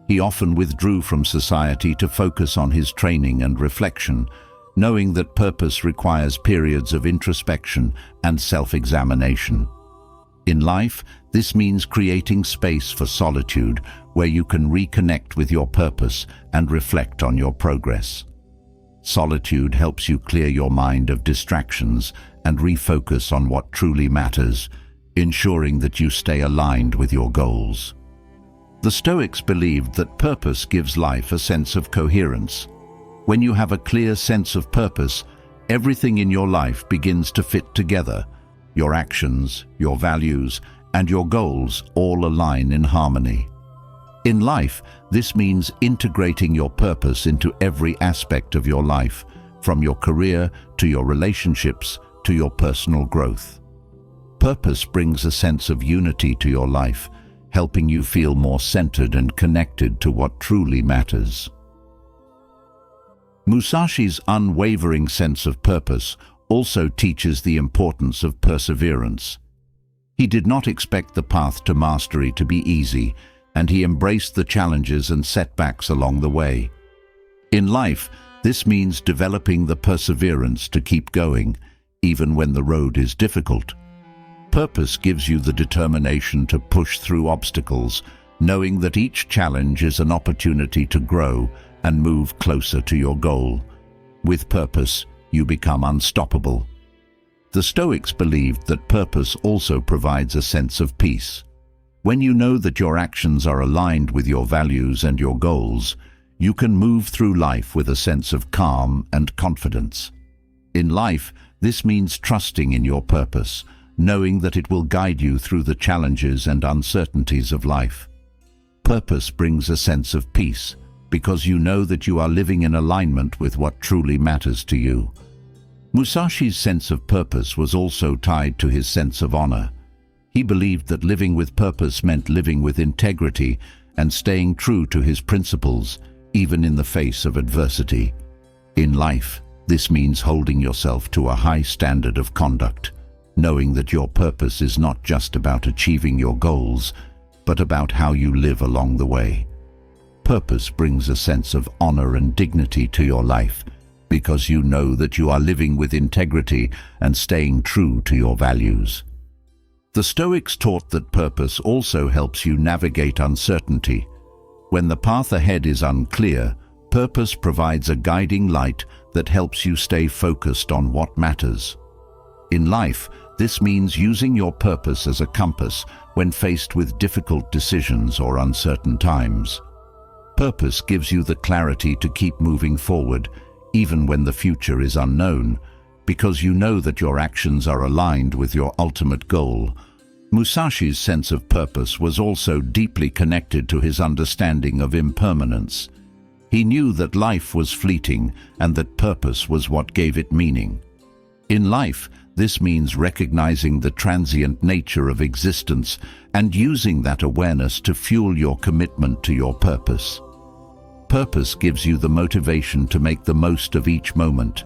He often withdrew from society to focus on his training and reflection, knowing that purpose requires periods of introspection and self-examination. In life, this means creating space for solitude where you can reconnect with your purpose and reflect on your progress. Solitude helps you clear your mind of distractions and refocus on what truly matters, ensuring that you stay aligned with your goals. The Stoics believed that purpose gives life a sense of coherence. When you have a clear sense of purpose, everything in your life begins to fit together. Your actions, your values, and your goals all align in harmony. In life, this means integrating your purpose into every aspect of your life, from your career to your relationships to your personal growth. Purpose brings a sense of unity to your life, helping you feel more centered and connected to what truly matters. Musashi's unwavering sense of purpose also teaches the importance of perseverance. He did not expect the path to mastery to be easy, and he embraced the challenges and setbacks along the way. In life, this means developing the perseverance to keep going, even when the road is difficult. Purpose gives you the determination to push through obstacles, knowing that each challenge is an opportunity to grow and move closer to your goal. With purpose, you become unstoppable. The Stoics believed that purpose also provides a sense of peace. When you know that your actions are aligned with your values and your goals, you can move through life with a sense of calm and confidence. In life, this means trusting in your purpose, knowing that it will guide you through the challenges and uncertainties of life. Purpose brings a sense of peace, because you know that you are living in alignment with what truly matters to you. Musashi's sense of purpose was also tied to his sense of honor. He believed that living with purpose meant living with integrity and staying true to his principles, even in the face of adversity. In life, this means holding yourself to a high standard of conduct, knowing that your purpose is not just about achieving your goals, but about how you live along the way. Purpose brings a sense of honor and dignity to your life, because you know that you are living with integrity and staying true to your values. The Stoics taught that purpose also helps you navigate uncertainty. When the path ahead is unclear, purpose provides a guiding light that helps you stay focused on what matters. In life, this means using your purpose as a compass when faced with difficult decisions or uncertain times. Purpose gives you the clarity to keep moving forward, even when the future is unknown, because you know that your actions are aligned with your ultimate goal. Musashi's sense of purpose was also deeply connected to his understanding of impermanence. He knew that life was fleeting and that purpose was what gave it meaning. In life, this means recognizing the transient nature of existence and using that awareness to fuel your commitment to your purpose. Purpose gives you the motivation to make the most of each moment,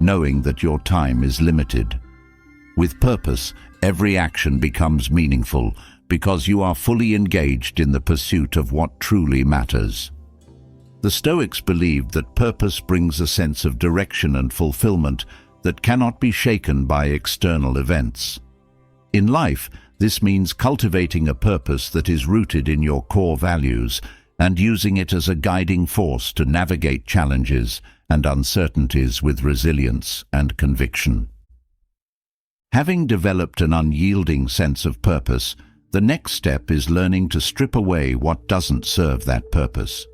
knowing that your time is limited. With purpose, every action becomes meaningful because you are fully engaged in the pursuit of what truly matters. The Stoics believed that purpose brings a sense of direction and fulfillment that cannot be shaken by external events. In life, this means cultivating a purpose that is rooted in your core values and using it as a guiding force to navigate challenges and uncertainties with resilience and conviction. Having developed an unyielding sense of purpose, the next step is learning to strip away what doesn't serve that purpose.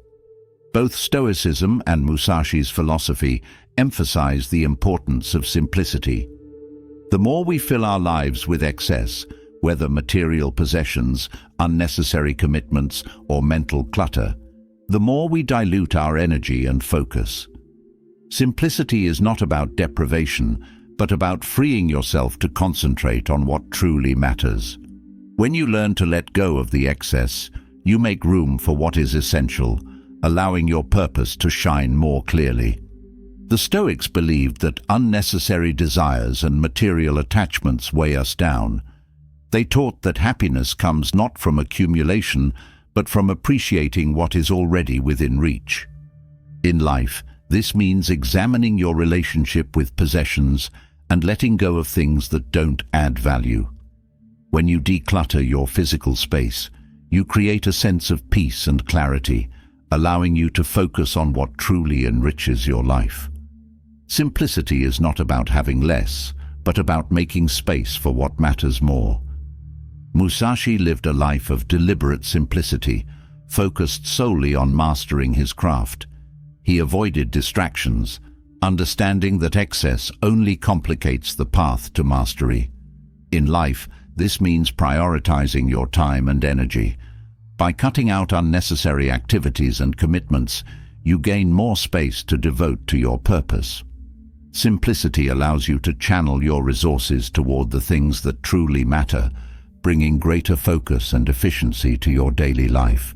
Both Stoicism and Musashi's philosophy emphasize the importance of simplicity. The more we fill our lives with excess, whether material possessions, unnecessary commitments, or mental clutter, the more we dilute our energy and focus. Simplicity is not about deprivation, but about freeing yourself to concentrate on what truly matters. When you learn to let go of the excess, you make room for what is essential, allowing your purpose to shine more clearly. The Stoics believed that unnecessary desires and material attachments weigh us down. They taught that happiness comes not from accumulation, but from appreciating what is already within reach. In life, this means examining your relationship with possessions and letting go of things that don't add value. When you declutter your physical space, you create a sense of peace and clarity, allowing you to focus on what truly enriches your life. Simplicity is not about having less, but about making space for what matters more. Musashi lived a life of deliberate simplicity, focused solely on mastering his craft. He avoided distractions, understanding that excess only complicates the path to mastery. In life, this means prioritizing your time and energy. By cutting out unnecessary activities and commitments, you gain more space to devote to your purpose. Simplicity allows you to channel your resources toward the things that truly matter, bringing greater focus and efficiency to your daily life.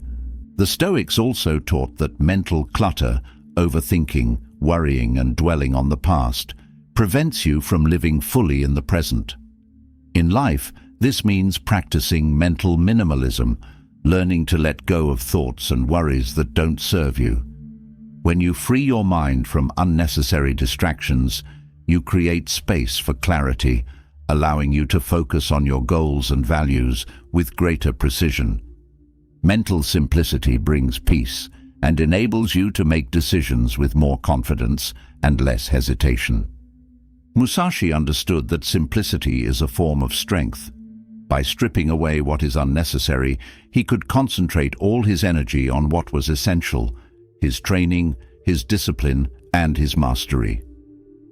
The Stoics also taught that mental clutter, overthinking, worrying, and dwelling on the past prevents you from living fully in the present. In life, this means practicing mental minimalism, learning to let go of thoughts and worries that don't serve you. When you free your mind from unnecessary distractions, you create space for clarity, allowing you to focus on your goals and values with greater precision. Mental simplicity brings peace and enables you to make decisions with more confidence and less hesitation. Musashi understood that simplicity is a form of strength. By stripping away what is unnecessary, he could concentrate all his energy on what was essential: his training, his discipline, and his mastery.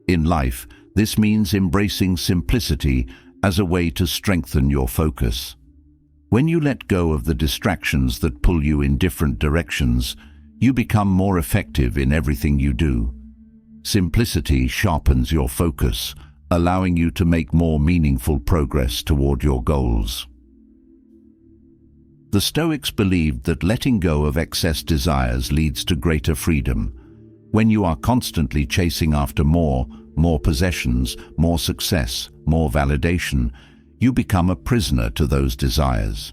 In life, this means embracing simplicity as a way to strengthen your focus. When you let go of the distractions that pull you in different directions, you become more effective in everything you do. Simplicity sharpens your focus, allowing you to make more meaningful progress toward your goals. The Stoics believed that letting go of excess desires leads to greater freedom. When you are constantly chasing after more possessions, more success, more validation, you become a prisoner to those desires.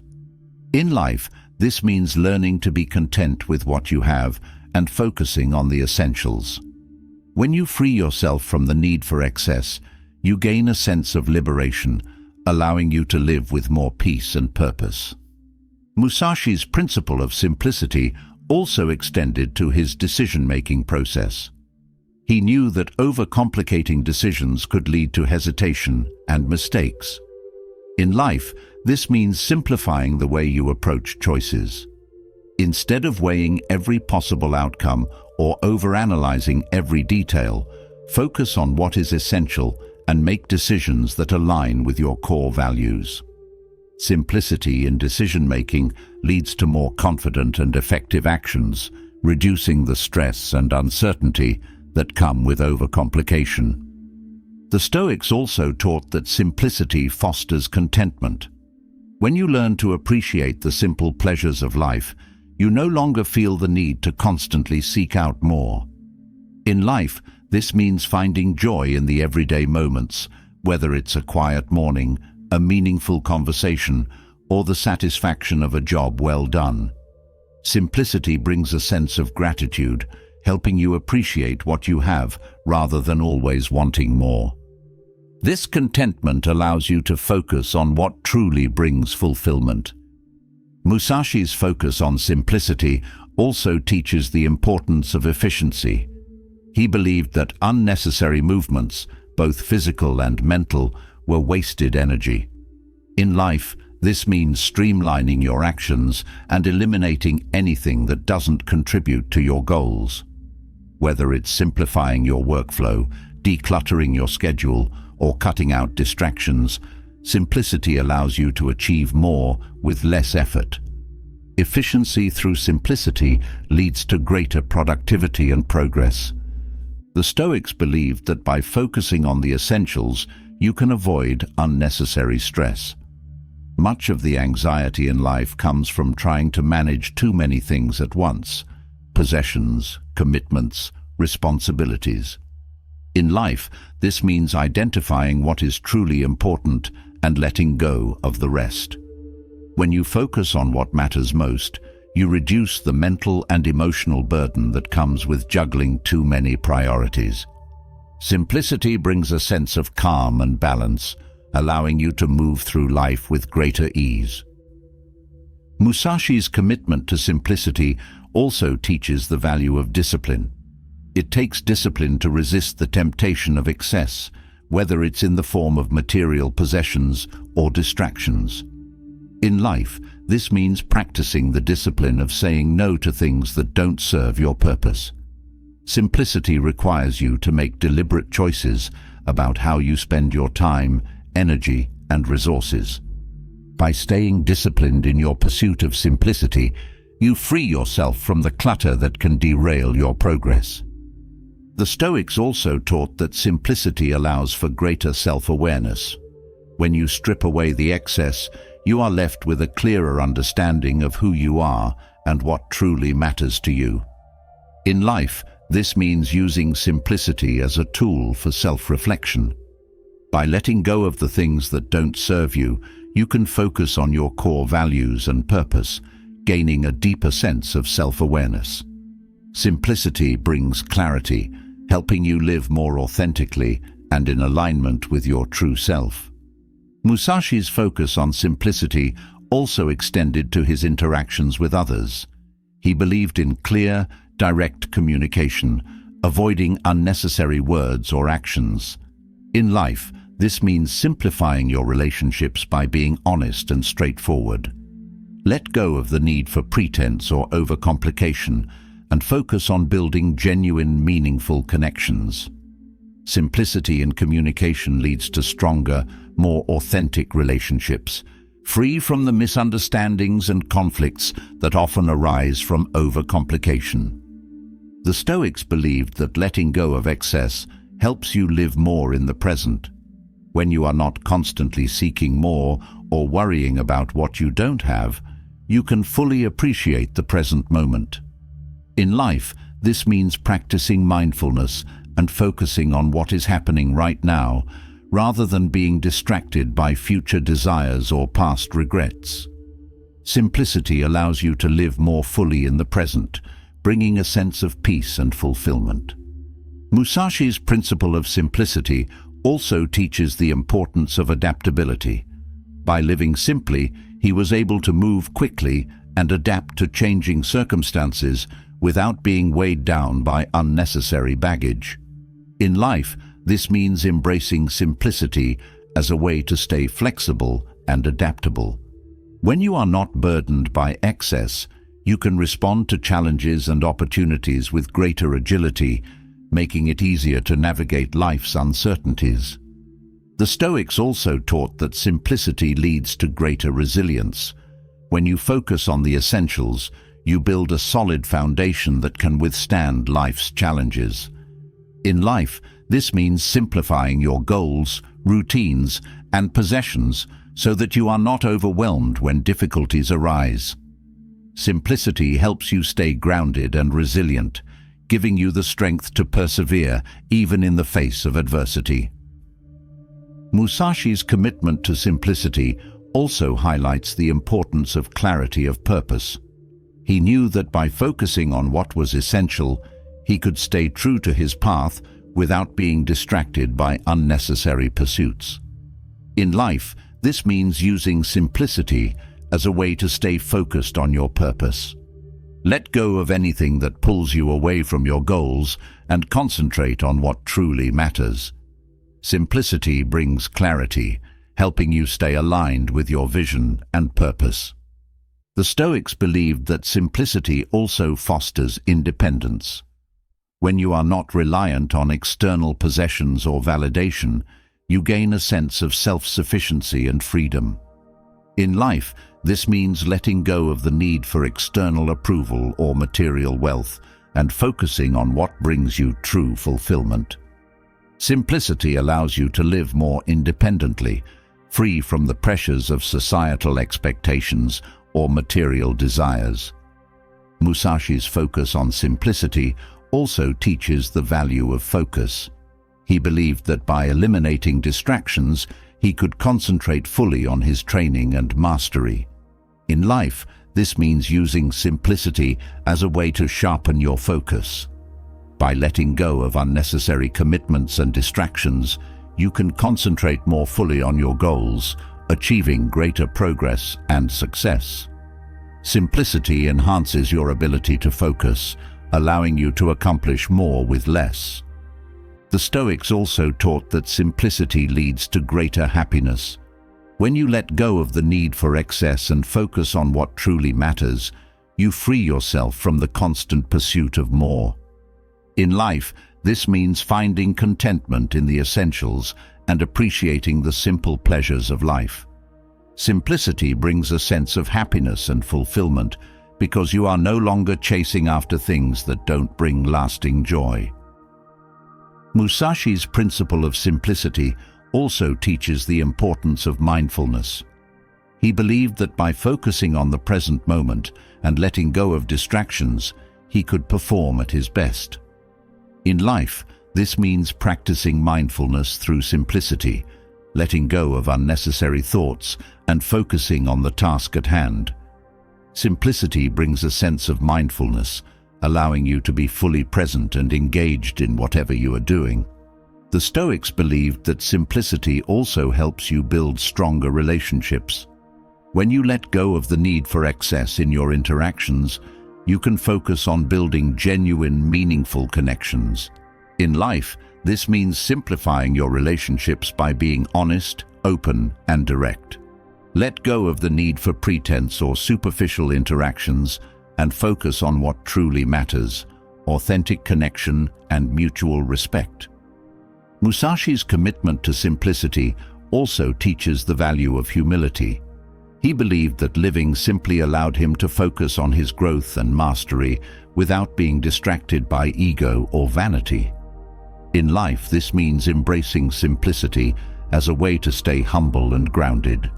In life, this means learning to be content with what you have and focusing on the essentials. When you free yourself from the need for excess, you gain a sense of liberation, allowing you to live with more peace and purpose. Musashi's principle of simplicity also extended to his decision-making process. He knew that overcomplicating decisions could lead to hesitation and mistakes. In life, this means simplifying the way you approach choices. Instead of weighing every possible outcome or overanalyzing every detail, focus on what is essential and make decisions that align with your core values. Simplicity in decision-making leads to more confident and effective actions, reducing the stress and uncertainty that come with overcomplication. The Stoics also taught that simplicity fosters contentment. When you learn to appreciate the simple pleasures of life, you no longer feel the need to constantly seek out more. In life, this means finding joy in the everyday moments, whether it's a quiet morning, a meaningful conversation, or the satisfaction of a job well done. Simplicity brings a sense of gratitude, helping you appreciate what you have rather than always wanting more. This contentment allows you to focus on what truly brings fulfillment. Musashi's focus on simplicity also teaches the importance of efficiency. He believed that unnecessary movements, both physical and mental, were wasted energy. In life, this means streamlining your actions and eliminating anything that doesn't contribute to your goals. Whether it's simplifying your workflow, decluttering your schedule, or cutting out distractions, simplicity allows you to achieve more with less effort. Efficiency through simplicity leads to greater productivity and progress. The Stoics believed that by focusing on the essentials, you can avoid unnecessary stress. Much of the anxiety in life comes from trying to manage too many things at once: possessions, commitments, responsibilities. In life, this means identifying what is truly important and letting go of the rest. When you focus on what matters most, you reduce the mental and emotional burden that comes with juggling too many priorities. Simplicity brings a sense of calm and balance, allowing you to move through life with greater ease. Musashi's commitment to simplicity also teaches the value of discipline. It takes discipline to resist the temptation of excess, whether it's in the form of material possessions or distractions. In life, this means practicing the discipline of saying no to things that don't serve your purpose. Simplicity requires you to make deliberate choices about how you spend your time, energy, and resources. By staying disciplined in your pursuit of simplicity, you free yourself from the clutter that can derail your progress. The Stoics also taught that simplicity allows for greater self-awareness. When you strip away the excess, you are left with a clearer understanding of who you are and what truly matters to you. In life, this means using simplicity as a tool for self-reflection. By letting go of the things that don't serve you, you can focus on your core values and purpose, gaining a deeper sense of self-awareness. Simplicity brings clarity, helping you live more authentically and in alignment with your true self. Musashi's focus on simplicity also extended to his interactions with others. He believed in clear, direct communication, avoiding unnecessary words or actions. In life, this means simplifying your relationships by being honest and straightforward. Let go of the need for pretense or overcomplication and focus on building genuine, meaningful connections. Simplicity in communication leads to stronger, more authentic relationships, free from the misunderstandings and conflicts that often arise from overcomplication. The Stoics believed that letting go of excess helps you live more in the present. When you are not constantly seeking more or worrying about what you don't have, you can fully appreciate the present moment. In life, this means practicing mindfulness and focusing on what is happening right now, rather than being distracted by future desires or past regrets. Simplicity allows you to live more fully in the present, bringing a sense of peace and fulfillment. Musashi's principle of simplicity also teaches the importance of adaptability. By living simply, he was able to move quickly and adapt to changing circumstances without being weighed down by unnecessary baggage. In life, this means embracing simplicity as a way to stay flexible and adaptable. When you are not burdened by excess, you can respond to challenges and opportunities with greater agility, making it easier to navigate life's uncertainties. The Stoics also taught that simplicity leads to greater resilience. When you focus on the essentials, you build a solid foundation that can withstand life's challenges. In life, this means simplifying your goals, routines, and possessions so that you are not overwhelmed when difficulties arise. Simplicity helps you stay grounded and resilient, giving you the strength to persevere even in the face of adversity. Musashi's commitment to simplicity also highlights the importance of clarity of purpose. He knew that by focusing on what was essential, he could stay true to his path without being distracted by unnecessary pursuits. In life, this means using simplicity as a way to stay focused on your purpose. Let go of anything that pulls you away from your goals and concentrate on what truly matters. Simplicity brings clarity, helping you stay aligned with your vision and purpose. The Stoics believed that simplicity also fosters independence. When you are not reliant on external possessions or validation, you gain a sense of self-sufficiency and freedom. In life, this means letting go of the need for external approval or material wealth and focusing on what brings you true fulfillment. Simplicity allows you to live more independently, free from the pressures of societal expectations or material desires. Musashi's focus on simplicity also teaches the value of focus. He believed that by eliminating distractions, he could concentrate fully on his training and mastery. In life, this means using simplicity as a way to sharpen your focus. By letting go of unnecessary commitments and distractions, you can concentrate more fully on your goals, achieving greater progress and success. Simplicity enhances your ability to focus, allowing you to accomplish more with less. The Stoics also taught that simplicity leads to greater happiness. When you let go of the need for excess and focus on what truly matters, you free yourself from the constant pursuit of more. In life, this means finding contentment in the essentials and appreciating the simple pleasures of life. Simplicity brings a sense of happiness and fulfillment because you are no longer chasing after things that don't bring lasting joy. Musashi's principle of simplicity also teaches the importance of mindfulness. He believed that by focusing on the present moment and letting go of distractions, he could perform at his best. In life, this means practicing mindfulness through simplicity, letting go of unnecessary thoughts and focusing on the task at hand. Simplicity brings a sense of mindfulness, allowing you to be fully present and engaged in whatever you are doing. The Stoics believed that simplicity also helps you build stronger relationships. When you let go of the need for excess in your interactions, you can focus on building genuine, meaningful connections. In life, this means simplifying your relationships by being honest, open, and direct. Let go of the need for pretense or superficial interactions and focus on what truly matters: authentic connection and mutual respect. Musashi's commitment to simplicity also teaches the value of humility. He believed that living simply allowed him to focus on his growth and mastery without being distracted by ego or vanity. In life, this means embracing simplicity as a way to stay humble and grounded.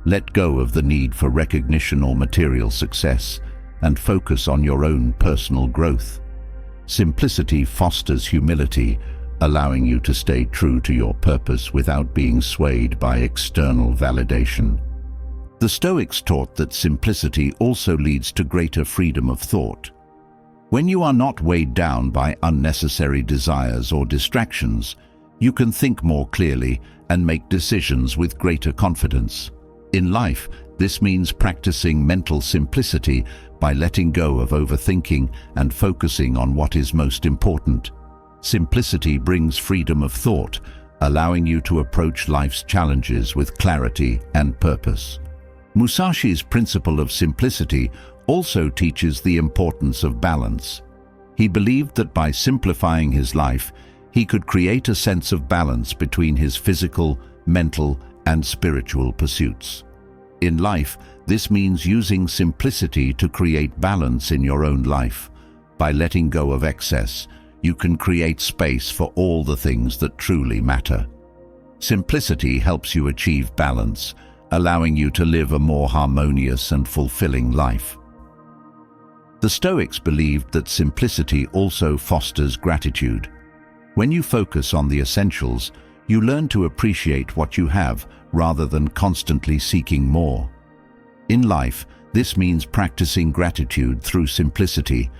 Let go of the need for recognition or material success and focus on your own personal growth. Simplicity fosters humility, allowing you to stay true to your purpose without being swayed by external validation. The Stoics taught that simplicity also leads to greater freedom of thought. When you are not weighed down by unnecessary desires or distractions, you can think more clearly and make decisions with greater confidence. In life, this means practicing mental simplicity by letting go of overthinking and focusing on what is most important. Simplicity brings freedom of thought, allowing you to approach life's challenges with clarity and purpose. Musashi's principle of simplicity also teaches the importance of balance. He believed that by simplifying his life, he could create a sense of balance between his physical, mental, and spiritual pursuits. In life, this means using simplicity to create balance in your own life. By letting go of excess, you can create space for all the things that truly matter. Simplicity helps you achieve balance, allowing you to live a more harmonious and fulfilling life. The Stoics believed that simplicity also fosters gratitude. When you focus on the essentials, you learn to appreciate what you have rather than constantly seeking more. In life, this means practicing gratitude through simplicity.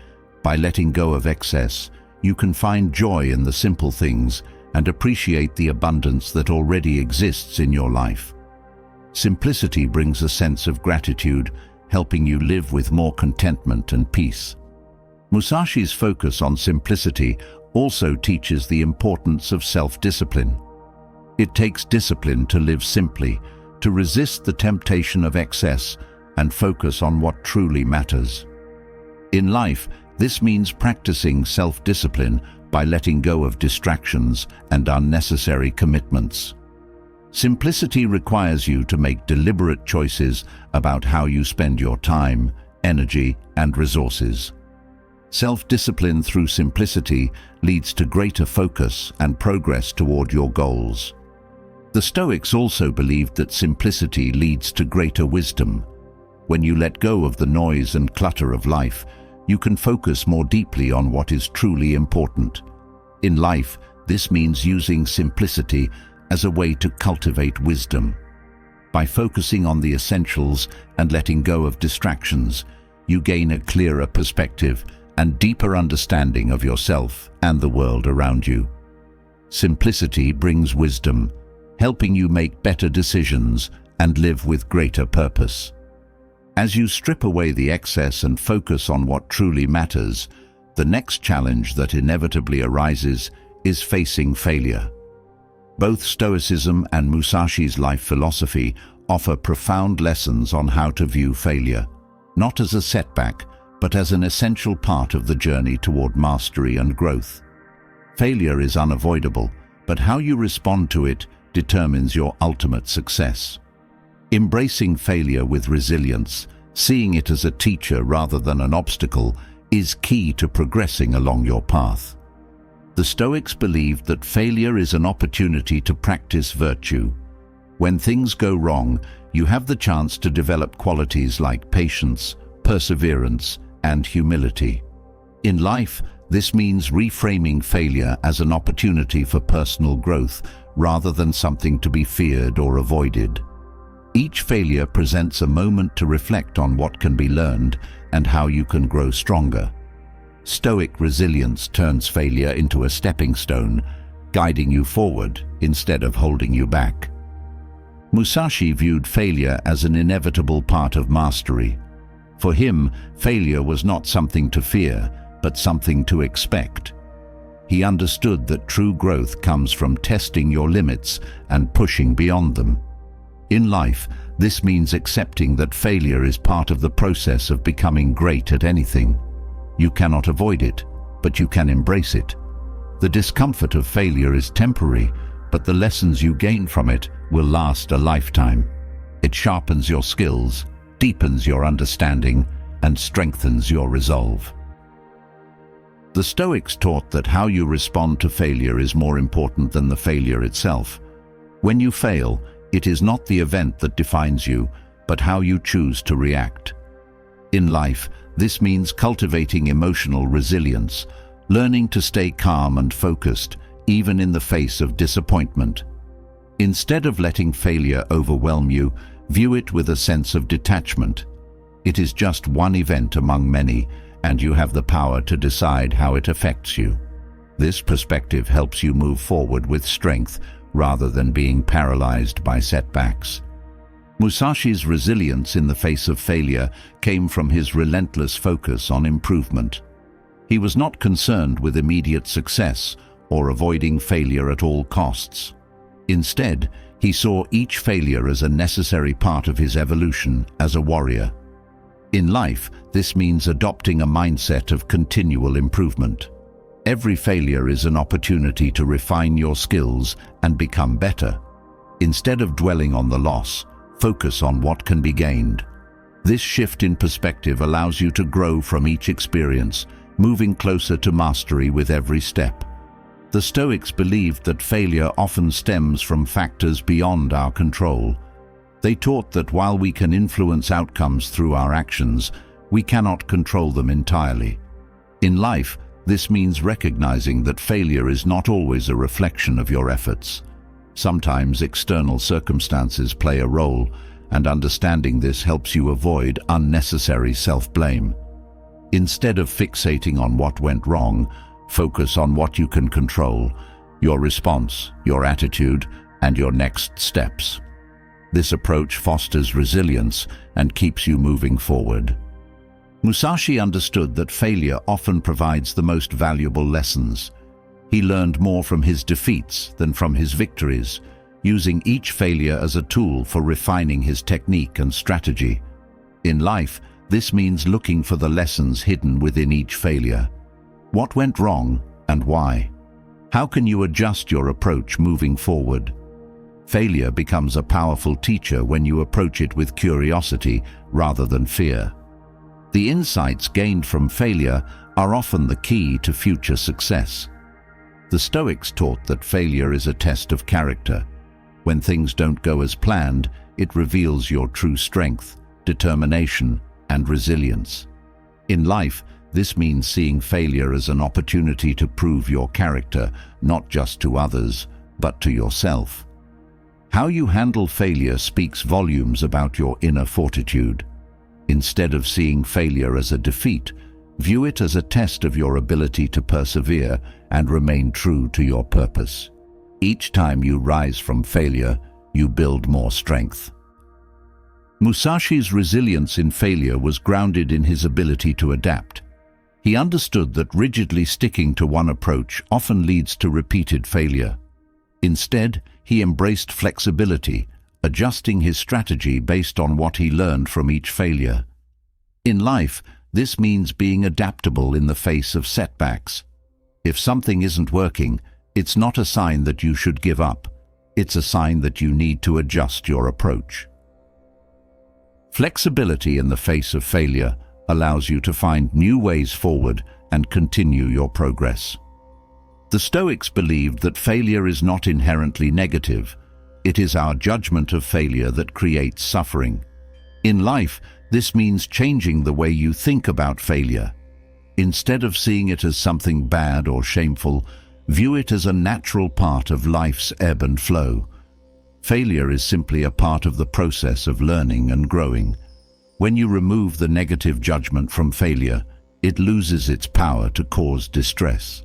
By letting go of excess, you can find joy in the simple things and appreciate the abundance that already exists in your life. Simplicity brings a sense of gratitude, helping you live with more contentment and peace. Musashi's focus on simplicity also teaches the importance of self-discipline. It takes discipline to live simply, to resist the temptation of excess and focus on what truly matters. In life, this means practicing self-discipline by letting go of distractions and unnecessary commitments. Simplicity requires you to make deliberate choices about how you spend your time, energy, and resources. Self-discipline through simplicity leads to greater focus and progress toward your goals. The Stoics also believed that simplicity leads to greater wisdom. When you let go of the noise and clutter of life, you can focus more deeply on what is truly important. In life, this means using simplicity as a way to cultivate wisdom. By focusing on the essentials and letting go of distractions, you gain a clearer perspective and deeper understanding of yourself and the world around you. Simplicity brings wisdom, helping you make better decisions and live with greater purpose. As you strip away the excess and focus on what truly matters, the next challenge that inevitably arises is facing failure. Both Stoicism and Musashi's life philosophy offer profound lessons on how to view failure, not as a setback, but as an essential part of the journey toward mastery and growth. Failure is unavoidable, but how you respond to it determines your ultimate success. Embracing failure with resilience, seeing it as a teacher rather than an obstacle, is key to progressing along your path. The Stoics believed that failure is an opportunity to practice virtue. When things go wrong, you have the chance to develop qualities like patience, perseverance, and humility. In life, this means reframing failure as an opportunity for personal growth rather than something to be feared or avoided. Each failure presents a moment to reflect on what can be learned and how you can grow stronger. Stoic resilience turns failure into a stepping stone, guiding you forward instead of holding you back. Musashi viewed failure as an inevitable part of mastery. For him, failure was not something to fear, but something to expect. He understood that true growth comes from testing your limits and pushing beyond them. In life, this means accepting that failure is part of the process of becoming great at anything. You cannot avoid it, but you can embrace it. The discomfort of failure is temporary, but the lessons you gain from it will last a lifetime. It sharpens your skills, deepens your understanding, and strengthens your resolve. The Stoics taught that how you respond to failure is more important than the failure itself. When you fail, it is not the event that defines you, but how you choose to react. In life, this means cultivating emotional resilience, learning to stay calm and focused, even in the face of disappointment. Instead of letting failure overwhelm you, view it with a sense of detachment. It is just one event among many, and you have the power to decide how it affects you. This perspective helps you move forward with strength rather than being paralyzed by setbacks. Musashi's resilience in the face of failure came from his relentless focus on improvement. He was not concerned with immediate success or avoiding failure at all costs. Instead, he saw each failure as a necessary part of his evolution as a warrior. In life, this means adopting a mindset of continual improvement. Every failure is an opportunity to refine your skills and become better. Instead of dwelling on the loss, focus on what can be gained. This shift in perspective allows you to grow from each experience, moving closer to mastery with every step. The Stoics believed that failure often stems from factors beyond our control. They taught that while we can influence outcomes through our actions, we cannot control them entirely. In life, this means recognizing that failure is not always a reflection of your efforts. Sometimes external circumstances play a role, and understanding this helps you avoid unnecessary self-blame. Instead of fixating on what went wrong, focus on what you can control: your response, your attitude, and your next steps. This approach fosters resilience and keeps you moving forward. Musashi understood that failure often provides the most valuable lessons. He learned more from his defeats than from his victories, using each failure as a tool for refining his technique and strategy. In life, this means looking for the lessons hidden within each failure. What went wrong and why? How can you adjust your approach moving forward? Failure becomes a powerful teacher when you approach it with curiosity rather than fear. The insights gained from failure are often the key to future success. The Stoics taught that failure is a test of character. When things don't go as planned, it reveals your true strength, determination, and resilience. In life, this means seeing failure as an opportunity to prove your character, not just to others, but to yourself. How you handle failure speaks volumes about your inner fortitude. Instead of seeing failure as a defeat, view it as a test of your ability to persevere and remain true to your purpose. Each time you rise from failure, you build more strength. Musashi's resilience in failure was grounded in his ability to adapt. He understood that rigidly sticking to one approach often leads to repeated failure. Instead, he embraced flexibility, adjusting his strategy based on what he learned from each failure. In life, this means being adaptable in the face of setbacks. If something isn't working, it's not a sign that you should give up. It's a sign that you need to adjust your approach. Flexibility in the face of failure allows you to find new ways forward and continue your progress. The Stoics believed that failure is not inherently negative. It is our judgment of failure that creates suffering. In life, this means changing the way you think about failure. Instead of seeing it as something bad or shameful, view it as a natural part of life's ebb and flow. Failure is simply a part of the process of learning and growing. When you remove the negative judgment from failure, it loses its power to cause distress.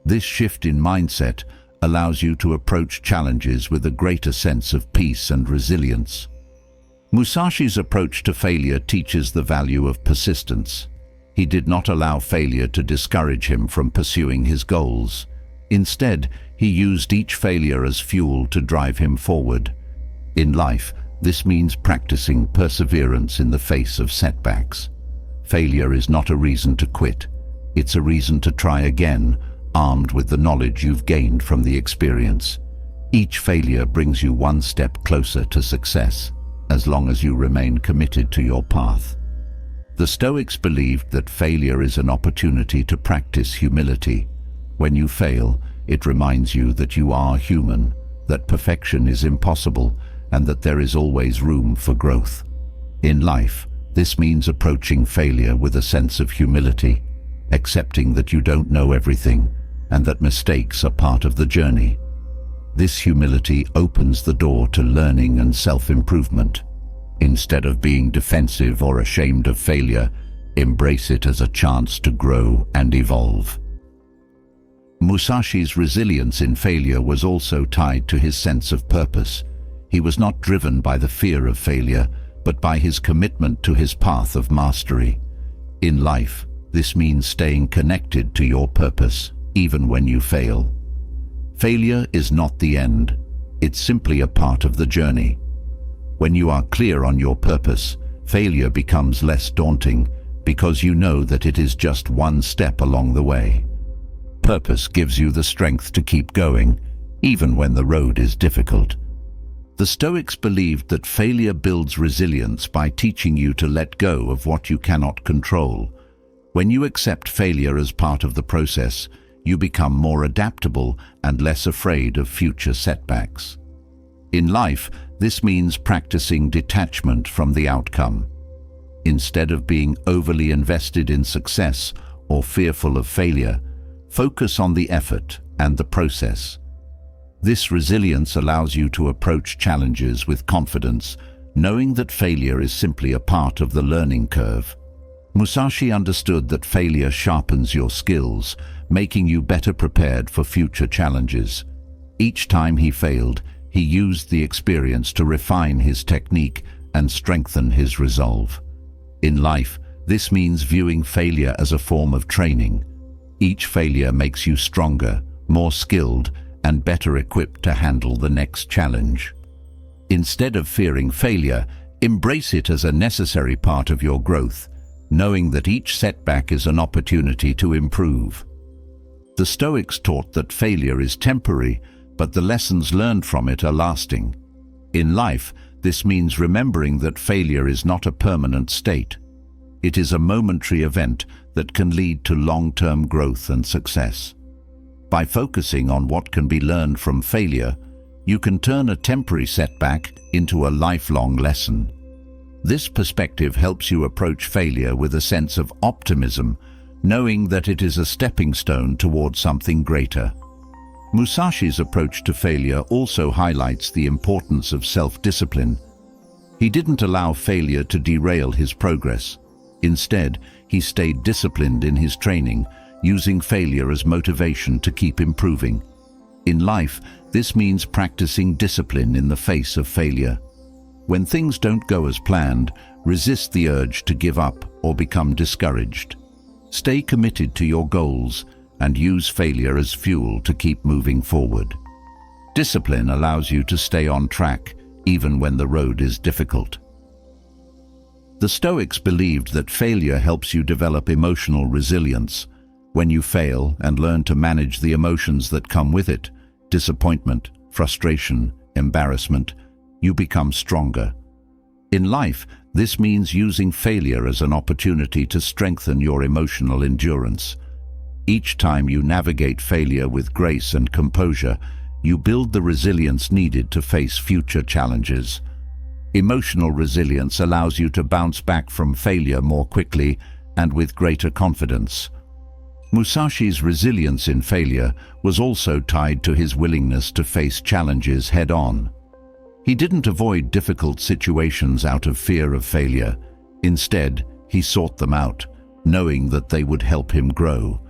This shift in mindset allows you to approach challenges with a greater sense of peace and resilience. Musashi's approach to failure teaches the value of persistence. He did not allow failure to discourage him from pursuing his goals. Instead, he used each failure as fuel to drive him forward. In life, this means practicing perseverance in the face of setbacks. Failure is not a reason to quit. It's a reason to try again, armed with the knowledge you've gained from the experience. Each failure brings you one step closer to success, as long as you remain committed to your path. The Stoics believed that failure is an opportunity to practice humility. When you fail, it reminds you that you are human, that perfection is impossible, and that there is always room for growth. In life, this means approaching failure with a sense of humility, accepting that you don't know everything, and that mistakes are part of the journey. This humility opens the door to learning and self-improvement. Instead of being defensive or ashamed of failure, embrace it as a chance to grow and evolve. Musashi's resilience in failure was also tied to his sense of purpose. He was not driven by the fear of failure, but by his commitment to his path of mastery. In life, this means staying connected to your purpose, even when you fail. Failure is not the end. It's simply a part of the journey. When you are clear on your purpose, failure becomes less daunting because you know that it is just one step along the way. Purpose gives you the strength to keep going, even when the road is difficult. The Stoics believed that failure builds resilience by teaching you to let go of what you cannot control. When you accept failure as part of the process, you become more adaptable and less afraid of future setbacks. In life, this means practicing detachment from the outcome. Instead of being overly invested in success or fearful of failure, focus on the effort and the process. This resilience allows you to approach challenges with confidence, knowing that failure is simply a part of the learning curve. Musashi understood that failure sharpens your skills, making you better prepared for future challenges. Each time he failed, he used the experience to refine his technique and strengthen his resolve. In life, this means viewing failure as a form of training. Each failure makes you stronger, more skilled, and better equipped to handle the next challenge. Instead of fearing failure, embrace it as a necessary part of your growth, knowing that each setback is an opportunity to improve. The Stoics taught that failure is temporary, but the lessons learned from it are lasting. In life, this means remembering that failure is not a permanent state. It is a momentary event that can lead to long-term growth and success. By focusing on what can be learned from failure, you can turn a temporary setback into a lifelong lesson. This perspective helps you approach failure with a sense of optimism, knowing that it is a stepping stone toward something greater. Musashi's approach to failure also highlights the importance of self-discipline. He didn't allow failure to derail his progress. Instead, he stayed disciplined in his training, using failure as motivation to keep improving. In life, this means practicing discipline in the face of failure. When things don't go as planned, resist the urge to give up or become discouraged. Stay committed to your goals and use failure as fuel to keep moving forward. Discipline allows you to stay on track, even when the road is difficult. The Stoics believed that failure helps you develop emotional resilience. When you fail and learn to manage the emotions that come with it, disappointment, frustration, embarrassment, you become stronger. In life, this means using failure as an opportunity to strengthen your emotional endurance. Each time you navigate failure with grace and composure, you build the resilience needed to face future challenges. Emotional resilience allows you to bounce back from failure more quickly and with greater confidence. Musashi's resilience in failure was also tied to his willingness to face challenges head-on. He didn't avoid difficult situations out of fear of failure. Instead, he sought them out, knowing that they would help him grow.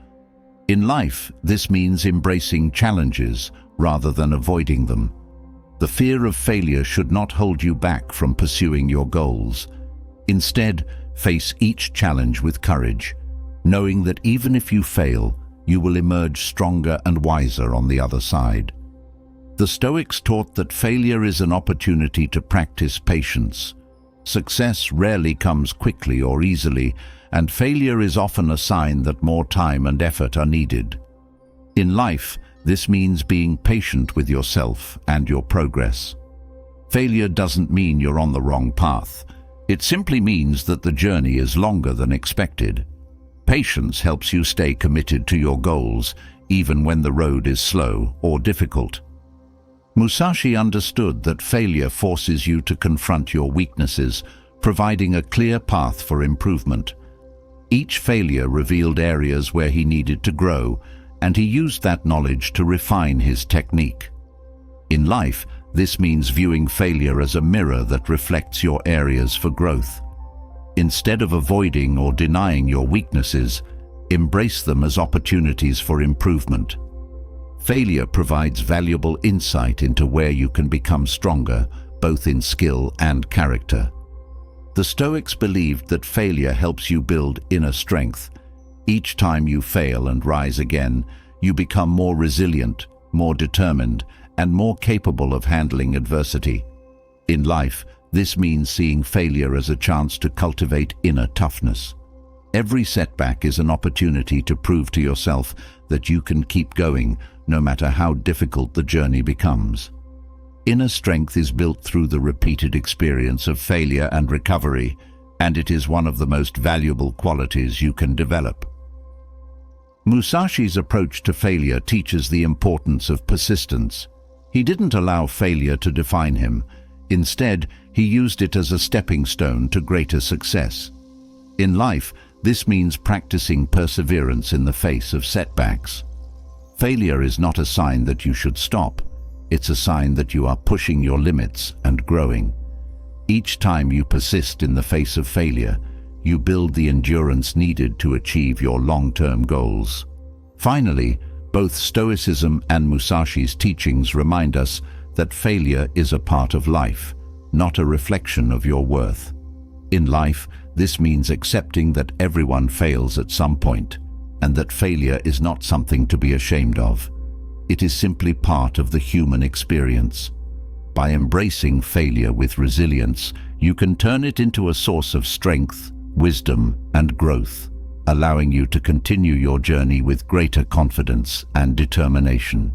In life, this means embracing challenges rather than avoiding them. The fear of failure should not hold you back from pursuing your goals. Instead, face each challenge with courage, knowing that even if you fail, you will emerge stronger and wiser on the other side. The Stoics taught that failure is an opportunity to practice patience. Success rarely comes quickly or easily, and failure is often a sign that more time and effort are needed. In life, this means being patient with yourself and your progress. Failure doesn't mean you're on the wrong path. It simply means that the journey is longer than expected. Patience helps you stay committed to your goals, even when the road is slow or difficult. Musashi understood that failure forces you to confront your weaknesses, providing a clear path for improvement. Each failure revealed areas where he needed to grow, and he used that knowledge to refine his technique. In life, this means viewing failure as a mirror that reflects your areas for growth. Instead of avoiding or denying your weaknesses, embrace them as opportunities for improvement. Failure provides valuable insight into where you can become stronger, both in skill and character. The Stoics believed that failure helps you build inner strength. Each time you fail and rise again, you become more resilient, more determined, and more capable of handling adversity. In life, this means seeing failure as a chance to cultivate inner toughness. Every setback is an opportunity to prove to yourself that you can keep going, no matter how difficult the journey becomes. Inner strength is built through the repeated experience of failure and recovery, and it is one of the most valuable qualities you can develop. Musashi's approach to failure teaches the importance of persistence. He didn't allow failure to define him. Instead, he used it as a stepping stone to greater success. In life, this means practicing perseverance in the face of setbacks. Failure is not a sign that you should stop. It's a sign that you are pushing your limits and growing. Each time you persist in the face of failure, you build the endurance needed to achieve your long-term goals. Finally, both Stoicism and Musashi's teachings remind us that failure is a part of life, not a reflection of your worth. In life, this means accepting that everyone fails at some point, and that failure is not something to be ashamed of. It is simply part of the human experience. By embracing failure with resilience, you can turn it into a source of strength, wisdom, and growth, allowing you to continue your journey with greater confidence and determination.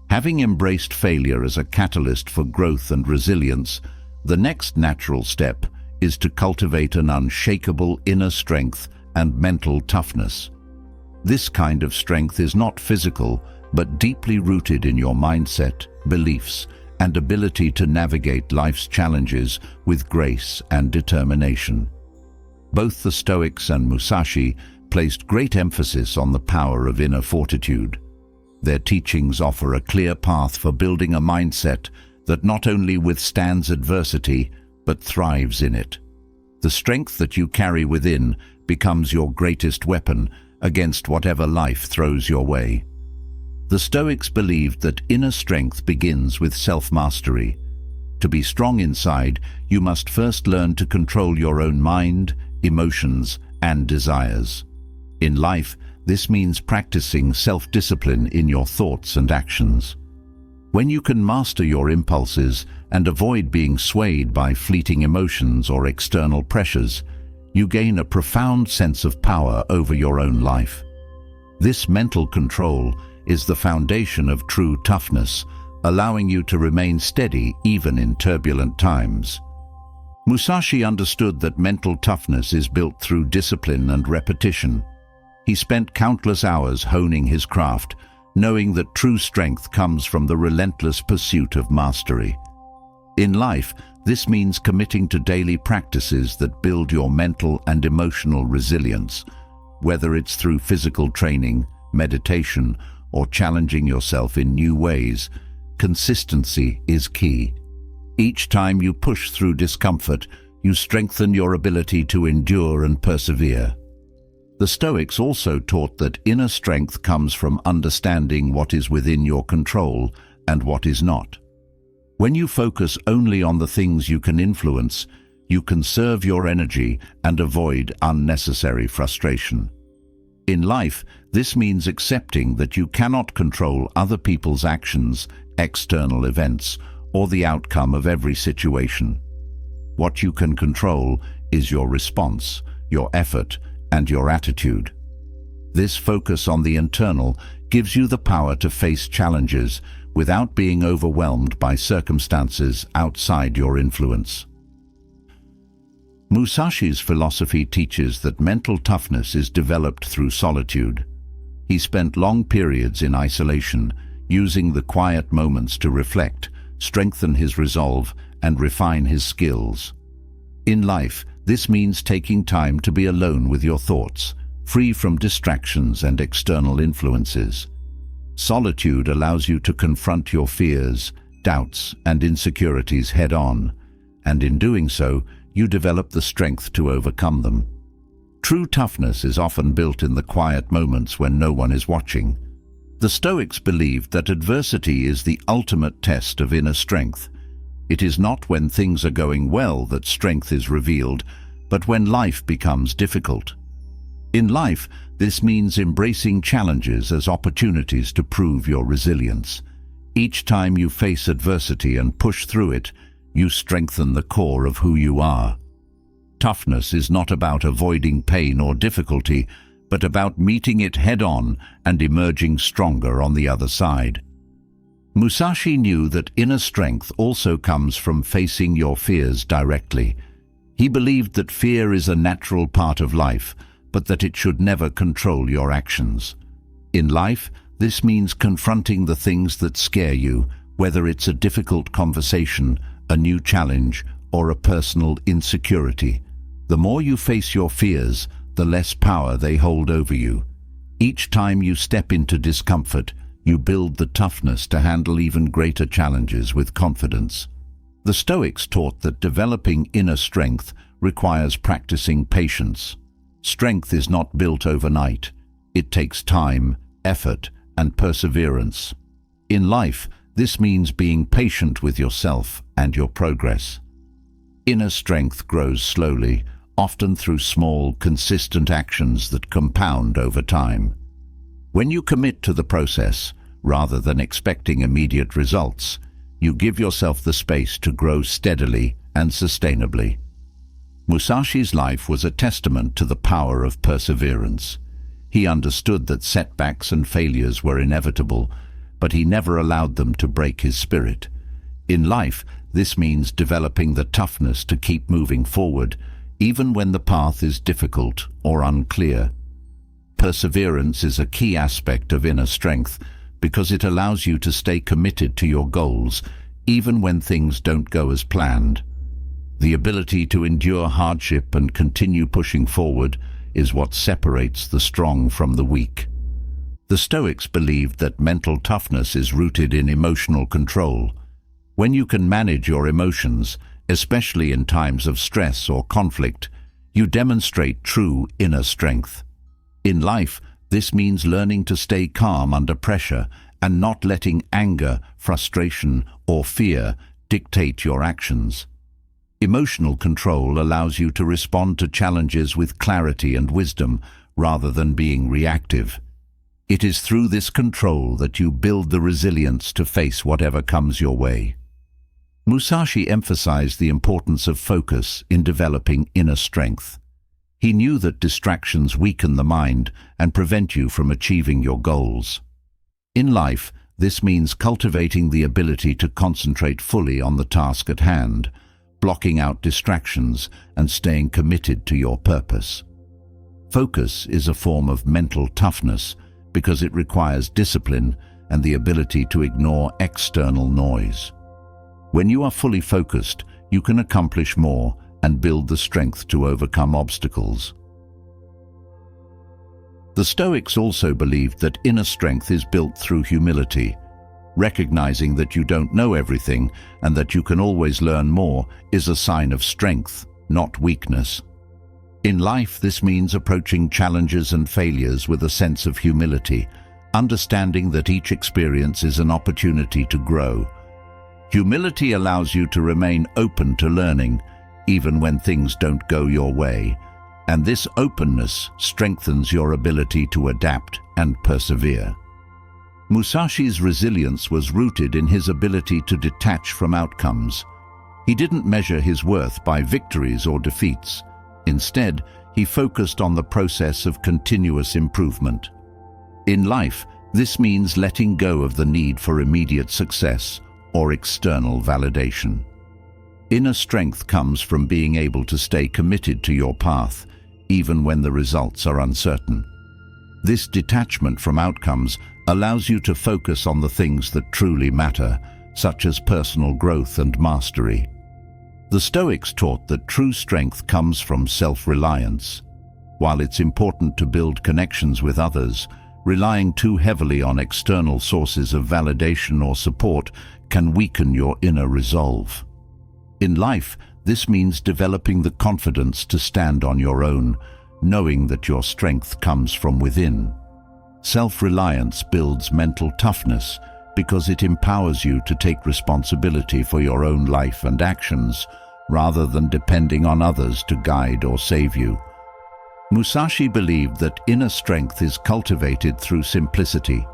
Having embraced failure as a catalyst for growth and resilience, the next natural step is to cultivate an unshakable inner strength and mental toughness. This kind of strength is not physical, but deeply rooted in your mindset, beliefs, and ability to navigate life's challenges with grace and determination. Both the Stoics and Musashi placed great emphasis on the power of inner fortitude. Their teachings offer a clear path for building a mindset that not only withstands adversity, but thrives in it. The strength that you carry within becomes your greatest weapon against whatever life throws your way. The Stoics believed that inner strength begins with self-mastery. To be strong inside, you must first learn to control your own mind, emotions, and desires. In life, this means practicing self-discipline in your thoughts and actions. When you can master your impulses and avoid being swayed by fleeting emotions or external pressures, you gain a profound sense of power over your own life. This mental control is the foundation of true toughness, allowing you to remain steady even in turbulent times. Musashi understood that mental toughness is built through discipline and repetition. He spent countless hours honing his craft, knowing that true strength comes from the relentless pursuit of mastery. In life, this means committing to daily practices that build your mental and emotional resilience, whether it's through physical training, meditation, or challenging yourself in new ways. Consistency is key. Each time you push through discomfort, you strengthen your ability to endure and persevere. The Stoics also taught that inner strength comes from understanding what is within your control and what is not. When you focus only on the things you can influence, you conserve your energy and avoid unnecessary frustration. In life, this means accepting that you cannot control other people's actions, external events, or the outcome of every situation. What you can control is your response, your effort, and your attitude. This focus on the internal gives you the power to face challenges without being overwhelmed by circumstances outside your influence. Musashi's philosophy teaches that mental toughness is developed through solitude. He spent long periods in isolation, using the quiet moments to reflect, strengthen his resolve, and refine his skills. In life, this means taking time to be alone with your thoughts, free from distractions and external influences. Solitude allows you to confront your fears, doubts, and insecurities head-on, and in doing so, you develop the strength to overcome them. True toughness is often built in the quiet moments when no one is watching. The Stoics believed that adversity is the ultimate test of inner strength. It is not when things are going well that strength is revealed, but when life becomes difficult. In life, this means embracing challenges as opportunities to prove your resilience. Each time you face adversity and push through it, you strengthen the core of who you are. Toughness is not about avoiding pain or difficulty, but about meeting it head-on and emerging stronger on the other side. Musashi knew that inner strength also comes from facing your fears directly. He believed that fear is a natural part of life, but that it should never control your actions. In life, this means confronting the things that scare you, whether it's a difficult conversation, a new challenge, or a personal insecurity. The more you face your fears, the less power they hold over you. Each time you step into discomfort, you build the toughness to handle even greater challenges with confidence. The Stoics taught that developing inner strength requires practicing patience. Strength is not built overnight. It takes time, effort, and perseverance. In life, this means being patient with yourself and your progress. Inner strength grows slowly, often through small, consistent actions that compound over time. When you commit to the process, rather than expecting immediate results, you give yourself the space to grow steadily and sustainably. Musashi's life was a testament to the power of perseverance. He understood that setbacks and failures were inevitable, but he never allowed them to break his spirit. In life, this means developing the toughness to keep moving forward, even when the path is difficult or unclear. Perseverance is a key aspect of inner strength because it allows you to stay committed to your goals, even when things don't go as planned. The ability to endure hardship and continue pushing forward is what separates the strong from the weak. The Stoics believed that mental toughness is rooted in emotional control. When you can manage your emotions, especially in times of stress or conflict, you demonstrate true inner strength. In life, this means learning to stay calm under pressure and not letting anger, frustration, or fear dictate your actions. Emotional control allows you to respond to challenges with clarity and wisdom rather than being reactive. It is through this control that you build the resilience to face whatever comes your way. Musashi emphasized the importance of focus in developing inner strength. He knew that distractions weaken the mind and prevent you from achieving your goals. In life, this means cultivating the ability to concentrate fully on the task at hand, blocking out distractions and staying committed to your purpose. Focus is a form of mental toughness because it requires discipline and the ability to ignore external noise. When you are fully focused, you can accomplish more and build the strength to overcome obstacles. The Stoics also believed that inner strength is built through humility. Recognizing that you don't know everything and that you can always learn more is a sign of strength, not weakness. In life, this means approaching challenges and failures with a sense of humility, understanding that each experience is an opportunity to grow. Humility allows you to remain open to learning, even when things don't go your way, and this openness strengthens your ability to adapt and persevere. Musashi's resilience was rooted in his ability to detach from outcomes. He didn't measure his worth by victories or defeats. Instead, he focused on the process of continuous improvement. In life, this means letting go of the need for immediate success or external validation. Inner strength comes from being able to stay committed to your path, even when the results are uncertain. This detachment from outcomes allows you to focus on the things that truly matter, such as personal growth and mastery. The Stoics taught that true strength comes from self-reliance. While it's important to build connections with others, relying too heavily on external sources of validation or support can weaken your inner resolve. In life, this means developing the confidence to stand on your own, knowing that your strength comes from within. Self-reliance builds mental toughness because it empowers you to take responsibility for your own life and actions, rather than depending on others to guide or save you. Musashi believed that inner strength is cultivated through simplicity.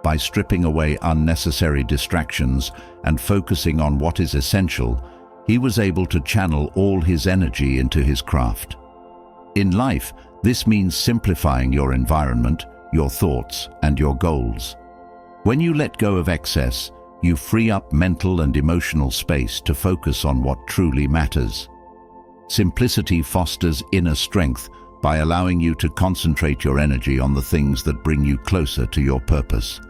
By stripping away unnecessary distractions and focusing on what is essential, he was able to channel all his energy into his craft. In life, this means simplifying your environment, your thoughts, and your goals. When you let go of excess, you free up mental and emotional space to focus on what truly matters. Simplicity fosters inner strength by allowing you to concentrate your energy on the things that bring you closer to your purpose.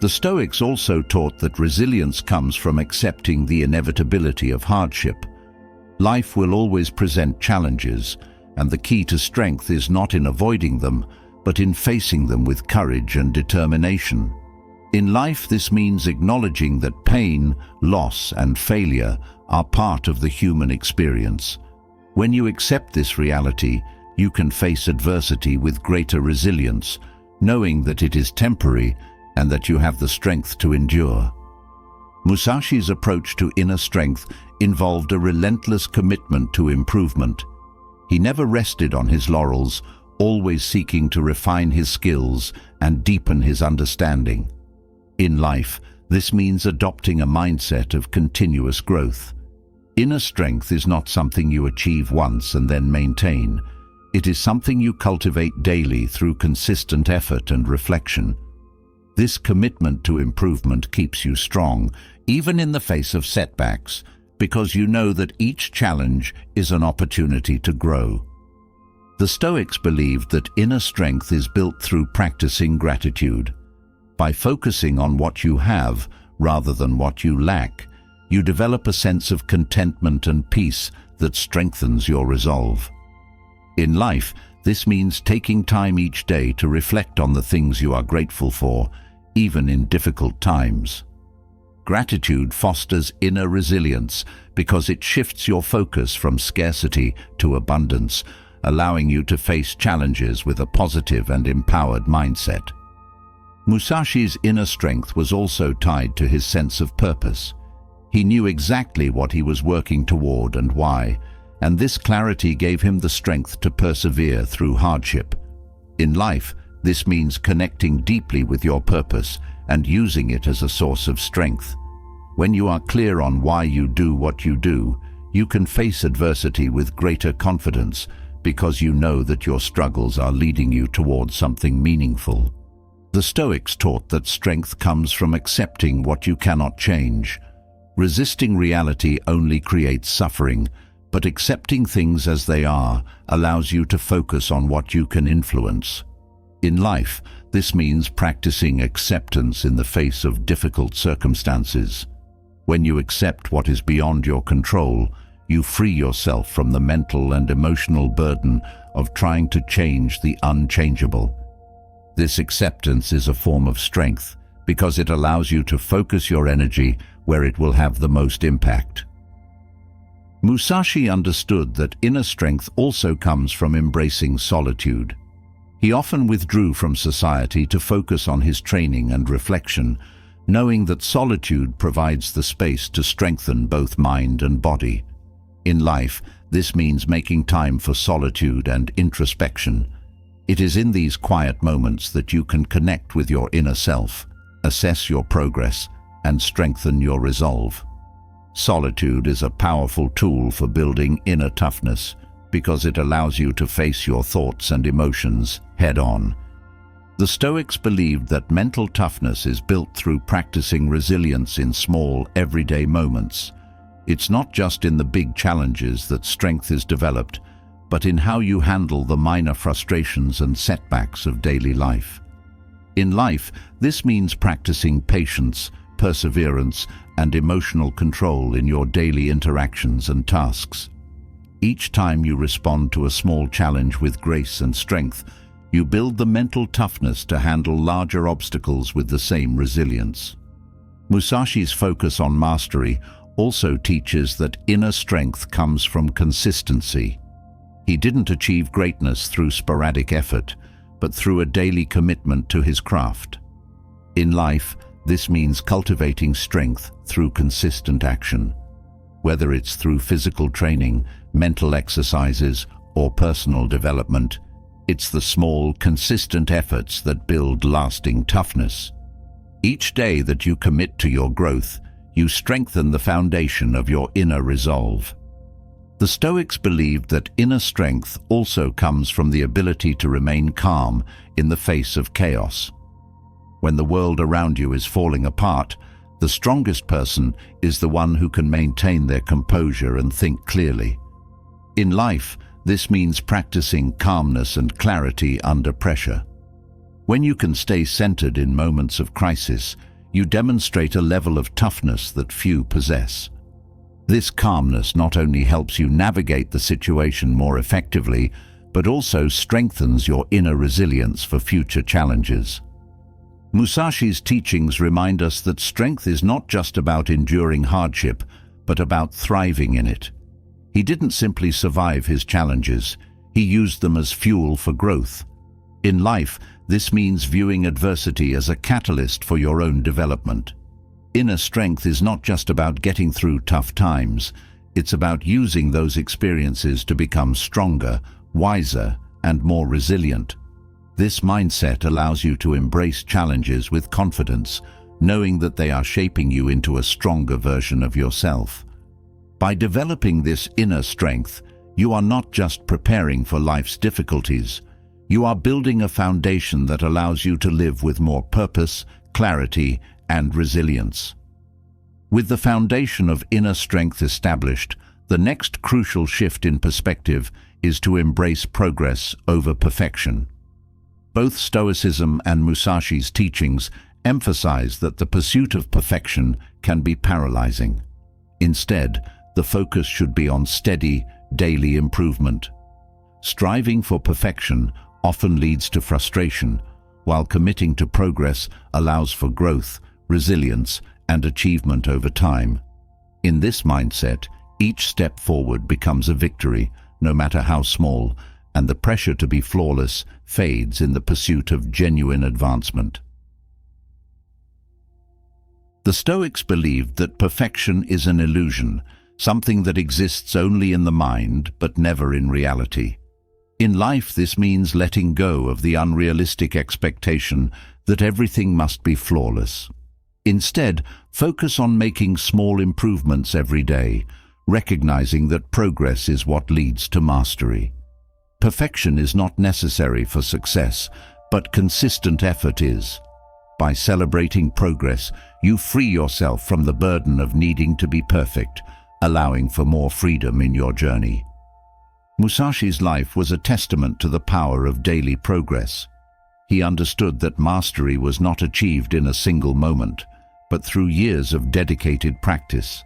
The Stoics also taught that resilience comes from accepting the inevitability of hardship. Life will always present challenges, and the key to strength is not in avoiding them, but in facing them with courage and determination. In life, this means acknowledging that pain, loss, and failure are part of the human experience. When you accept this reality, you can face adversity with greater resilience, knowing that it is temporary and that you have the strength to endure. Musashi's approach to inner strength involved a relentless commitment to improvement. He never rested on his laurels, always seeking to refine his skills and deepen his understanding. In life, this means adopting a mindset of continuous growth. Inner strength is not something you achieve once and then maintain. It is something you cultivate daily through consistent effort and reflection. This commitment to improvement keeps you strong, even in the face of setbacks, because you know that each challenge is an opportunity to grow. The Stoics believed that inner strength is built through practicing gratitude. By focusing on what you have rather than what you lack, you develop a sense of contentment and peace that strengthens your resolve. In life, this means taking time each day to reflect on the things you are grateful for, even in difficult times. Gratitude fosters inner resilience because it shifts your focus from scarcity to abundance, allowing you to face challenges with a positive and empowered mindset. Musashi's inner strength was also tied to his sense of purpose. He knew exactly what he was working toward and why, and this clarity gave him the strength to persevere through hardship. In life, this means connecting deeply with your purpose and using it as a source of strength. When you are clear on why you do what you do, you can face adversity with greater confidence because you know that your struggles are leading you towards something meaningful. The Stoics taught that strength comes from accepting what you cannot change. Resisting reality only creates suffering, but accepting things as they are allows you to focus on what you can influence. In life, this means practicing acceptance in the face of difficult circumstances. When you accept what is beyond your control, you free yourself from the mental and emotional burden of trying to change the unchangeable. This acceptance is a form of strength because it allows you to focus your energy where it will have the most impact. Musashi understood that inner strength also comes from embracing solitude. He often withdrew from society to focus on his training and reflection, knowing that solitude provides the space to strengthen both mind and body. In life, this means making time for solitude and introspection. It is in these quiet moments that you can connect with your inner self, assess your progress, and strengthen your resolve. Solitude is a powerful tool for building inner toughness because it allows you to face your thoughts and emotions head-on. The Stoics believed that mental toughness is built through practicing resilience in small, everyday moments. It's not just in the big challenges that strength is developed, but in how you handle the minor frustrations and setbacks of daily life. In life, this means practicing patience, perseverance, and emotional control in your daily interactions and tasks. Each time you respond to a small challenge with grace and strength, you build the mental toughness to handle larger obstacles with the same resilience. Musashi's focus on mastery also teaches that inner strength comes from consistency. He didn't achieve greatness through sporadic effort, but through a daily commitment to his craft. In life, this means cultivating strength through consistent action. Whether it's through physical training, mental exercises, or personal development, it's the small, consistent efforts that build lasting toughness. Each day that you commit to your growth, you strengthen the foundation of your inner resolve. The Stoics believed that inner strength also comes from the ability to remain calm in the face of chaos. When the world around you is falling apart, the strongest person is the one who can maintain their composure and think clearly. In life, this means practicing calmness and clarity under pressure. When you can stay centered in moments of crisis, you demonstrate a level of toughness that few possess. This calmness not only helps you navigate the situation more effectively, but also strengthens your inner resilience for future challenges. Musashi's teachings remind us that strength is not just about enduring hardship, but about thriving in it. He didn't simply survive his challenges, he used them as fuel for growth. In life, this means viewing adversity as a catalyst for your own development. Inner strength is not just about getting through tough times, it's about using those experiences to become stronger, wiser, and more resilient. This mindset allows you to embrace challenges with confidence, knowing that they are shaping you into a stronger version of yourself. By developing this inner strength, you are not just preparing for life's difficulties, you are building a foundation that allows you to live with more purpose, clarity, and resilience. With the foundation of inner strength established, the next crucial shift in perspective is to embrace progress over perfection. Both Stoicism and Musashi's teachings emphasize that the pursuit of perfection can be paralyzing. Instead, the focus should be on steady, daily improvement. Striving for perfection often leads to frustration, while committing to progress allows for growth, resilience, and achievement over time. In this mindset, each step forward becomes a victory, no matter how small, and the pressure to be flawless fades in the pursuit of genuine advancement. The Stoics believed that perfection is an illusion, something that exists only in the mind but never in reality. In life, this means letting go of the unrealistic expectation that everything must be flawless. Instead, focus on making small improvements every day, recognizing that progress is what leads to mastery. Perfection is not necessary for success, but consistent effort is. By celebrating progress, you free yourself from the burden of needing to be perfect, allowing for more freedom in your journey. Musashi's life was a testament to the power of daily progress. He understood that mastery was not achieved in a single moment, but through years of dedicated practice.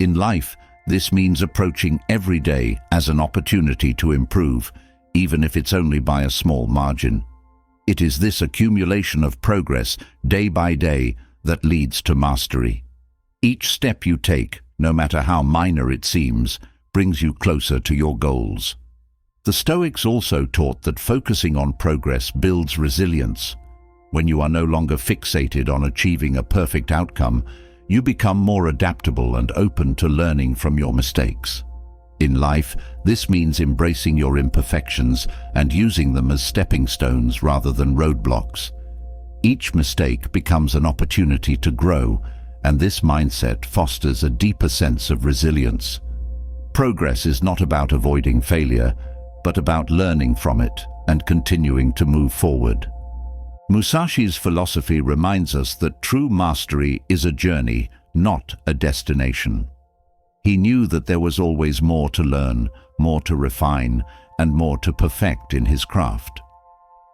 In life, this means approaching every day as an opportunity to improve, even if it's only by a small margin. It is this accumulation of progress, day by day, that leads to mastery. Each step you take, no matter how minor it seems, brings you closer to your goals. The Stoics also taught that focusing on progress builds resilience. When you are no longer fixated on achieving a perfect outcome, you become more adaptable and open to learning from your mistakes. In life, this means embracing your imperfections and using them as stepping stones rather than roadblocks. Each mistake becomes an opportunity to grow, and this mindset fosters a deeper sense of resilience. Progress is not about avoiding failure, but about learning from it and continuing to move forward. Musashi's philosophy reminds us that true mastery is a journey, not a destination. He knew that there was always more to learn, more to refine, and more to perfect in his craft.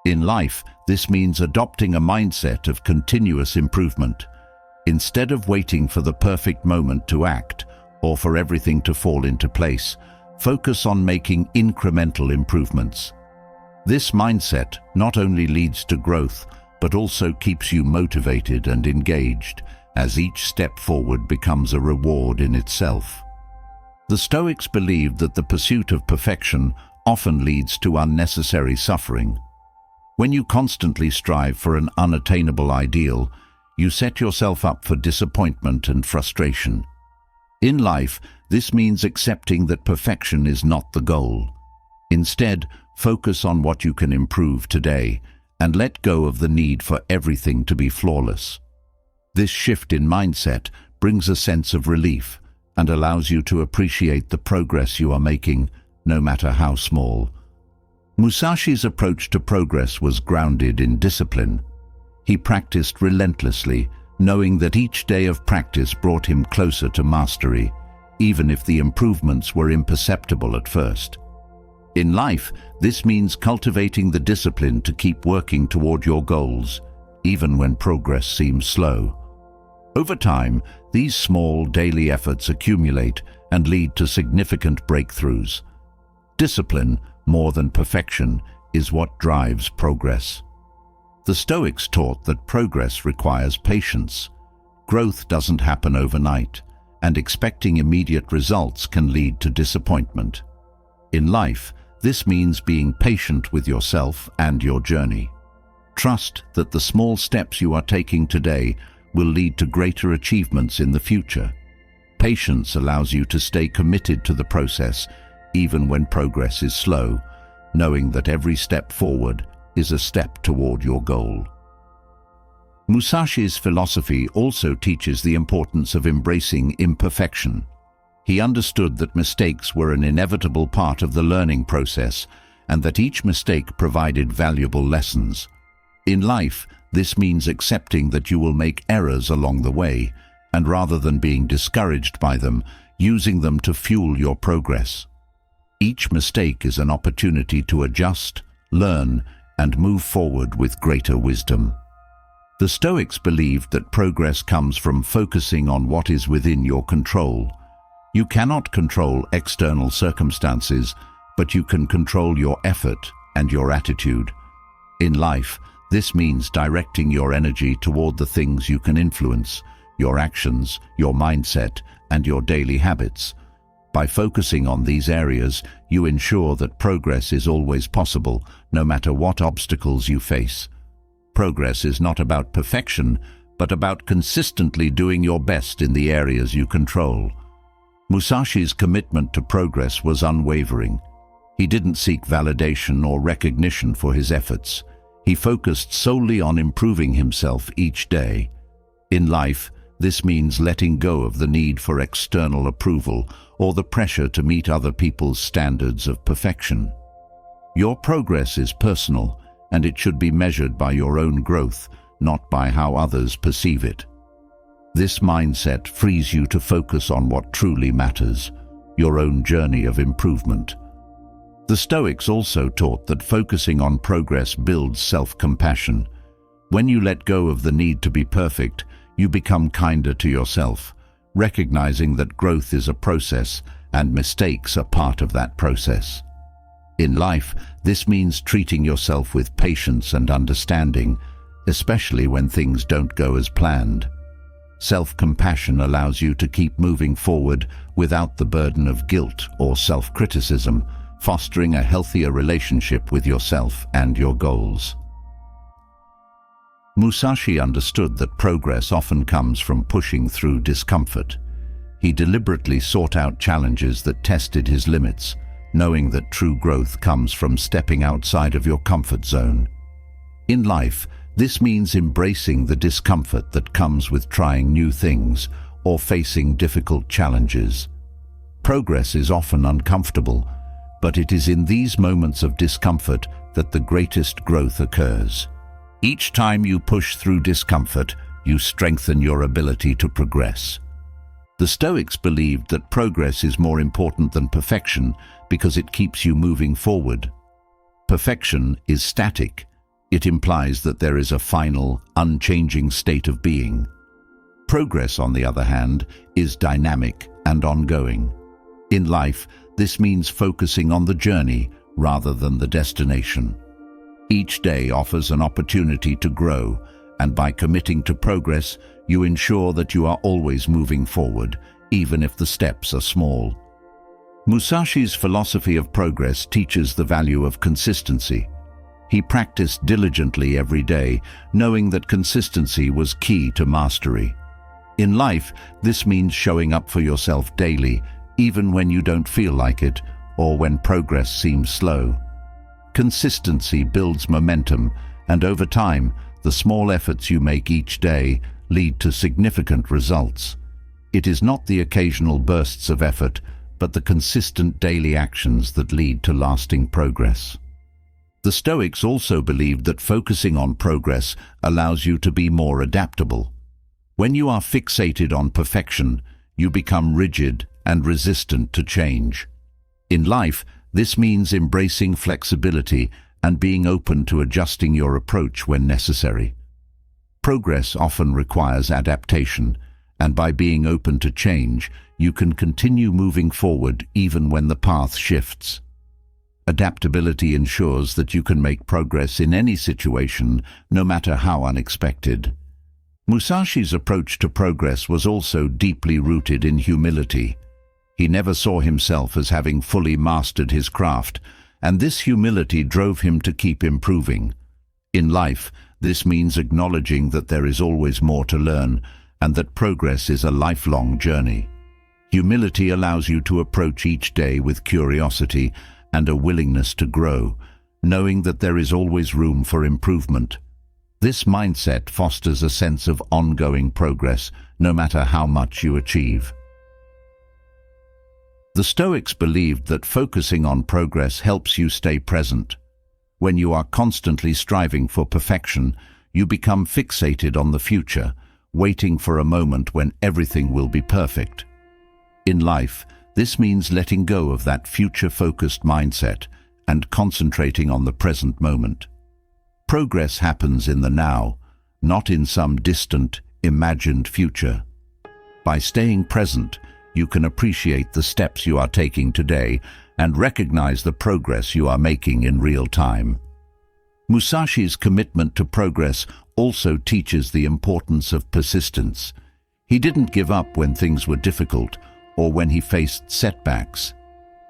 In life, this means adopting a mindset of continuous improvement. Instead of waiting for the perfect moment to act, or for everything to fall into place, focus on making incremental improvements. This mindset not only leads to growth, but also keeps you motivated and engaged, as each step forward becomes a reward in itself. The Stoics believed that the pursuit of perfection often leads to unnecessary suffering. When you constantly strive for an unattainable ideal, you set yourself up for disappointment and frustration. In life, this means accepting that perfection is not the goal. Instead, focus on what you can improve today and let go of the need for everything to be flawless. This shift in mindset brings a sense of relief and allows you to appreciate the progress you are making, no matter how small. Musashi's approach to progress was grounded in discipline. He practiced relentlessly, knowing that each day of practice brought him closer to mastery, even if the improvements were imperceptible at first. In life, this means cultivating the discipline to keep working toward your goals, even when progress seems slow. Over time, these small daily efforts accumulate and lead to significant breakthroughs. Discipline, more than perfection, is what drives progress. The Stoics taught that progress requires patience. Growth doesn't happen overnight, and expecting immediate results can lead to disappointment. In life, this means being patient with yourself and your journey. Trust that the small steps you are taking today will lead to greater achievements in the future. Patience allows you to stay committed to the process, even when progress is slow, knowing that every step forward is a step toward your goal. Musashi's philosophy also teaches the importance of embracing imperfection. He understood that mistakes were an inevitable part of the learning process and that each mistake provided valuable lessons. In life, this means accepting that you will make errors along the way, and rather than being discouraged by them, using them to fuel your progress. Each mistake is an opportunity to adjust, learn, and move forward with greater wisdom. The Stoics believed that progress comes from focusing on what is within your control. You cannot control external circumstances, but you can control your effort and your attitude. In life, this means directing your energy toward the things you can influence, your actions, your mindset, and your daily habits. By focusing on these areas, you ensure that progress is always possible, no matter what obstacles you face. Progress is not about perfection, but about consistently doing your best in the areas you control. Musashi's commitment to progress was unwavering. He didn't seek validation or recognition for his efforts. He focused solely on improving himself each day. In life, this means letting go of the need for external approval or the pressure to meet other people's standards of perfection. Your progress is personal, and it should be measured by your own growth, not by how others perceive it. This mindset frees you to focus on what truly matters, your own journey of improvement. The Stoics also taught that focusing on progress builds self-compassion. When you let go of the need to be perfect, you become kinder to yourself, recognizing that growth is a process and mistakes are part of that process. In life, this means treating yourself with patience and understanding, especially when things don't go as planned. Self-compassion allows you to keep moving forward without the burden of guilt or self-criticism, fostering a healthier relationship with yourself and your goals. Musashi understood that progress often comes from pushing through discomfort. He deliberately sought out challenges that tested his limits, knowing that true growth comes from stepping outside of your comfort zone. In life, this means embracing the discomfort that comes with trying new things or facing difficult challenges. Progress is often uncomfortable, but it is in these moments of discomfort that the greatest growth occurs. Each time you push through discomfort, you strengthen your ability to progress. The Stoics believed that progress is more important than perfection because it keeps you moving forward. Perfection is static. It implies that there is a final, unchanging state of being. Progress, on the other hand, is dynamic and ongoing. In life, this means focusing on the journey rather than the destination. Each day offers an opportunity to grow, and by committing to progress, you ensure that you are always moving forward, even if the steps are small. Musashi's philosophy of progress teaches the value of consistency. He practiced diligently every day, knowing that consistency was key to mastery. In life, this means showing up for yourself daily, even when you don't feel like it or when progress seems slow. Consistency builds momentum, and over time, the small efforts you make each day lead to significant results. It is not the occasional bursts of effort, but the consistent daily actions that lead to lasting progress. The Stoics also believed that focusing on progress allows you to be more adaptable. When you are fixated on perfection, you become rigid and resistant to change. In life, this means embracing flexibility and being open to adjusting your approach when necessary. Progress often requires adaptation, and by being open to change, you can continue moving forward even when the path shifts. Adaptability ensures that you can make progress in any situation, no matter how unexpected. Musashi's approach to progress was also deeply rooted in humility. He never saw himself as having fully mastered his craft, and this humility drove him to keep improving. In life, this means acknowledging that there is always more to learn, and that progress is a lifelong journey. Humility allows you to approach each day with curiosity and a willingness to grow, knowing that there is always room for improvement. This mindset fosters a sense of ongoing progress, no matter how much you achieve. The Stoics believed that focusing on progress helps you stay present. When you are constantly striving for perfection, you become fixated on the future, waiting for a moment when everything will be perfect. In life, this means letting go of that future-focused mindset and concentrating on the present moment. Progress happens in the now, not in some distant, imagined future. By staying present, you can appreciate the steps you are taking today and recognize the progress you are making in real time. Musashi's commitment to progress also teaches the importance of persistence. He didn't give up when things were difficult or when he faced setbacks.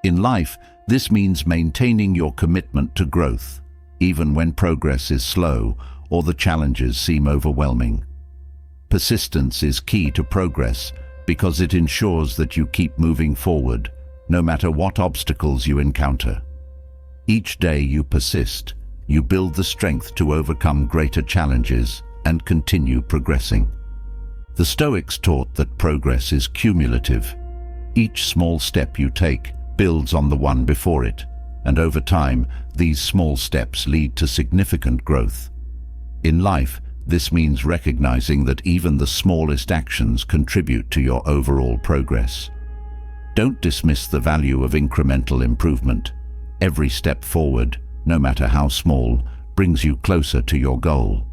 In life, this means maintaining your commitment to growth, even when progress is slow or the challenges seem overwhelming. Persistence is key to progress because it ensures that you keep moving forward, no matter what obstacles you encounter. Each day you persist, you build the strength to overcome greater challenges and continue progressing. The Stoics taught that progress is cumulative. Each small step you take builds on the one before it, and over time, these small steps lead to significant growth. In life, this means recognizing that even the smallest actions contribute to your overall progress. Don't dismiss the value of incremental improvement. Every step forward, no matter how small, brings you closer to your goal.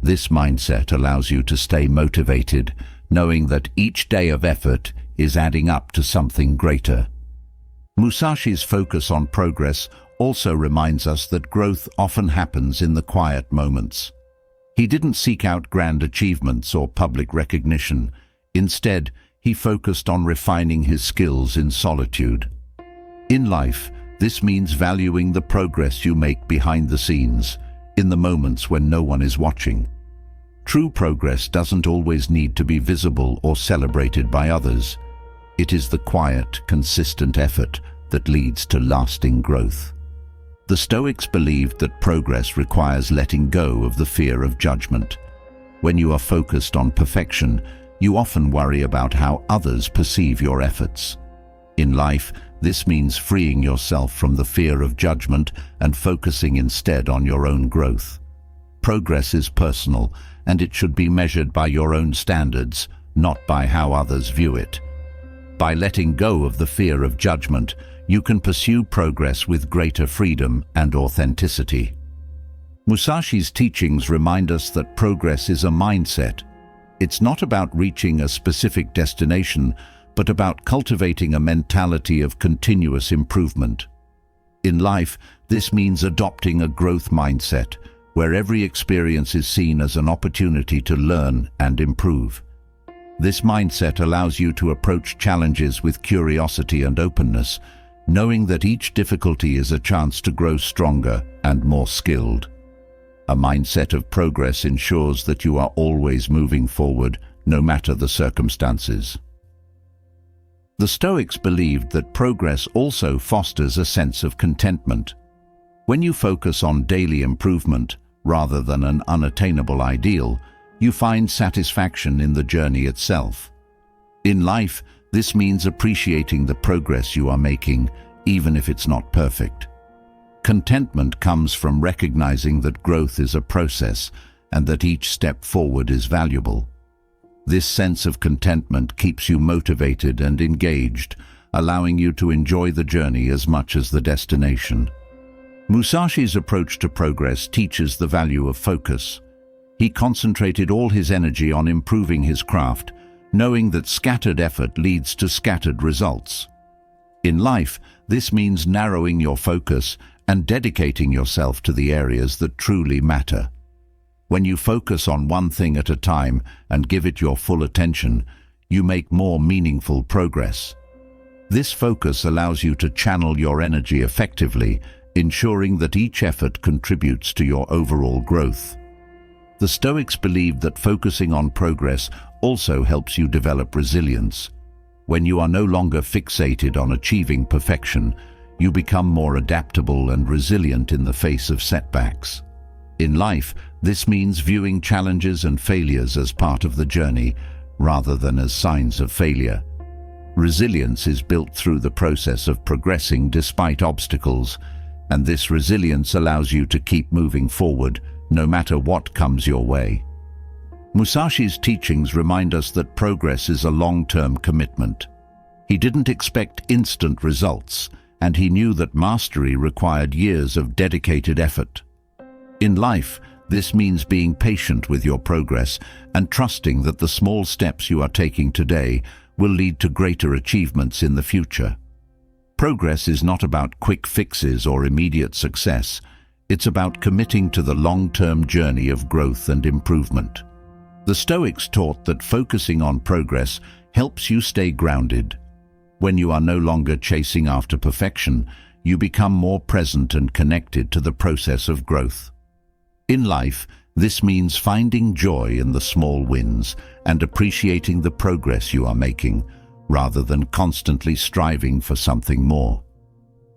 This mindset allows you to stay motivated, knowing that each day of effort is adding up to something greater. Musashi's focus on progress also reminds us that growth often happens in the quiet moments. He didn't seek out grand achievements or public recognition. Instead, he focused on refining his skills in solitude. In life, this means valuing the progress you make behind the scenes, in the moments when no one is watching. True progress doesn't always need to be visible or celebrated by others. It is the quiet, consistent effort that leads to lasting growth. The Stoics believed that progress requires letting go of the fear of judgment. When you are focused on perfection, you often worry about how others perceive your efforts. In life, this means freeing yourself from the fear of judgment and focusing instead on your own growth. Progress is personal, and it should be measured by your own standards, not by how others view it. By letting go of the fear of judgment, you can pursue progress with greater freedom and authenticity. Musashi's teachings remind us that progress is a mindset. It's not about reaching a specific destination, but about cultivating a mentality of continuous improvement. In life, this means adopting a growth mindset, where every experience is seen as an opportunity to learn and improve. This mindset allows you to approach challenges with curiosity and openness, knowing that each difficulty is a chance to grow stronger and more skilled. A mindset of progress ensures that you are always moving forward, no matter the circumstances. The Stoics believed that progress also fosters a sense of contentment. When you focus on daily improvement rather than an unattainable ideal, you find satisfaction in the journey itself. In life, this means appreciating the progress you are making, even if it's not perfect. Contentment comes from recognizing that growth is a process and that each step forward is valuable. This sense of contentment keeps you motivated and engaged, allowing you to enjoy the journey as much as the destination. Musashi's approach to progress teaches the value of focus. He concentrated all his energy on improving his craft, knowing that scattered effort leads to scattered results. In life, this means narrowing your focus and dedicating yourself to the areas that truly matter. When you focus on one thing at a time and give it your full attention, you make more meaningful progress. This focus allows you to channel your energy effectively, ensuring that each effort contributes to your overall growth. The Stoics believed that focusing on progress also helps you develop resilience. When you are no longer fixated on achieving perfection, you become more adaptable and resilient in the face of setbacks. In life, this means viewing challenges and failures as part of the journey, rather than as signs of failure. Resilience is built through the process of progressing despite obstacles, and this resilience allows you to keep moving forward, no matter what comes your way. Musashi's teachings remind us that progress is a long-term commitment. He didn't expect instant results, and he knew that mastery required years of dedicated effort. In life, this means being patient with your progress and trusting that the small steps you are taking today will lead to greater achievements in the future. Progress is not about quick fixes or immediate success. It's about committing to the long-term journey of growth and improvement. The Stoics taught that focusing on progress helps you stay grounded. When you are no longer chasing after perfection, you become more present and connected to the process of growth. In life, this means finding joy in the small wins and appreciating the progress you are making, rather than constantly striving for something more.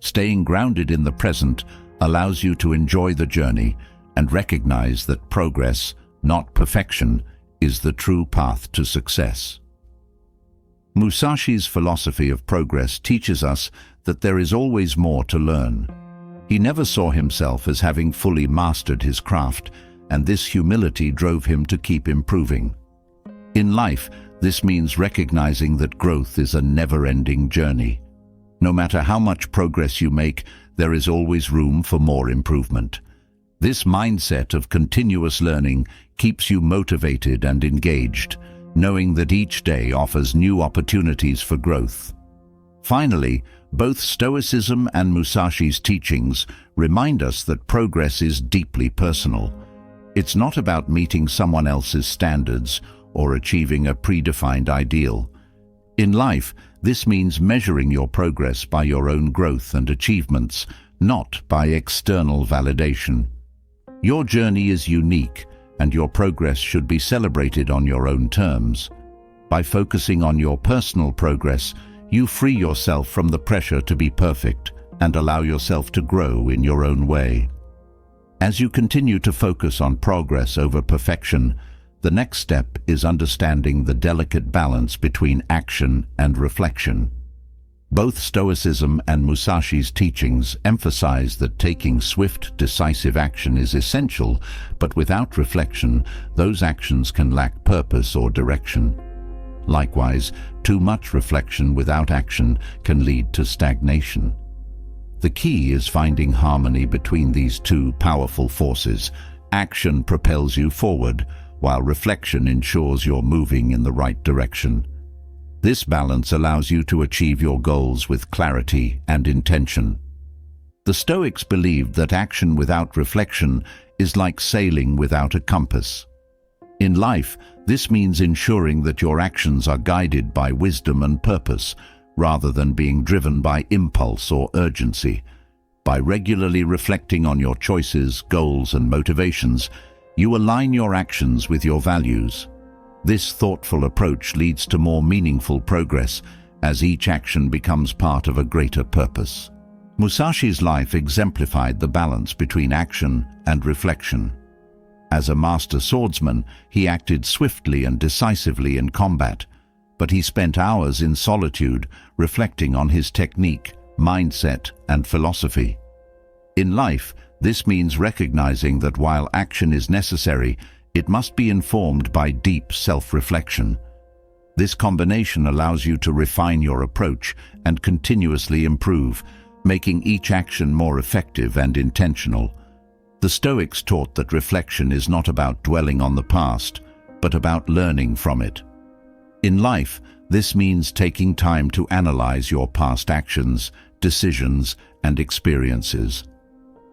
Staying grounded in the present allows you to enjoy the journey and recognize that progress, not perfection, is the true path to success. Musashi's philosophy of progress teaches us that there is always more to learn. He never saw himself as having fully mastered his craft, and this humility drove him to keep improving. In life, this means recognizing that growth is a never-ending journey. No matter how much progress you make, there is always room for more improvement. This mindset of continuous learning keeps you motivated and engaged, knowing that each day offers new opportunities for growth. Finally, both Stoicism and Musashi's teachings remind us that progress is deeply personal. It's not about meeting someone else's standards or achieving a predefined ideal. In life, this means measuring your progress by your own growth and achievements, not by external validation. Your journey is unique, and your progress should be celebrated on your own terms. By focusing on your personal progress, you free yourself from the pressure to be perfect and allow yourself to grow in your own way. As you continue to focus on progress over perfection, the next step is understanding the delicate balance between action and reflection. Both Stoicism and Musashi's teachings emphasize that taking swift, decisive action is essential, but without reflection, those actions can lack purpose or direction. Likewise, too much reflection without action can lead to stagnation. The key is finding harmony between these two powerful forces. Action propels you forward, while reflection ensures you're moving in the right direction. This balance allows you to achieve your goals with clarity and intention. The Stoics believed that action without reflection is like sailing without a compass. In life, this means ensuring that your actions are guided by wisdom and purpose, rather than being driven by impulse or urgency. By regularly reflecting on your choices, goals, and motivations, you align your actions with your values. This thoughtful approach leads to more meaningful progress as each action becomes part of a greater purpose. Musashi's life exemplified the balance between action and reflection. As a master swordsman, he acted swiftly and decisively in combat, but he spent hours in solitude reflecting on his technique, mindset, and philosophy. In life, this means recognizing that while action is necessary, it must be informed by deep self-reflection. This combination allows you to refine your approach and continuously improve, making each action more effective and intentional. The Stoics taught that reflection is not about dwelling on the past, but about learning from it. In life, this means taking time to analyze your past actions, decisions, and experiences.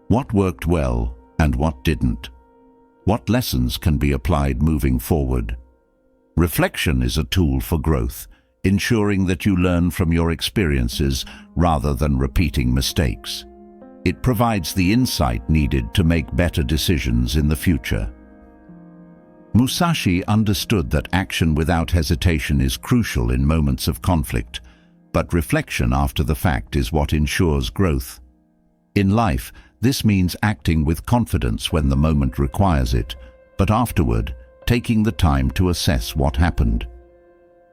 What worked well and what didn't? What lessons can be applied moving forward? Reflection is a tool for growth, ensuring that you learn from your experiences rather than repeating mistakes. It provides the insight needed to make better decisions in the future. Musashi understood that action without hesitation is crucial in moments of conflict, but reflection after the fact is what ensures growth. In life, this means acting with confidence when the moment requires it, but afterward, taking the time to assess what happened.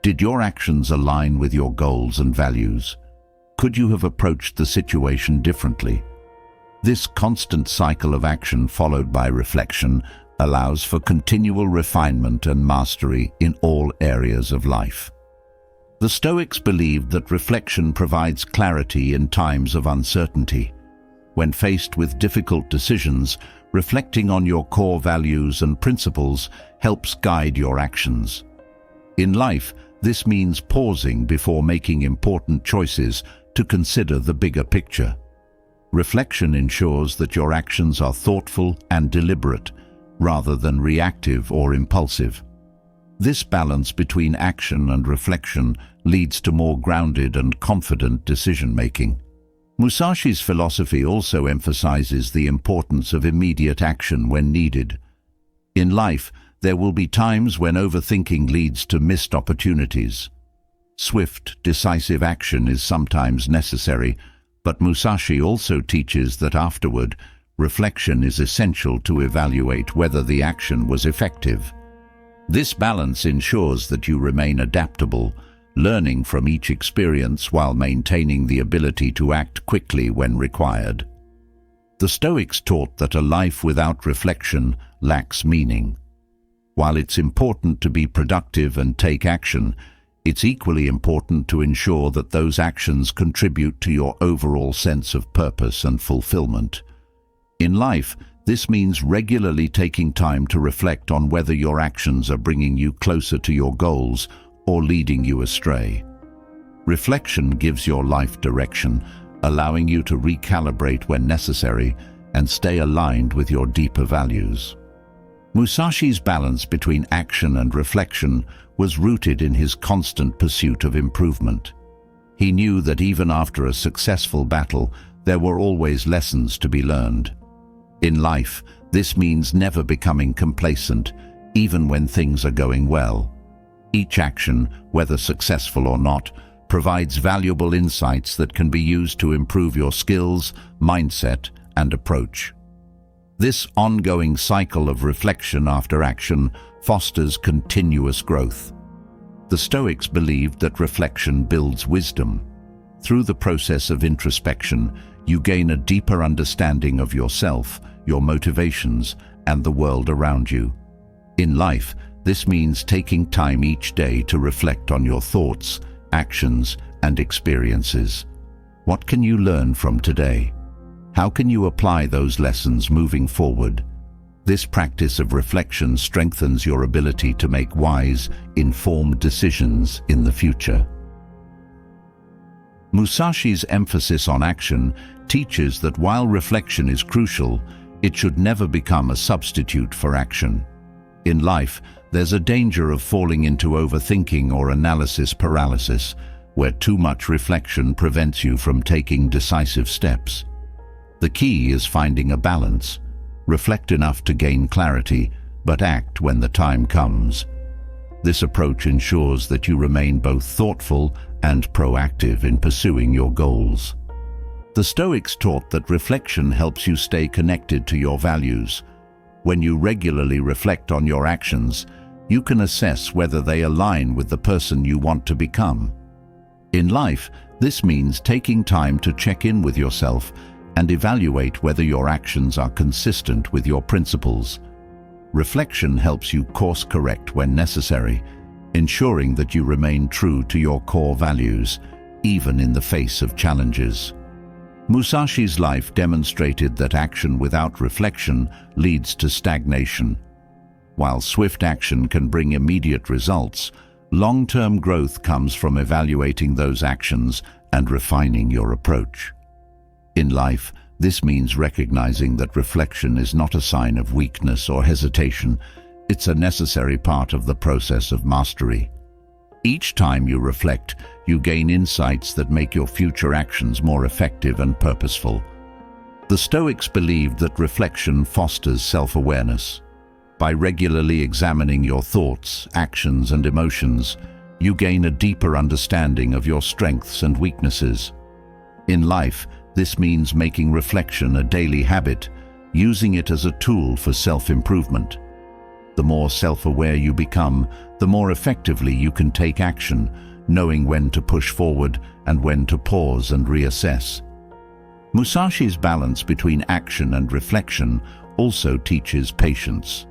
Did your actions align with your goals and values? Could you have approached the situation differently? This constant cycle of action followed by reflection allows for continual refinement and mastery in all areas of life. The Stoics believed that reflection provides clarity in times of uncertainty. When faced with difficult decisions, reflecting on your core values and principles helps guide your actions. In life, this means pausing before making important choices to consider the bigger picture. Reflection ensures that your actions are thoughtful and deliberate, rather than reactive or impulsive. This balance between action and reflection leads to more grounded and confident decision-making. Musashi's philosophy also emphasizes the importance of immediate action when needed. In life, there will be times when overthinking leads to missed opportunities. Swift, decisive action is sometimes necessary, but Musashi also teaches that afterward, reflection is essential to evaluate whether the action was effective. This balance ensures that you remain adaptable, learning from each experience while maintaining the ability to act quickly when required. The Stoics taught that a life without reflection lacks meaning. While it's important to be productive and take action, it's equally important to ensure that those actions contribute to your overall sense of purpose and fulfillment. In life, this means regularly taking time to reflect on whether your actions are bringing you closer to your goals or leading you astray. Reflection gives your life direction, allowing you to recalibrate when necessary and stay aligned with your deeper values. Musashi's balance between action and reflection was rooted in his constant pursuit of improvement. He knew that even after a successful battle, there were always lessons to be learned. In life, this means never becoming complacent, even when things are going well. Each action, whether successful or not, provides valuable insights that can be used to improve your skills, mindset, and approach. This ongoing cycle of reflection after action fosters continuous growth. The Stoics believed that reflection builds wisdom. Through the process of introspection, you gain a deeper understanding of yourself, your motivations, and the world around you. In life, this means taking time each day to reflect on your thoughts, actions, and experiences. What can you learn from today? How can you apply those lessons moving forward? This practice of reflection strengthens your ability to make wise, informed decisions in the future. Musashi's emphasis on action teaches that while reflection is crucial, it should never become a substitute for action. In life, there's a danger of falling into overthinking or analysis paralysis, where too much reflection prevents you from taking decisive steps. The key is finding a balance. Reflect enough to gain clarity, but act when the time comes. This approach ensures that you remain both thoughtful and proactive in pursuing your goals. The Stoics taught that reflection helps you stay connected to your values. When you regularly reflect on your actions, you can assess whether they align with the person you want to become. In life, this means taking time to check in with yourself and evaluate whether your actions are consistent with your principles. Reflection helps you course correct when necessary, ensuring that you remain true to your core values, even in the face of challenges. Musashi's life demonstrated that action without reflection leads to stagnation. While swift action can bring immediate results, long-term growth comes from evaluating those actions and refining your approach. In life, this means recognizing that reflection is not a sign of weakness or hesitation. It's a necessary part of the process of mastery. Each time you reflect, you gain insights that make your future actions more effective and purposeful. The Stoics believed that reflection fosters self-awareness. By regularly examining your thoughts, actions, and emotions, you gain a deeper understanding of your strengths and weaknesses. In life, this means making reflection a daily habit, using it as a tool for self-improvement. The more self-aware you become, the more effectively you can take action, knowing when to push forward and when to pause and reassess. Musashi's balance between action and reflection also teaches patience.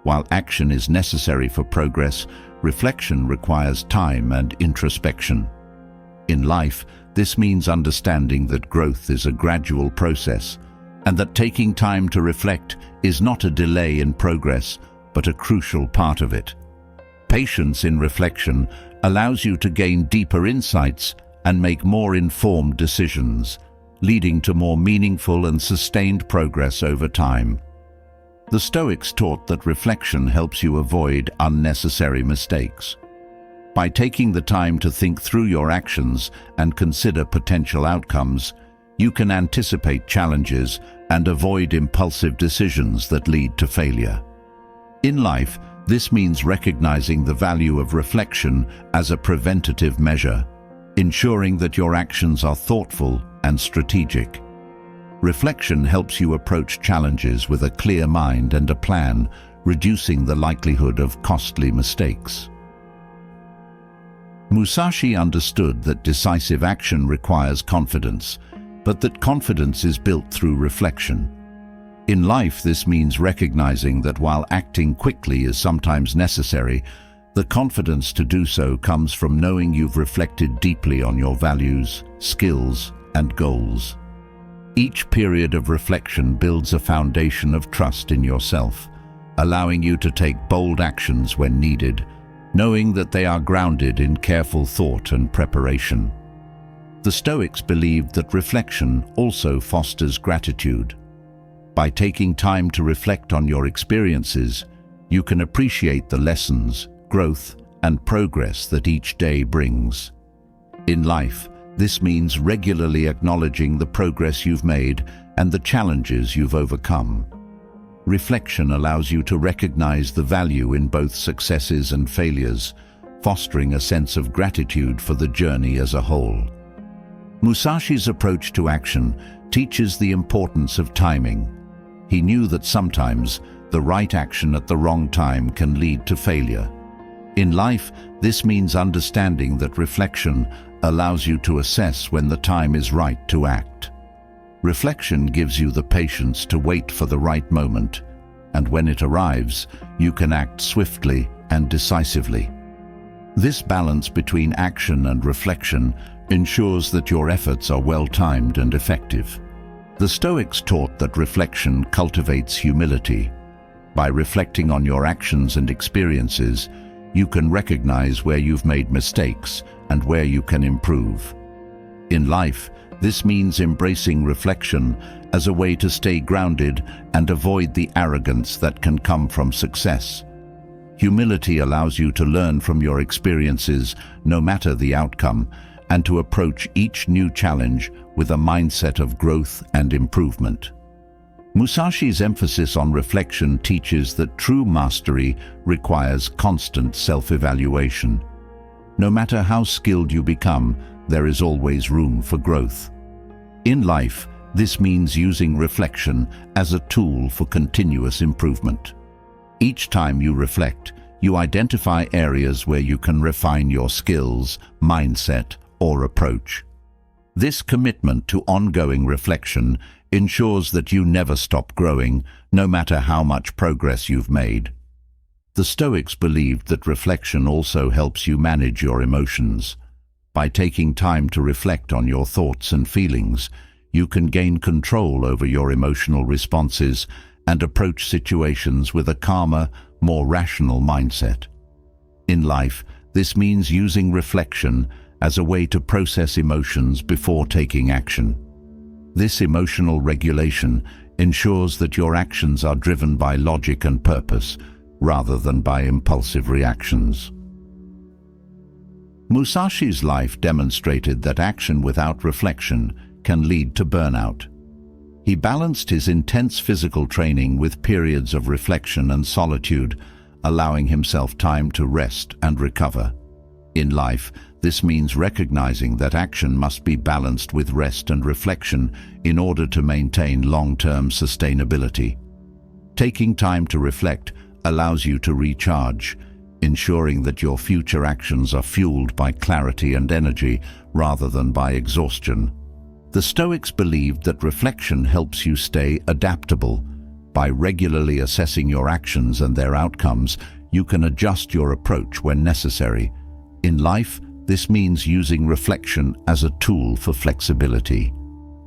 While action is necessary for progress, reflection requires time and introspection. In life, this means understanding that growth is a gradual process, and that taking time to reflect is not a delay in progress, but a crucial part of it. Patience in reflection allows you to gain deeper insights and make more informed decisions, leading to more meaningful and sustained progress over time. The Stoics taught that reflection helps you avoid unnecessary mistakes. By taking the time to think through your actions and consider potential outcomes, you can anticipate challenges and avoid impulsive decisions that lead to failure. In life, this means recognizing the value of reflection as a preventative measure, ensuring that your actions are thoughtful and strategic. Reflection helps you approach challenges with a clear mind and a plan, reducing the likelihood of costly mistakes. Musashi understood that decisive action requires confidence, but that confidence is built through reflection. In life, this means recognizing that while acting quickly is sometimes necessary, the confidence to do so comes from knowing you've reflected deeply on your values, skills, and goals. Each period of reflection builds a foundation of trust in yourself, allowing you to take bold actions when needed, knowing that they are grounded in careful thought and preparation. The Stoics believed that reflection also fosters gratitude. By taking time to reflect on your experiences, you can appreciate the lessons, growth, and progress that each day brings. In life, this means regularly acknowledging the progress you've made and the challenges you've overcome. Reflection allows you to recognize the value in both successes and failures, fostering a sense of gratitude for the journey as a whole. Musashi's approach to action teaches the importance of timing. He knew that sometimes the right action at the wrong time can lead to failure. In life, this means understanding that reflection allows you to assess when the time is right to act. Reflection gives you the patience to wait for the right moment, and when it arrives, you can act swiftly and decisively. This balance between action and reflection ensures that your efforts are well-timed and effective. The Stoics taught that reflection cultivates humility. By reflecting on your actions and experiences, you can recognize where you've made mistakes and where you can improve. In life, this means embracing reflection as a way to stay grounded and avoid the arrogance that can come from success. Humility allows you to learn from your experiences, no matter the outcome, and to approach each new challenge with a mindset of growth and improvement. Musashi's emphasis on reflection teaches that true mastery requires constant self-evaluation. No matter how skilled you become, there is always room for growth. In life, this means using reflection as a tool for continuous improvement. Each time you reflect, you identify areas where you can refine your skills, mindset, or approach. This commitment to ongoing reflection ensures that you never stop growing, no matter how much progress you've made. The Stoics believed that reflection also helps you manage your emotions. By taking time to reflect on your thoughts and feelings, you can gain control over your emotional responses and approach situations with a calmer, more rational mindset. In life, this means using reflection as a way to process emotions before taking action. This emotional regulation ensures that your actions are driven by logic and purpose, rather than by impulsive reactions. Musashi's life demonstrated that action without reflection can lead to burnout. He balanced his intense physical training with periods of reflection and solitude, allowing himself time to rest and recover. In life, this means recognizing that action must be balanced with rest and reflection in order to maintain long-term sustainability. Taking time to reflect allows you to recharge, ensuring that your future actions are fueled by clarity and energy rather than by exhaustion. The Stoics believed that reflection helps you stay adaptable. By regularly assessing your actions and their outcomes, you can adjust your approach when necessary. In life, this means using reflection as a tool for flexibility.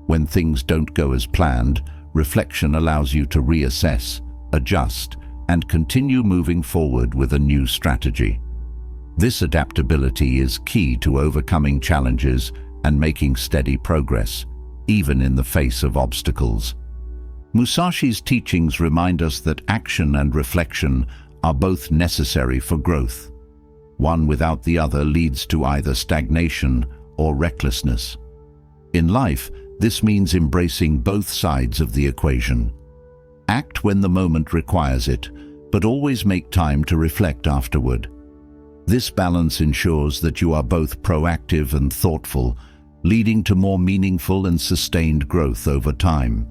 When things don't go as planned, reflection allows you to reassess, adjust, and continue moving forward with a new strategy. This adaptability is key to overcoming challenges and making steady progress, even in the face of obstacles. Musashi's teachings remind us that action and reflection are both necessary for growth. One without the other leads to either stagnation or recklessness. In life, this means embracing both sides of the equation. Act when the moment requires it, but always make time to reflect afterward. This balance ensures that you are both proactive and thoughtful, leading to more meaningful and sustained growth over time.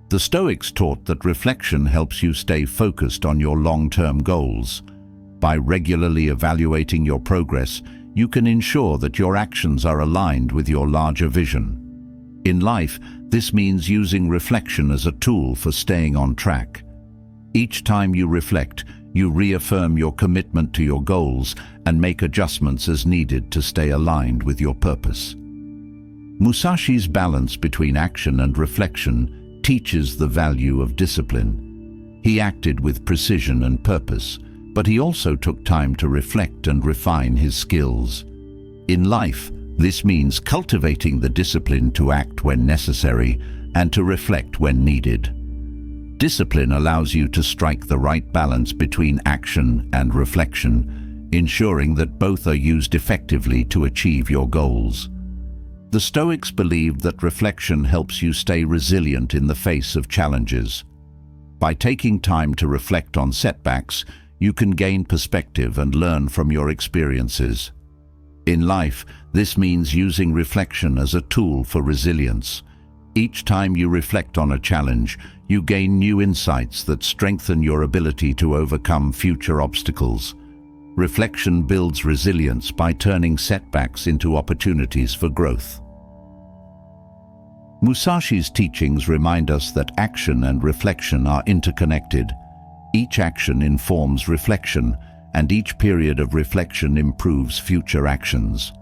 The Stoics taught that reflection helps you stay focused on your long-term goals. By regularly evaluating your progress, you can ensure that your actions are aligned with your larger vision. In life, this means using reflection as a tool for staying on track. Each time you reflect, you reaffirm your commitment to your goals and make adjustments as needed to stay aligned with your purpose. Musashi's balance between action and reflection teaches the value of discipline. He acted with precision and purpose, but he also took time to reflect and refine his skills. In life, this means cultivating the discipline to act when necessary and to reflect when needed. Discipline allows you to strike the right balance between action and reflection, ensuring that both are used effectively to achieve your goals. The Stoics believed that reflection helps you stay resilient in the face of challenges. By taking time to reflect on setbacks, you can gain perspective and learn from your experiences. In life, this means using reflection as a tool for resilience. Each time you reflect on a challenge, you gain new insights that strengthen your ability to overcome future obstacles. Reflection builds resilience by turning setbacks into opportunities for growth. Musashi's teachings remind us that action and reflection are interconnected. Each action informs reflection, and each period of reflection improves future actions.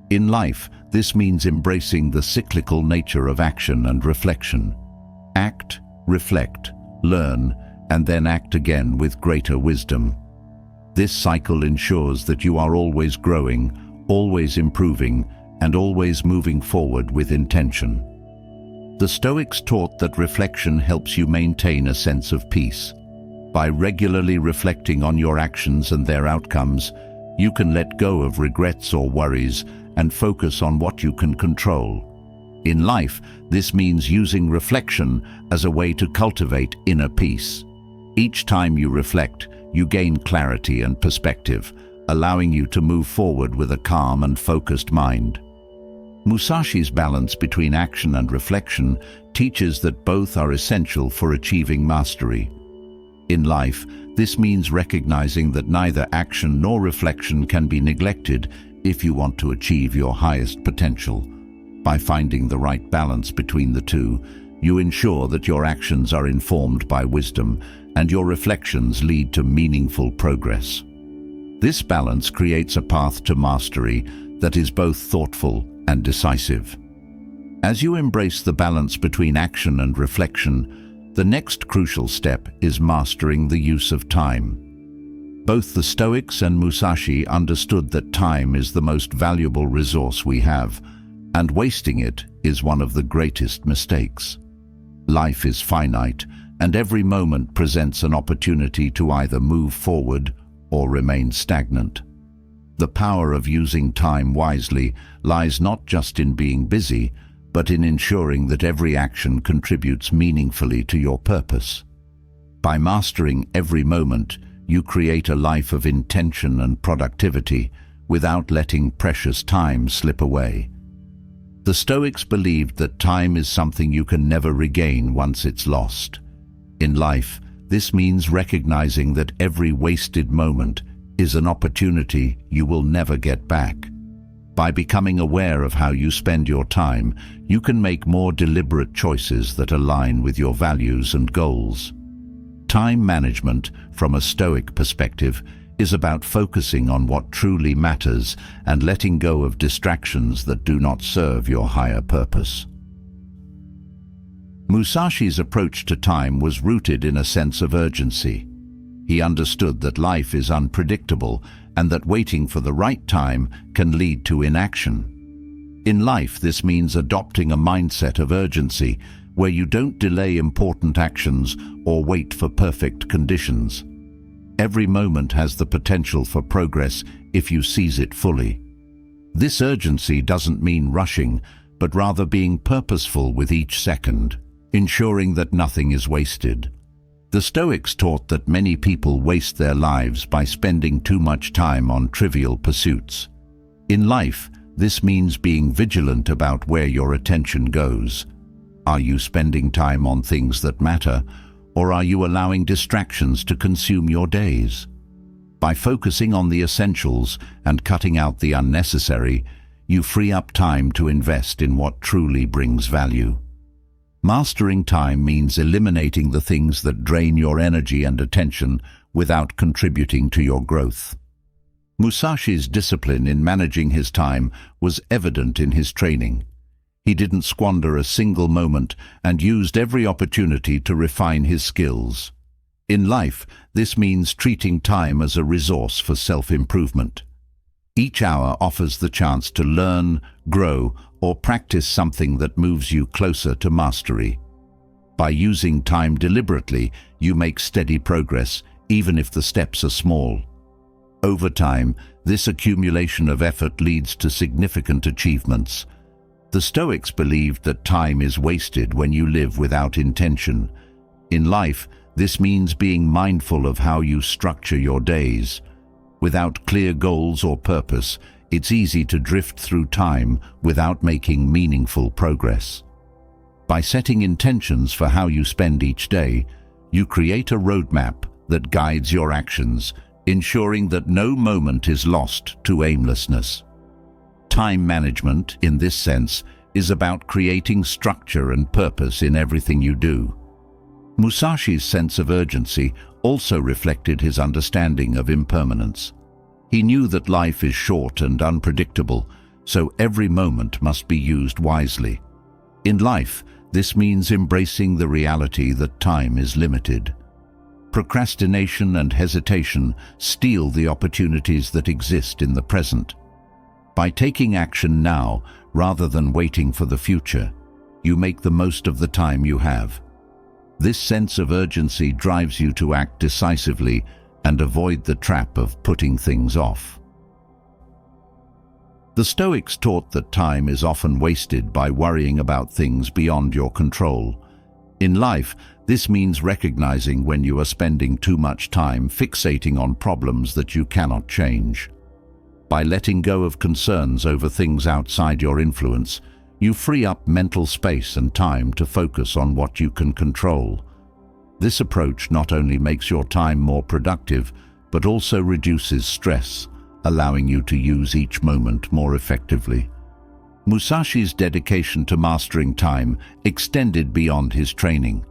In life, this means embracing the cyclical nature of action and reflection. Act, reflect, learn, and then act again with greater wisdom. This cycle ensures that you are always growing, always improving, and always moving forward with intention. The Stoics taught that reflection helps you maintain a sense of peace. By regularly reflecting on your actions and their outcomes, you can let go of regrets or worries and focus on what you can control. In life, this means using reflection as a way to cultivate inner peace. Each time you reflect, you gain clarity and perspective, allowing you to move forward with a calm and focused mind. Musashi's balance between action and reflection teaches that both are essential for achieving mastery. In life, this means recognizing that neither action nor reflection can be neglected if you want to achieve your highest potential. By finding the right balance between the two, you ensure that your actions are informed by wisdom and your reflections lead to meaningful progress. This balance creates a path to mastery that is both thoughtful and decisive. As you embrace the balance between action and reflection, the next crucial step is mastering the use of time. Both the Stoics and Musashi understood that time is the most valuable resource we have, and wasting it is one of the greatest mistakes. Life is finite, and every moment presents an opportunity to either move forward or remain stagnant. The power of using time wisely lies not just in being busy, but in ensuring that every action contributes meaningfully to your purpose. By mastering every moment, you create a life of intention and productivity without letting precious time slip away. The Stoics believed that time is something you can never regain once it's lost. In life, this means recognizing that every wasted moment is an opportunity you will never get back. By becoming aware of how you spend your time, you can make more deliberate choices that align with your values and goals. Time management, from a Stoic perspective, is about focusing on what truly matters and letting go of distractions that do not serve your higher purpose. Musashi's approach to time was rooted in a sense of urgency. He understood that life is unpredictable and that waiting for the right time can lead to inaction. In life, this means adopting a mindset of urgency where you don't delay important actions or wait for perfect conditions. Every moment has the potential for progress if you seize it fully. This urgency doesn't mean rushing, but rather being purposeful with each second, ensuring that nothing is wasted. The Stoics taught that many people waste their lives by spending too much time on trivial pursuits. In life, this means being vigilant about where your attention goes. Are you spending time on things that matter, or are you allowing distractions to consume your days? By focusing on the essentials and cutting out the unnecessary, you free up time to invest in what truly brings value. Mastering time means eliminating the things that drain your energy and attention without contributing to your growth. Musashi's discipline in managing his time was evident in his training. He didn't squander a single moment and used every opportunity to refine his skills. In life, this means treating time as a resource for self-improvement. Each hour offers the chance to learn, grow, or practice something that moves you closer to mastery. By using time deliberately, you make steady progress, even if the steps are small. Over time, this accumulation of effort leads to significant achievements. The Stoics believed that time is wasted when you live without intention. In life, this means being mindful of how you structure your days. Without clear goals or purpose, it's easy to drift through time without making meaningful progress. By setting intentions for how you spend each day, you create a roadmap that guides your actions, ensuring that no moment is lost to aimlessness. Time management, in this sense, is about creating structure and purpose in everything you do. Musashi's sense of urgency also reflected his understanding of impermanence. He knew that life is short and unpredictable, so every moment must be used wisely. In life, this means embracing the reality that time is limited. Procrastination and hesitation steal the opportunities that exist in the present. By taking action now, rather than waiting for the future, you make the most of the time you have. This sense of urgency drives you to act decisively and avoid the trap of putting things off. The Stoics taught that time is often wasted by worrying about things beyond your control. In life, this means recognizing when you are spending too much time fixating on problems that you cannot change. By letting go of concerns over things outside your influence, you free up mental space and time to focus on what you can control. This approach not only makes your time more productive, but also reduces stress, allowing you to use each moment more effectively. Musashi's dedication to mastering time extended beyond his training.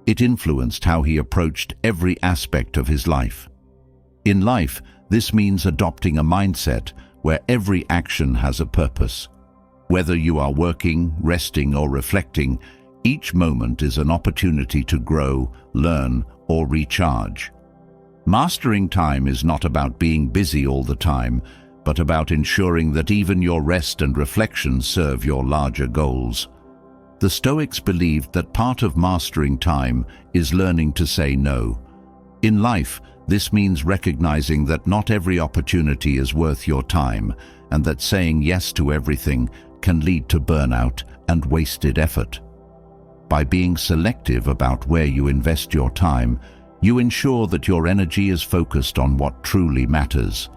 It influenced how he approached every aspect of his life. In life, this means adopting a mindset where every action has a purpose. Whether you are working, resting, or reflecting, each moment is an opportunity to grow, learn, or recharge. Mastering time is not about being busy all the time, but about ensuring that even your rest and reflection serve your larger goals. The Stoics believed that part of mastering time is learning to say no. In life, this means recognizing that not every opportunity is worth your time, and that saying yes to everything can lead to burnout and wasted effort. By being selective about where you invest your time, you ensure that your energy is focused on what truly matters.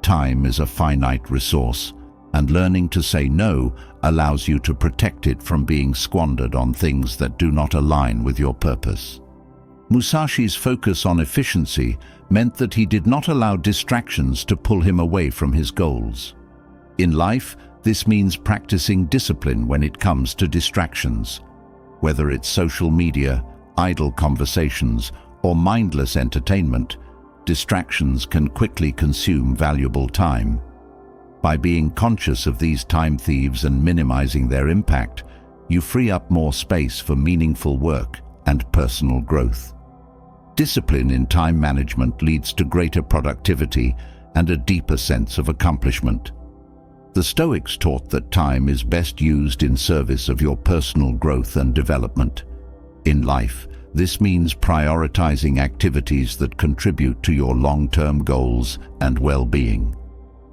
Time is a finite resource, and learning to say no allows you to protect it from being squandered on things that do not align with your purpose. Musashi's focus on efficiency meant that he did not allow distractions to pull him away from his goals. In life, this means practicing discipline when it comes to distractions. Whether it's social media, idle conversations, or mindless entertainment, distractions can quickly consume valuable time. By being conscious of these time thieves and minimizing their impact, you free up more space for meaningful work and personal growth. Discipline in time management leads to greater productivity and a deeper sense of accomplishment. The Stoics taught that time is best used in service of your personal growth and development. In life, this means prioritizing activities that contribute to your long-term goals and well-being.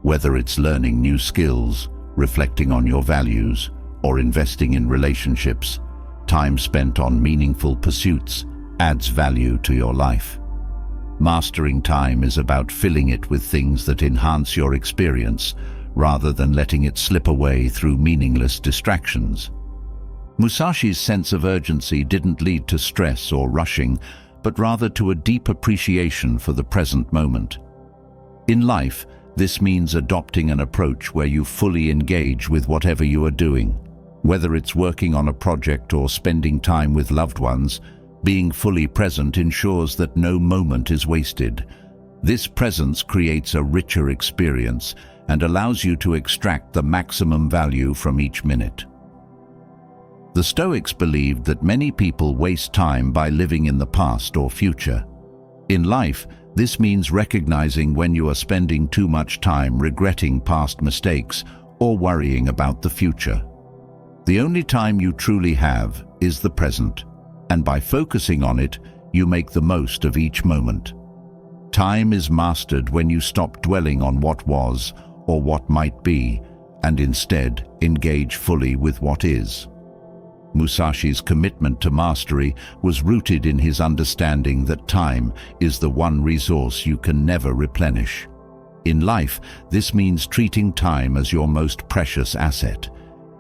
Whether it's learning new skills, reflecting on your values, or investing in relationships, time spent on meaningful pursuits adds value to your life. Mastering time is about filling it with things that enhance your experience, rather than letting it slip away through meaningless distractions. Musashi's sense of urgency didn't lead to stress or rushing, but rather to a deep appreciation for the present moment. In life, this means adopting an approach where you fully engage with whatever you are doing. Whether it's working on a project or spending time with loved ones, being fully present ensures that no moment is wasted. This presence creates a richer experience and allows you to extract the maximum value from each minute. The Stoics believed that many people waste time by living in the past or future. In life, this means recognizing when you are spending too much time regretting past mistakes or worrying about the future. The only time you truly have is the present, and by focusing on it, you make the most of each moment. Time is mastered when you stop dwelling on what was or what might be, and instead engage fully with what is. Musashi's commitment to mastery was rooted in his understanding that time is the one resource you can never replenish. In life, this means treating time as your most precious asset.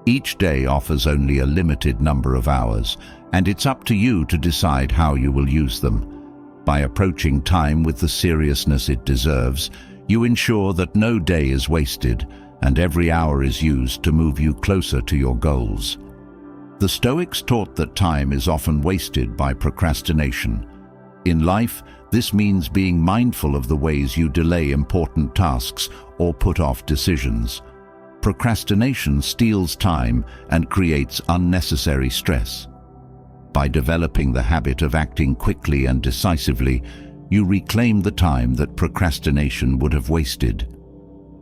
Each day offers only a limited number of hours, and it's up to you to decide how you will use them. By approaching time with the seriousness it deserves, you ensure that no day is wasted and every hour is used to move you closer to your goals. The Stoics taught that time is often wasted by procrastination. In life, this means being mindful of the ways you delay important tasks or put off decisions. Procrastination steals time and creates unnecessary stress. By developing the habit of acting quickly and decisively, you reclaim the time that procrastination would have wasted.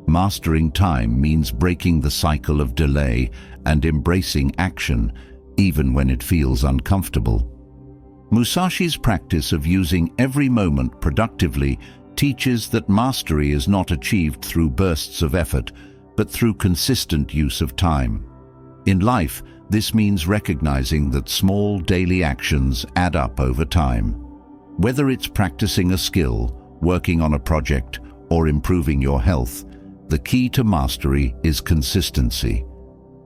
Mastering time means breaking the cycle of delay and embracing action, even when it feels uncomfortable. Musashi's practice of using every moment productively teaches that mastery is not achieved through bursts of effort, but through consistent use of time. In life, this means recognizing that small daily actions add up over time. Whether it's practicing a skill, working on a project, or improving your health, the key to mastery is consistency.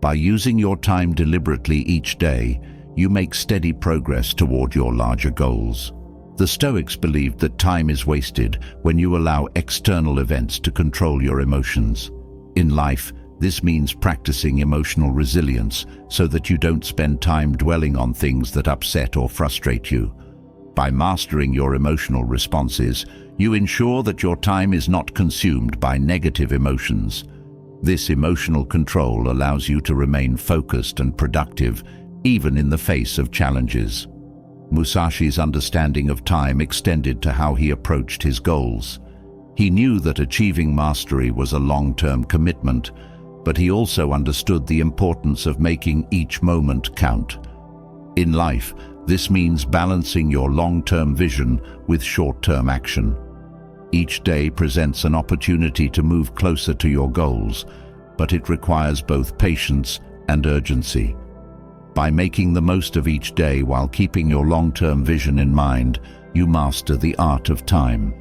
By using your time deliberately each day, you make steady progress toward your larger goals. The Stoics believed that time is wasted when you allow external events to control your emotions. In life, this means practicing emotional resilience so that you don't spend time dwelling on things that upset or frustrate you. By mastering your emotional responses, you ensure that your time is not consumed by negative emotions. This emotional control allows you to remain focused and productive, even in the face of challenges. Musashi's understanding of time extended to how he approached his goals. He knew that achieving mastery was a long-term commitment, but he also understood the importance of making each moment count. In life, this means balancing your long-term vision with short-term action. Each day presents an opportunity to move closer to your goals, but it requires both patience and urgency. By making the most of each day while keeping your long-term vision in mind, you master the art of time.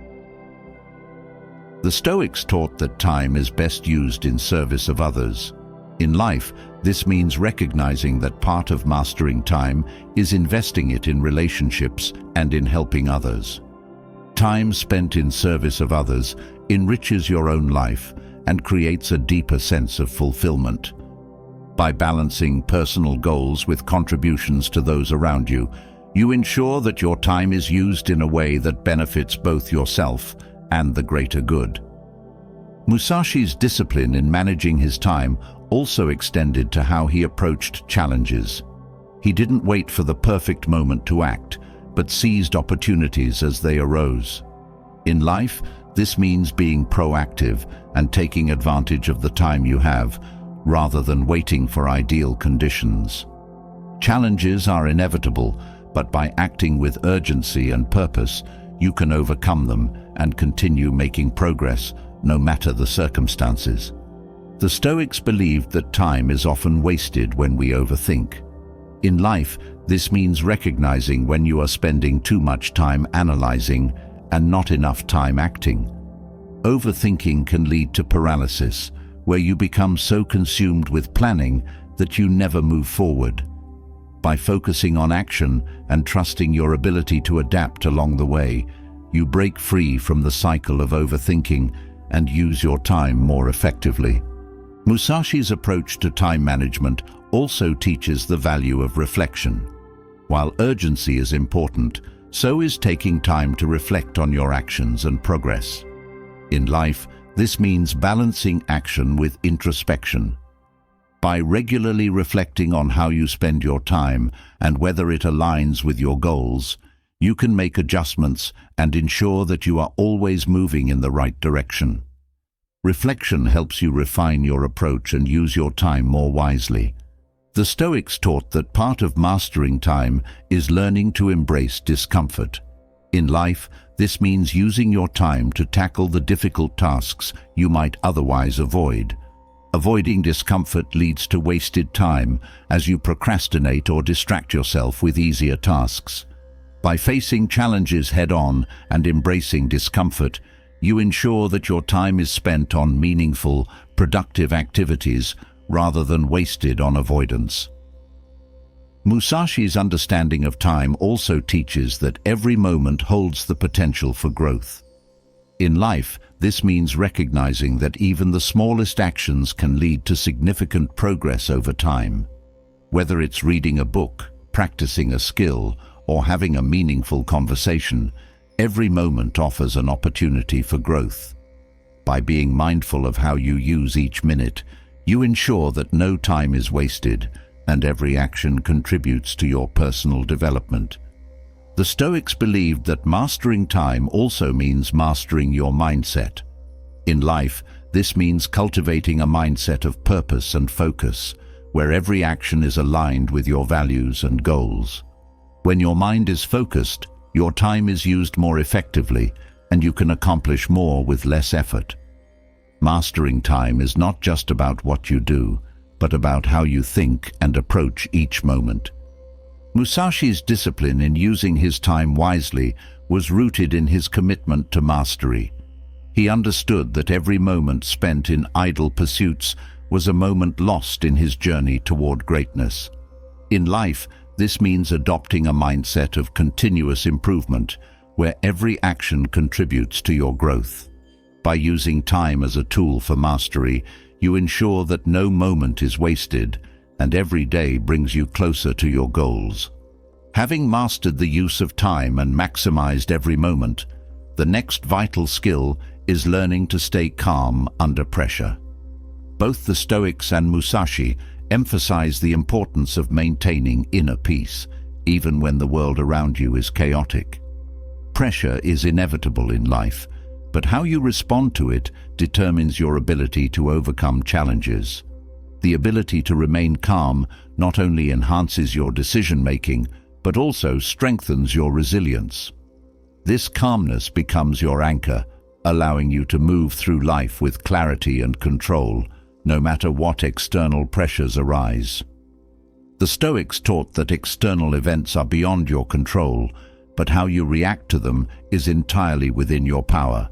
The Stoics taught that time is best used in service of others. In life, this means recognizing that part of mastering time is investing it in relationships and in helping others. Time spent in service of others enriches your own life and creates a deeper sense of fulfillment. By balancing personal goals with contributions to those around you, you ensure that your time is used in a way that benefits both yourself and the greater good. Musashi's discipline in managing his time also extended to how he approached challenges. He didn't wait for the perfect moment to act, but seized opportunities as they arose. In life, this means being proactive and taking advantage of the time you have, rather than waiting for ideal conditions. Challenges are inevitable, but by acting with urgency and purpose, you can overcome them and continue making progress, no matter the circumstances. The Stoics believed that time is often wasted when we overthink. In life, this means recognizing when you are spending too much time analyzing and not enough time acting. Overthinking can lead to paralysis, where you become so consumed with planning that you never move forward. By focusing on action and trusting your ability to adapt along the way, you break free from the cycle of overthinking and use your time more effectively. Musashi's approach to time management also teaches the value of reflection. While urgency is important, so is taking time to reflect on your actions and progress. In life, this means balancing action with introspection. By regularly reflecting on how you spend your time and whether it aligns with your goals, you can make adjustments and ensure that you are always moving in the right direction. Reflection helps you refine your approach and use your time more wisely. The Stoics taught that part of mastering time is learning to embrace discomfort. In life, this means using your time to tackle the difficult tasks you might otherwise avoid. Avoiding discomfort leads to wasted time as you procrastinate or distract yourself with easier tasks. By facing challenges head-on and embracing discomfort, you ensure that your time is spent on meaningful, productive activities rather than wasted on avoidance. Musashi's understanding of time also teaches that every moment holds the potential for growth. In life, this means recognizing that even the smallest actions can lead to significant progress over time. Whether it's reading a book, practicing a skill, or having a meaningful conversation, every moment offers an opportunity for growth. By being mindful of how you use each minute, you ensure that no time is wasted and every action contributes to your personal development. The Stoics believed that mastering time also means mastering your mindset. In life, this means cultivating a mindset of purpose and focus, where every action is aligned with your values and goals. When your mind is focused, your time is used more effectively, and you can accomplish more with less effort. Mastering time is not just about what you do, but about how you think and approach each moment. Musashi's discipline in using his time wisely was rooted in his commitment to mastery. He understood that every moment spent in idle pursuits was a moment lost in his journey toward greatness. In life, this means adopting a mindset of continuous improvement, where every action contributes to your growth. By using time as a tool for mastery, you ensure that no moment is wasted, and every day brings you closer to your goals. Having mastered the use of time and maximized every moment, the next vital skill is learning to stay calm under pressure. Both the Stoics and Musashi emphasize the importance of maintaining inner peace, even when the world around you is chaotic. Pressure is inevitable in life, but how you respond to it determines your ability to overcome challenges. The ability to remain calm not only enhances your decision-making, but also strengthens your resilience. This calmness becomes your anchor, allowing you to move through life with clarity and control, no matter what external pressures arise. The Stoics taught that external events are beyond your control, but how you react to them is entirely within your power.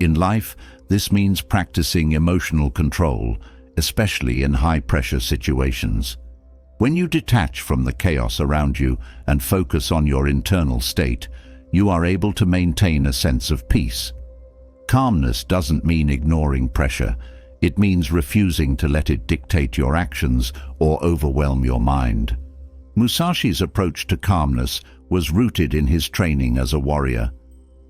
In life, this means practicing emotional control, especially in high-pressure situations. When you detach from the chaos around you and focus on your internal state, you are able to maintain a sense of peace. Calmness doesn't mean ignoring pressure. It means refusing to let it dictate your actions or overwhelm your mind. Musashi's approach to calmness was rooted in his training as a warrior.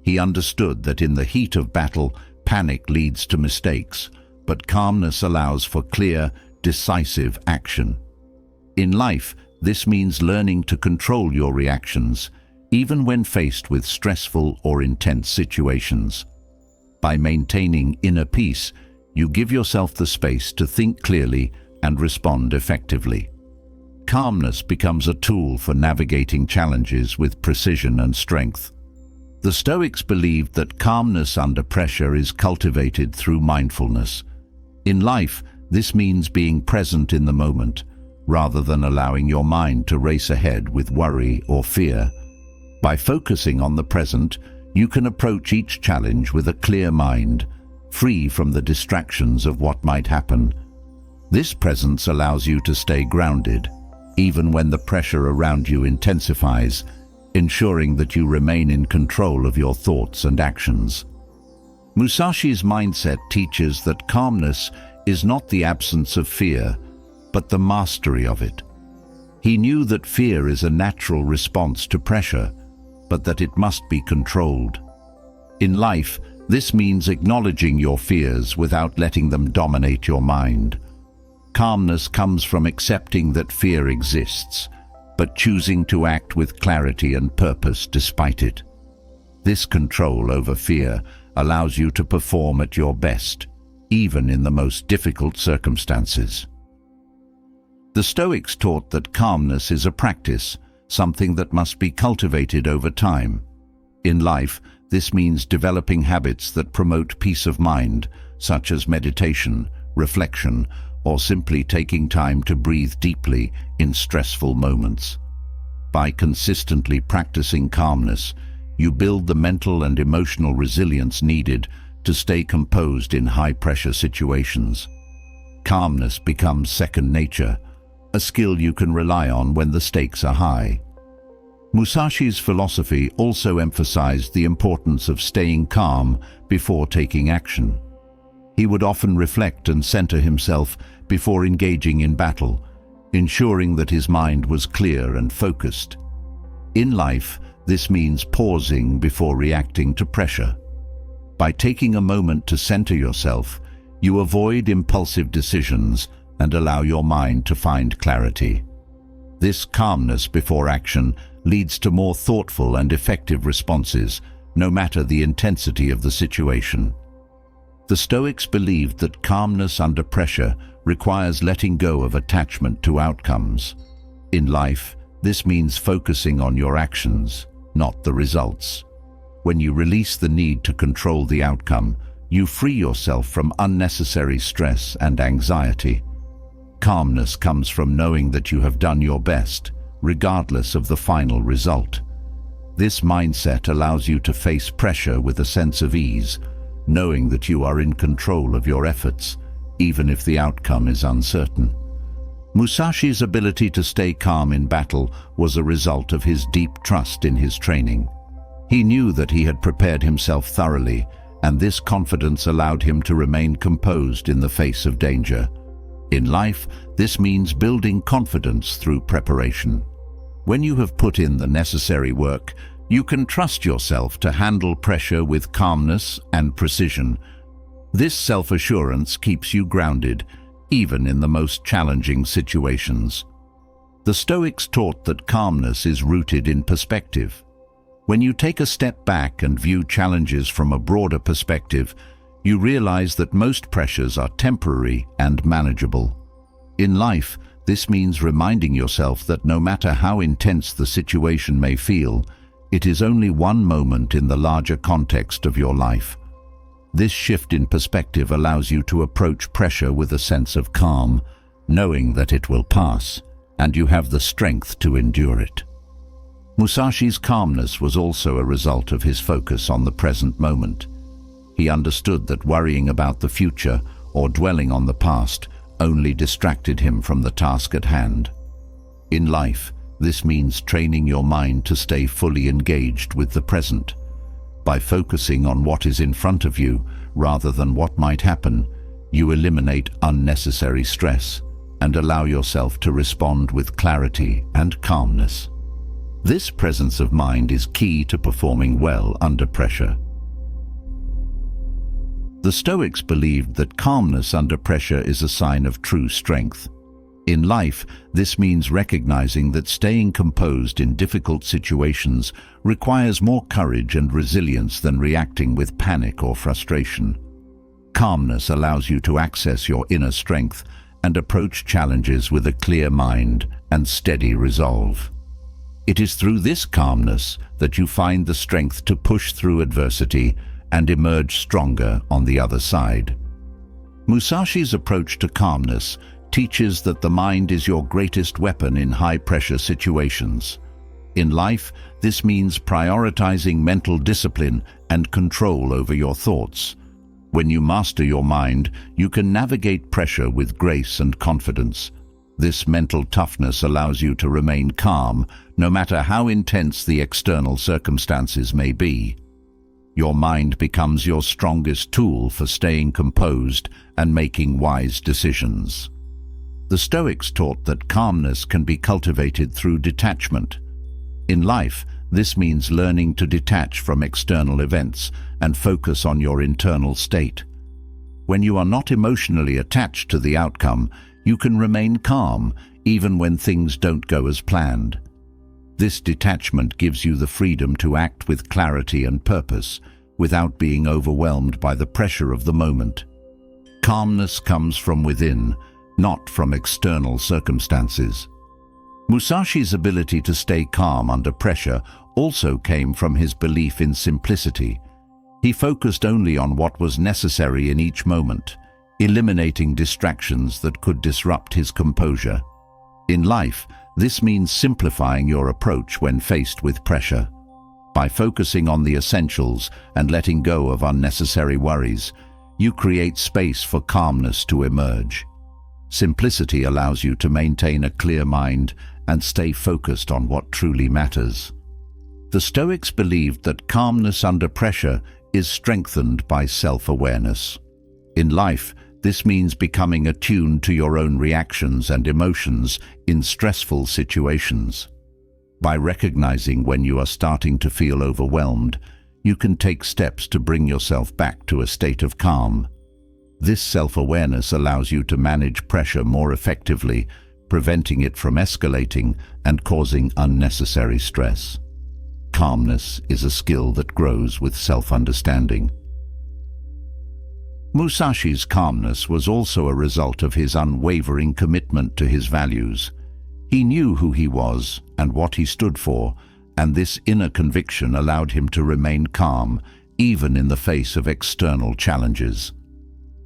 He understood that in the heat of battle, panic leads to mistakes, but calmness allows for clear, decisive action. In life, this means learning to control your reactions, even when faced with stressful or intense situations. By maintaining inner peace, you give yourself the space to think clearly and respond effectively. Calmness becomes a tool for navigating challenges with precision and strength. The Stoics believed that calmness under pressure is cultivated through mindfulness. In life, this means being present in the moment, rather than allowing your mind to race ahead with worry or fear. By focusing on the present, you can approach each challenge with a clear mind, free from the distractions of what might happen. This presence allows you to stay grounded, even when the pressure around you intensifies, ensuring that you remain in control of your thoughts and actions. Musashi's mindset teaches that calmness is not the absence of fear, but the mastery of it. He knew that fear is a natural response to pressure, but that it must be controlled. In life, this means acknowledging your fears without letting them dominate your mind. Calmness comes from accepting that fear exists, but choosing to act with clarity and purpose despite it. This control over fear allows you to perform at your best, even in the most difficult circumstances. The Stoics taught that calmness is a practice, something that must be cultivated over time. In life, this means developing habits that promote peace of mind, such as meditation, reflection, or simply taking time to breathe deeply in stressful moments. By consistently practicing calmness, you build the mental and emotional resilience needed to stay composed in high-pressure situations. Calmness becomes second nature, a skill you can rely on when the stakes are high. Musashi's philosophy also emphasized the importance of staying calm before taking action. He would often reflect and center himself before engaging in battle, ensuring that his mind was clear and focused. In life, this means pausing before reacting to pressure. By taking a moment to center yourself, you avoid impulsive decisions and allow your mind to find clarity. This calmness before action leads to more thoughtful and effective responses, no matter the intensity of the situation. The Stoics believed that calmness under pressure requires letting go of attachment to outcomes. In life, this means focusing on your actions, not the results. When you release the need to control the outcome, you free yourself from unnecessary stress and anxiety. Calmness comes from knowing that you have done your best, regardless of the final result. This mindset allows you to face pressure with a sense of ease, knowing that you are in control of your efforts, even if the outcome is uncertain. Musashi's ability to stay calm in battle was a result of his deep trust in his training. He knew that he had prepared himself thoroughly, and this confidence allowed him to remain composed in the face of danger. In life, this means building confidence through preparation. When you have put in the necessary work, you can trust yourself to handle pressure with calmness and precision. This self-assurance keeps you grounded, even in the most challenging situations. The Stoics taught that calmness is rooted in perspective. When you take a step back and view challenges from a broader perspective, you realize that most pressures are temporary and manageable. In life, this means reminding yourself that no matter how intense the situation may feel, it is only one moment in the larger context of your life. This shift in perspective allows you to approach pressure with a sense of calm, knowing that it will pass, and you have the strength to endure it. Musashi's calmness was also a result of his focus on the present moment. He understood that worrying about the future or dwelling on the past only distracted him from the task at hand. In life, this means training your mind to stay fully engaged with the present. By focusing on what is in front of you rather than what might happen, you eliminate unnecessary stress and allow yourself to respond with clarity and calmness. This presence of mind is key to performing well under pressure. The Stoics believed that calmness under pressure is a sign of true strength. In life, this means recognizing that staying composed in difficult situations requires more courage and resilience than reacting with panic or frustration. Calmness allows you to access your inner strength and approach challenges with a clear mind and steady resolve. It is through this calmness that you find the strength to push through adversity and emerge stronger on the other side. Musashi's approach to calmness teaches that the mind is your greatest weapon in high-pressure situations. In life, this means prioritizing mental discipline and control over your thoughts. When you master your mind, you can navigate pressure with grace and confidence. This mental toughness allows you to remain calm, no matter how intense the external circumstances may be. Your mind becomes your strongest tool for staying composed and making wise decisions. The Stoics taught that calmness can be cultivated through detachment. In life, this means learning to detach from external events and focus on your internal state. When you are not emotionally attached to the outcome, you can remain calm even when things don't go as planned. This detachment gives you the freedom to act with clarity and purpose without being overwhelmed by the pressure of the moment. Calmness comes from within, not from external circumstances. Musashi's ability to stay calm under pressure also came from his belief in simplicity. He focused only on what was necessary in each moment, eliminating distractions that could disrupt his composure. In life, this means simplifying your approach when faced with pressure. By focusing on the essentials and letting go of unnecessary worries, you create space for calmness to emerge. Simplicity allows you to maintain a clear mind and stay focused on what truly matters. The Stoics believed that calmness under pressure is strengthened by self-awareness. In life, this means becoming attuned to your own reactions and emotions in stressful situations. By recognizing when you are starting to feel overwhelmed, you can take steps to bring yourself back to a state of calm. This self-awareness allows you to manage pressure more effectively, preventing it from escalating and causing unnecessary stress. Calmness is a skill that grows with self-understanding. Musashi's calmness was also a result of his unwavering commitment to his values. He knew who he was and what he stood for, and this inner conviction allowed him to remain calm, even in the face of external challenges.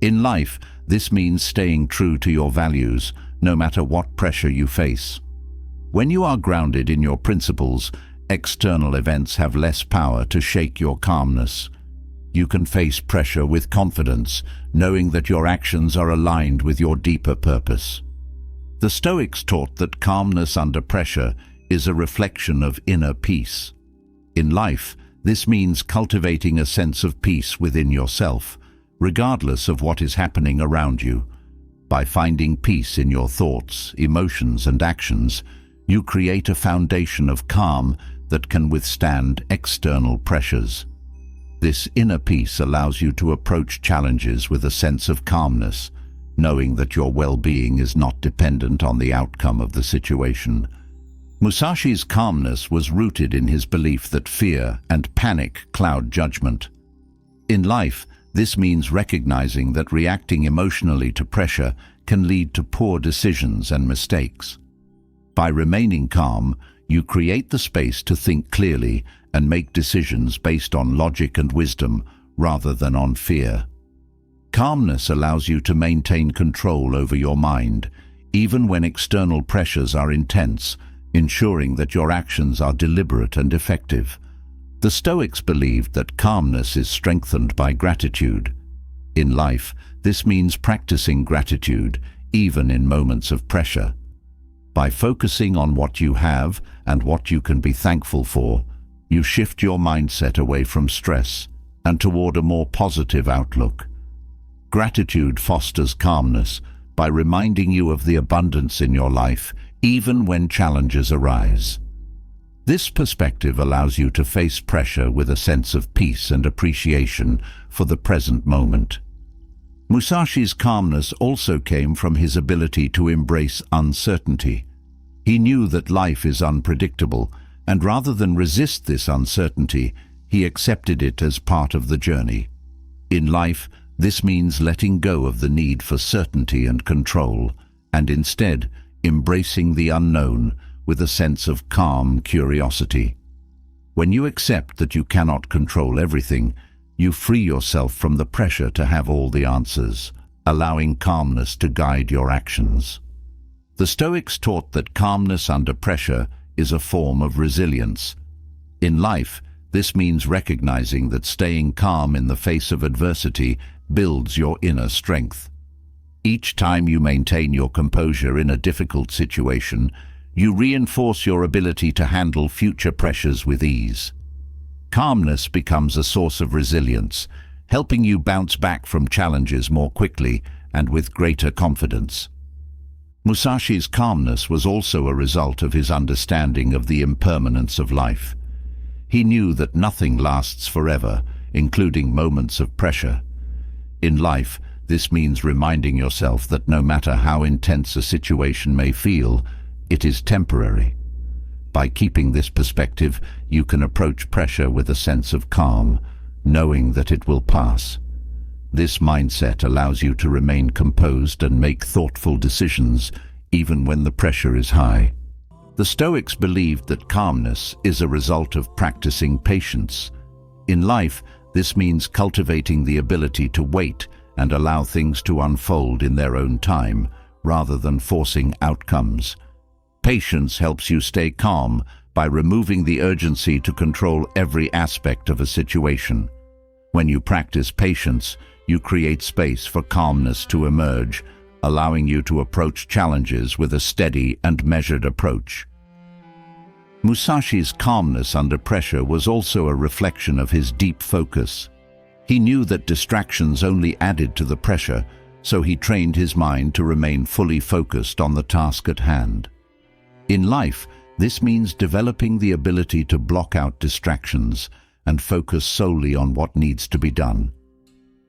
In life, this means staying true to your values, no matter what pressure you face. When you are grounded in your principles, external events have less power to shake your calmness. You can face pressure with confidence, knowing that your actions are aligned with your deeper purpose. The Stoics taught that calmness under pressure is a reflection of inner peace. In life, this means cultivating a sense of peace within yourself, regardless of what is happening around you. By finding peace in your thoughts, emotions, and actions, you create a foundation of calm that can withstand external pressures. This inner peace allows you to approach challenges with a sense of calmness, knowing that your well-being is not dependent on the outcome of the situation. Musashi's calmness was rooted in his belief that fear and panic cloud judgment. In life, this means recognizing that reacting emotionally to pressure can lead to poor decisions and mistakes. By remaining calm, you create the space to think clearly and make decisions based on logic and wisdom rather than on fear. Calmness allows you to maintain control over your mind, even when external pressures are intense, ensuring that your actions are deliberate and effective. The Stoics believed that calmness is strengthened by gratitude. In life, this means practicing gratitude, even in moments of pressure. By focusing on what you have and what you can be thankful for, you shift your mindset away from stress and toward a more positive outlook. Gratitude fosters calmness by reminding you of the abundance in your life, even when challenges arise. This perspective allows you to face pressure with a sense of peace and appreciation for the present moment. Musashi's calmness also came from his ability to embrace uncertainty. He knew that life is unpredictable, and rather than resist this uncertainty, he accepted it as part of the journey. In life, this means letting go of the need for certainty and control, and instead embracing the unknown with a sense of calm curiosity. When you accept that you cannot control everything, you free yourself from the pressure to have all the answers, allowing calmness to guide your actions. The Stoics taught that calmness under pressure is a form of resilience. In life, this means recognizing that staying calm in the face of adversity builds your inner strength. Each time you maintain your composure in a difficult situation, you reinforce your ability to handle future pressures with ease. Calmness becomes a source of resilience, helping you bounce back from challenges more quickly and with greater confidence. Musashi's calmness was also a result of his understanding of the impermanence of life. He knew that nothing lasts forever, including moments of pressure. In life, this means reminding yourself that no matter how intense a situation may feel, it is temporary. By keeping this perspective, you can approach pressure with a sense of calm, knowing that it will pass. This mindset allows you to remain composed and make thoughtful decisions, even when the pressure is high. The Stoics believed that calmness is a result of practicing patience. In life, this means cultivating the ability to wait and allow things to unfold in their own time, rather than forcing outcomes. Patience helps you stay calm by removing the urgency to control every aspect of a situation. When you practice patience, you create space for calmness to emerge, allowing you to approach challenges with a steady and measured approach. Musashi's calmness under pressure was also a reflection of his deep focus. He knew that distractions only added to the pressure, so he trained his mind to remain fully focused on the task at hand. In life, this means developing the ability to block out distractions and focus solely on what needs to be done.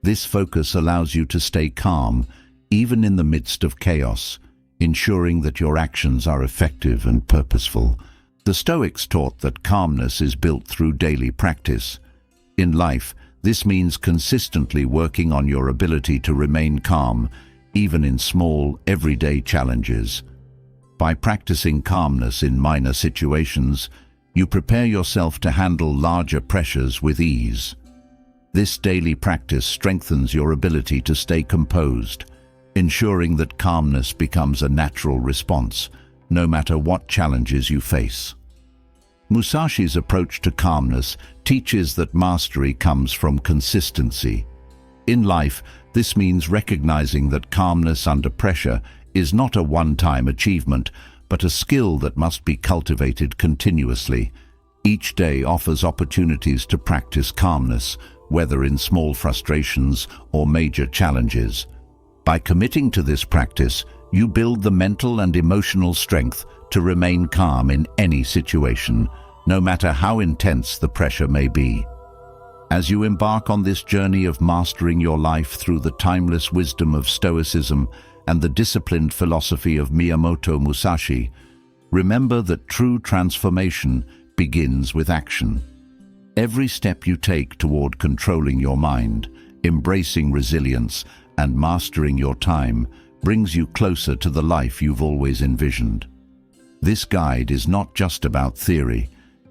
This focus allows you to stay calm, even in the midst of chaos, ensuring that your actions are effective and purposeful. The Stoics taught that calmness is built through daily practice. In life, this means consistently working on your ability to remain calm, even in small, everyday challenges. By practicing calmness in minor situations, you prepare yourself to handle larger pressures with ease. This daily practice strengthens your ability to stay composed, ensuring that calmness becomes a natural response, no matter what challenges you face. Musashi's approach to calmness teaches that mastery comes from consistency. In life, this means recognizing that calmness under pressure is not a one-time achievement, but a skill that must be cultivated continuously. Each day offers opportunities to practice calmness, whether in small frustrations or major challenges. By committing to this practice, you build the mental and emotional strength to remain calm in any situation, no matter how intense the pressure may be. As you embark on this journey of mastering your life through the timeless wisdom of Stoicism and the disciplined philosophy of Miyamoto Musashi, remember that true transformation begins with action. Every step you take toward controlling your mind, embracing resilience, and mastering your time brings you closer to the life you've always envisioned. This guide is not just about theory.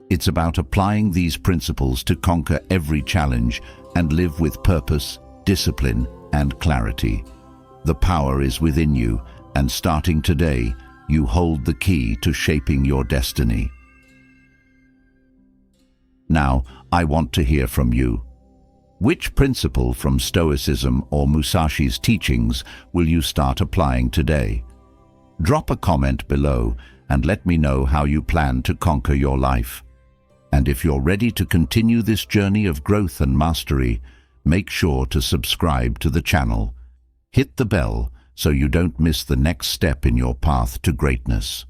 It's about applying these principles to conquer every challenge and live with purpose, discipline, and clarity. The power is within you, and starting today, you hold the key to shaping your destiny. Now, I want to hear from you. Which principle from Stoicism or Musashi's teachings will you start applying today? Drop a comment below and let me know how you plan to conquer your life. And if you're ready to continue this journey of growth and mastery, make sure to subscribe to the channel. Hit the bell so you don't miss the next step in your path to greatness.